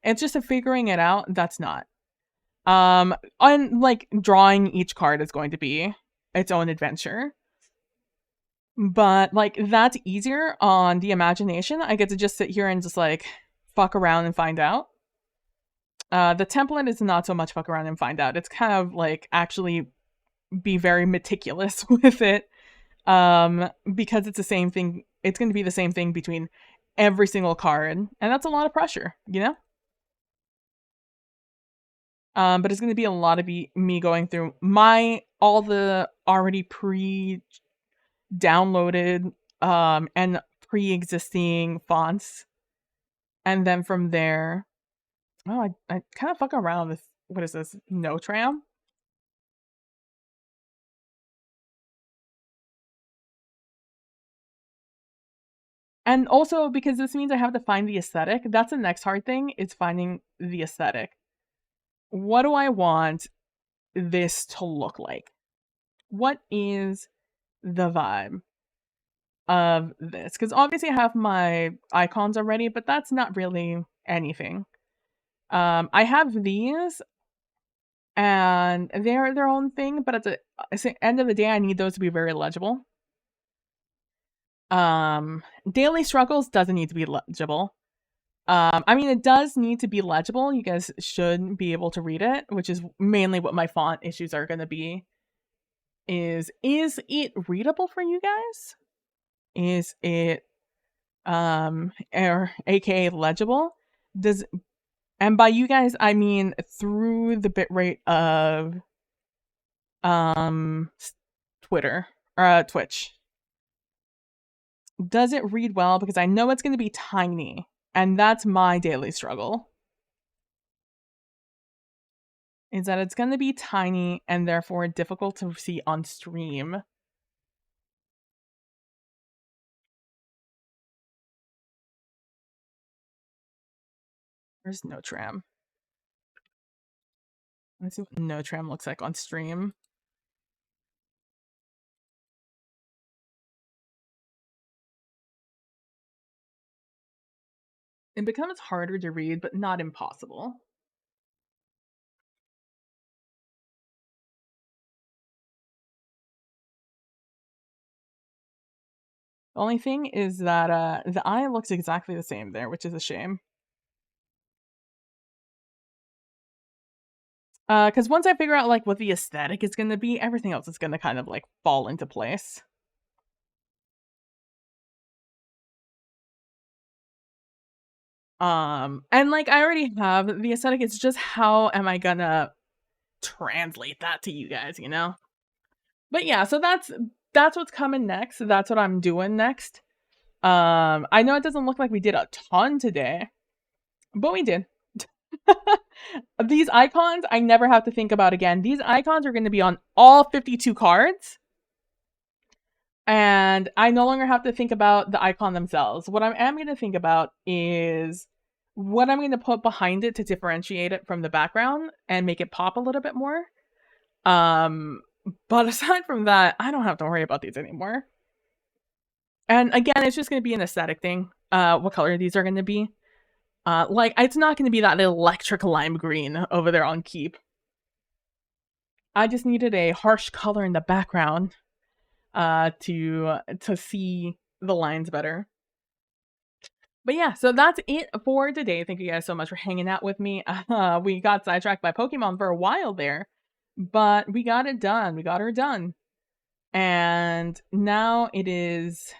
It's just a figuring it out that's not. Drawing each card is going to be its own adventure. But that's easier on the imagination. I get to just sit here and just fuck around and find out. The template is not so much fuck around and find out. It's kind of actually be very meticulous with it. Because it's the same thing. It's going to be the same thing between every single card, and that's a lot of pressure, But it's going to be a lot of me going through all the already pre-downloaded and pre-existing fonts, and then from there, I kind of fuck around with, what is this, Notram? And also, because this means I have to find the aesthetic, that's the next hard thing, is finding the aesthetic. what do I want this to look like? What is the vibe of this? Because obviously I have my icons already, but that's not really anything. I have these, and they're their own thing, but at the end of the day, I need those to be very legible. Daily Struggles doesn't need to be legible. I mean, it does need to be legible. You guys should be able to read it, which is mainly what my font issues are going to be. Is it readable for you guys? Is it aka legible? And by you guys I mean through the bitrate of Twitter or Twitch. Does it read well? Because I know it's going to be tiny, and that's my daily struggle. Is that it's going to be tiny and therefore difficult to see on stream. Where's Notram? Let's see what Notram looks like on stream. It becomes harder to read, but not impossible. The only thing is that the eye looks exactly the same there, which is a shame. Because once I figure out like what the aesthetic is going to be, everything else is going to kind of like fall into place. And like I already have the aesthetic. It's just how am I gonna translate that to you guys, you know? But yeah, so that's what's coming next. That's what I'm doing next. I know it doesn't look like we did a ton today, but we did. These icons, I never have to think about again. These icons are going to be on all 52 cards. And I no longer have to think about the icon themselves. What I am going to think about is what I'm going to put behind it to differentiate it from the background and make it pop a little bit more. But aside from that, I don't have to worry about these anymore. And again, it's just going to be an aesthetic thing. What color these are going to be. Like, it's not going to be that electric lime green over there on Keep. I just needed a harsh color in the background to see the lines better. But yeah, so that's it for today. Thank you guys so much for hanging out with me. We got sidetracked by Pokemon for a while there, but we got it done. We got her done. And now it is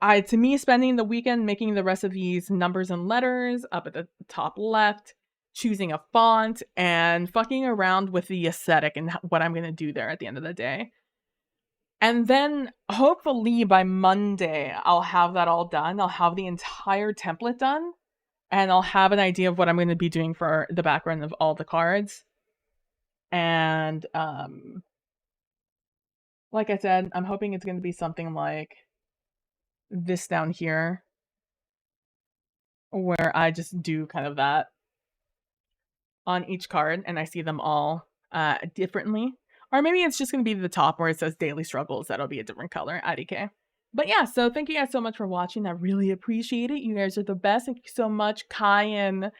to me spending the weekend making the rest of these numbers and letters up at the top left, choosing a font, and fucking around with the aesthetic and what I'm going to do there at the end of the day. And then hopefully by Monday, I'll have that all done. I'll have the entire template done, and I'll have an idea of what I'm going to be doing for the background of all the cards. And like I said, I'm hoping it's going to be something like this down here, where I just do kind of that on each card, and I see them all differently. Or maybe it's just going to be the top where it says Daily Struggles. That'll be a different color, IDK. But yeah, so thank you guys so much for watching. I really appreciate it. You guys are the best. Thank you so much, Kai and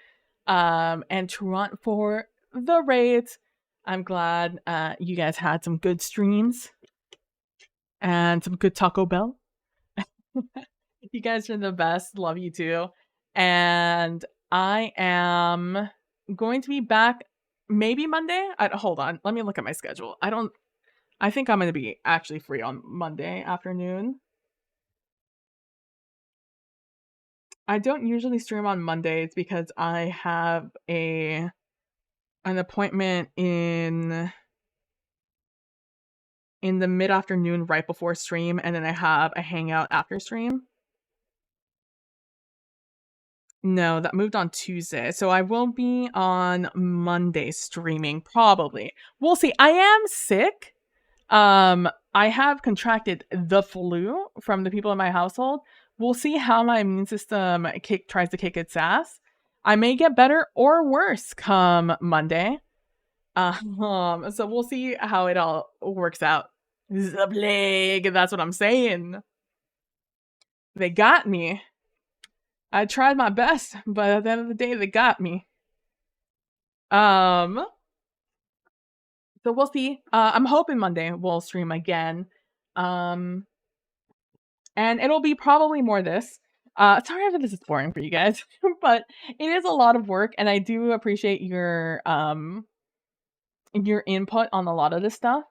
Trant for the raids. I'm glad you guys had some good streams and some good Taco Bell. You guys are the best. Love you too. And I am going to be back maybe Monday. Hold on. Let me look at my schedule. I think I'm going to be actually free on Monday afternoon. I don't usually stream on Mondays because I have an appointment in the mid-afternoon right before stream, and then I have a hangout after stream. No, that moved on Tuesday. So I will be on Monday streaming, probably. We'll see. I am sick. I have contracted the flu from the people in my household. We'll see how my immune system tries to kick its ass. I may get better or worse come Monday. So we'll see how it all works out. The plague, that's what I'm saying. They got me. I tried my best, but at the end of the day, they got me. So we'll see. I'm hoping Monday we'll stream again. And it'll be probably more this. Sorry if this is boring for you guys, but it is a lot of work, and I do appreciate your input on a lot of this stuff.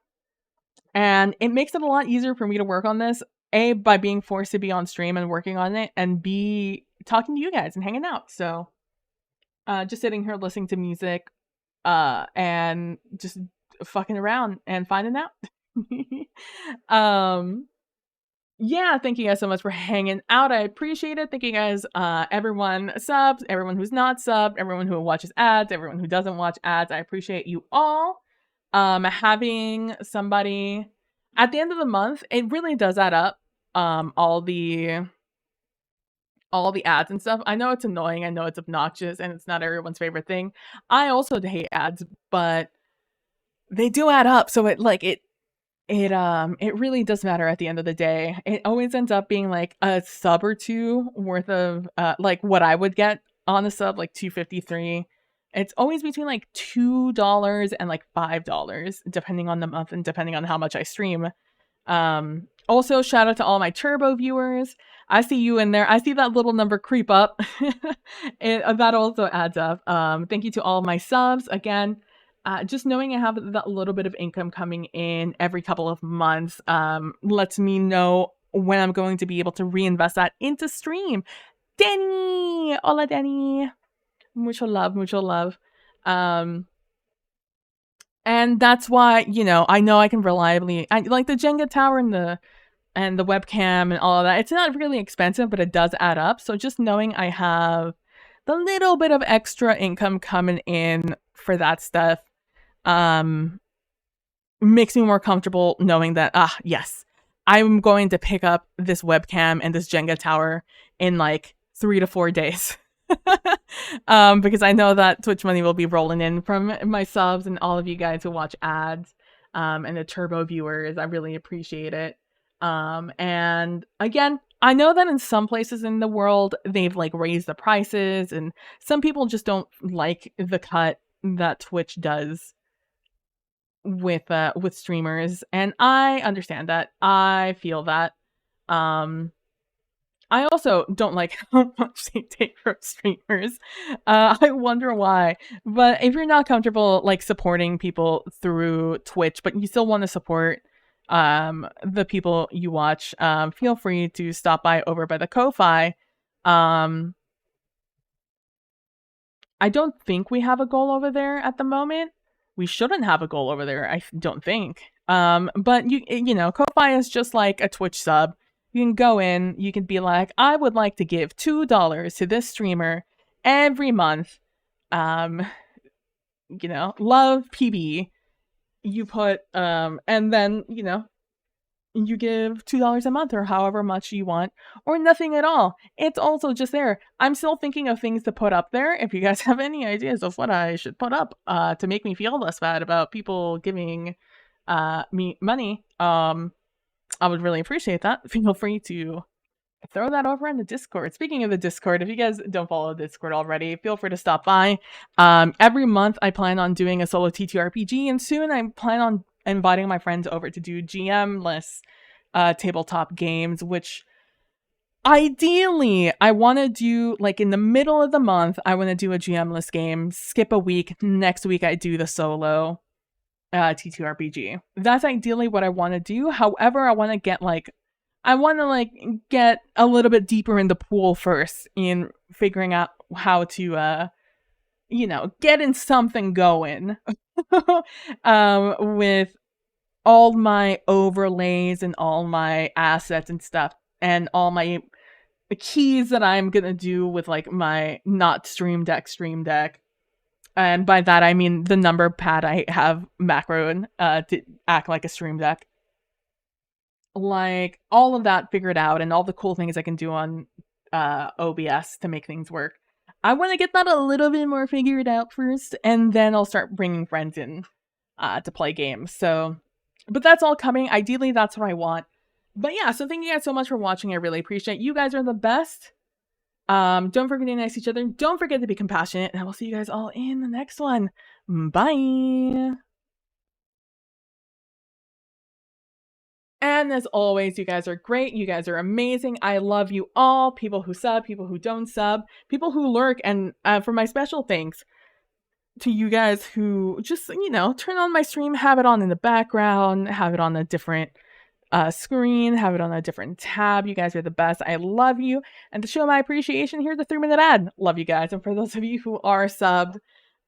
And it makes it a lot easier for me to work on this, A, by being forced to be on stream and working on it, and B, talking to you guys and hanging out. So just sitting here listening to music and just fucking around and finding out. Yeah, thank you guys so much for hanging out. I appreciate it. Thank you guys, everyone subs, everyone who's not subbed, everyone who watches ads, everyone who doesn't watch ads. I appreciate you all. Having somebody at the end of the month, it really does add up. All the ads and stuff. I know it's annoying, I know it's obnoxious, and it's not everyone's favorite thing. I also hate ads, but they do add up, so it really does matter at the end of the day. It always ends up being like a sub or two worth of like what I would get on a sub, like $2.53. It's always between like $2 and like $5, depending on the month and depending on how much I stream. Also, shout out to all my Turbo viewers. I see you in there. I see that little number creep up. That also adds up. Thank you to all of my subs. Again, just knowing I have that little bit of income coming in every couple of months lets me know when I'm going to be able to reinvest that into stream. Danny! Hola, Danny! Mucho love, mucho love. And that's why, I know I can reliably, like the Jenga tower and the webcam and all of that. It's not really expensive, but it does add up. So just knowing I have the little bit of extra income coming in for that stuff makes me more comfortable knowing that, yes, I'm going to pick up this webcam and this Jenga tower in like 3 to 4 days. Because I know that Twitch money will be rolling in from my subs and all of you guys who watch ads, and the Turbo viewers. I really appreciate it. And again, I know that in some places in the world, they've like raised the prices, and some people just don't like the cut that Twitch does with streamers, and I understand that. I feel that. I also don't like how much they take from streamers. I wonder why. But if you're not comfortable like supporting people through Twitch, but you still want to support the people you watch, feel free to stop by over by the Ko-Fi. I don't think we have a goal over there at the moment. We shouldn't have a goal over there, I don't think. But you know, Ko-Fi is just like a Twitch sub. You can go in, you can be like, I would like to give $2 to this streamer every month. Love PB. You put, and then, you give $2 a month or however much you want, or nothing at all. It's also just there. I'm still thinking of things to put up there. If you guys have any ideas of what I should put up to make me feel less bad about people giving me money, I would really appreciate that. Feel free to throw that over in the Discord. Speaking of the Discord, if you guys don't follow the Discord already, feel free to stop by. Every month I plan on doing a solo TTRPG, and soon I plan on inviting my friends over to do GM-less tabletop games, which ideally I want to do like in the middle of the month. I want to do a GM-less game, skip a week, next week I do the solo TTRPG. That's ideally what I want to do. However, I want to get a little bit deeper in the pool first in figuring out how to get in something going with all my overlays and all my assets and stuff and all my keys that I'm gonna do with like my not stream deck. And by that, I mean the number pad I have macroed to act like a stream deck. Like, all of that figured out and all the cool things I can do on OBS to make things work. I want to get that a little bit more figured out first, and then I'll start bringing friends in to play games. So, but that's all coming. Ideally, that's what I want. But yeah, so thank you guys so much for watching. I really appreciate it. You guys are the best. Don't forget to be nice to each other. Don't forget to be compassionate, and I will see you guys all in the next one. Bye. And as always, you guys are great. You guys are amazing. I love you all. People who sub, people who don't sub, people who lurk. And for my special thanks to you guys who just, turn on my stream, have it on in the background, have it on a different screen, have it on a different tab. You guys are the best. I love you. And to show my appreciation, here's a 3-minute ad. Love you guys. And for those of you who are subbed,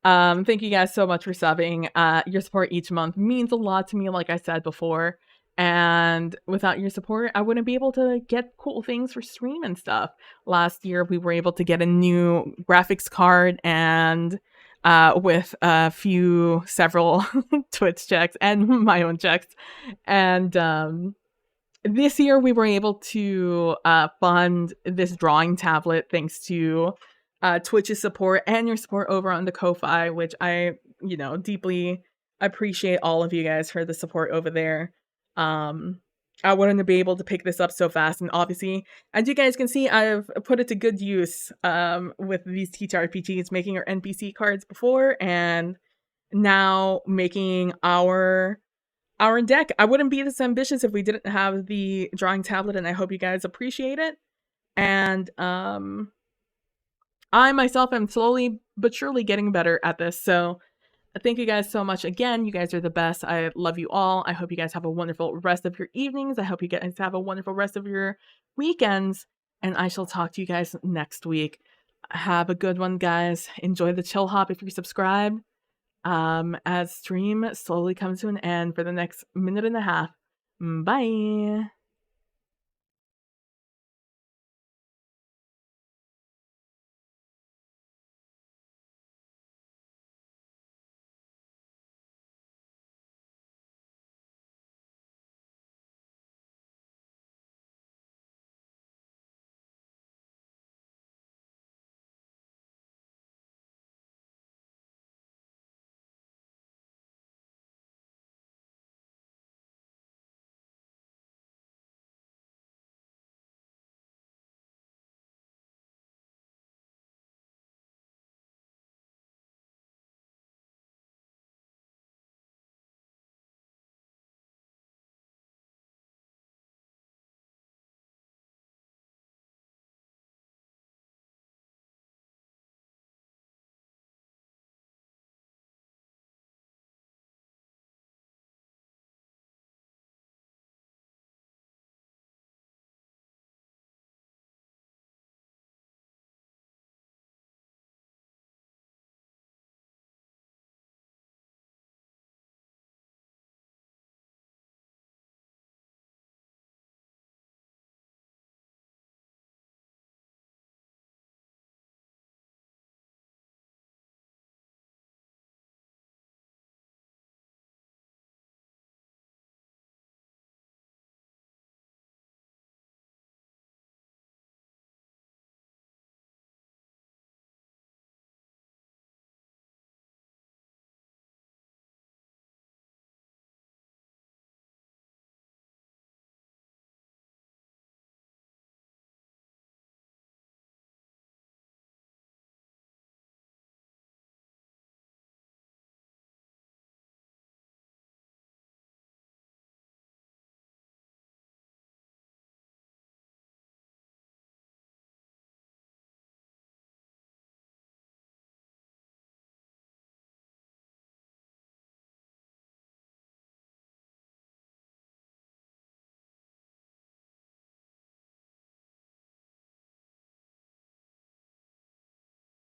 thank you guys so much for subbing. Your support each month means a lot to me, like I said before. And without your support, I wouldn't be able to get cool things for stream and stuff. Last year, we were able to get a new graphics card and with several Twitch checks and my own checks. And this year, we were able to fund this drawing tablet thanks to Twitch's support and your support over on the Ko-Fi, which I, deeply appreciate all of you guys for the support over there. I wouldn't be able to pick this up so fast, and obviously, as you guys can see, I've put it to good use with these TTRPGs, making our NPC cards before, and now making our deck. I wouldn't be this ambitious if we didn't have the drawing tablet, and I hope you guys appreciate it. And I myself am slowly but surely getting better at this, so thank you guys so much again. You guys are the best. I love you all. I hope you guys have a wonderful rest of your evenings. I hope you guys have a wonderful rest of your weekends. And I shall talk to you guys next week. Have a good one, guys. Enjoy the chill hop if you're subscribed. As stream slowly comes to an end for the next minute and a half. Bye.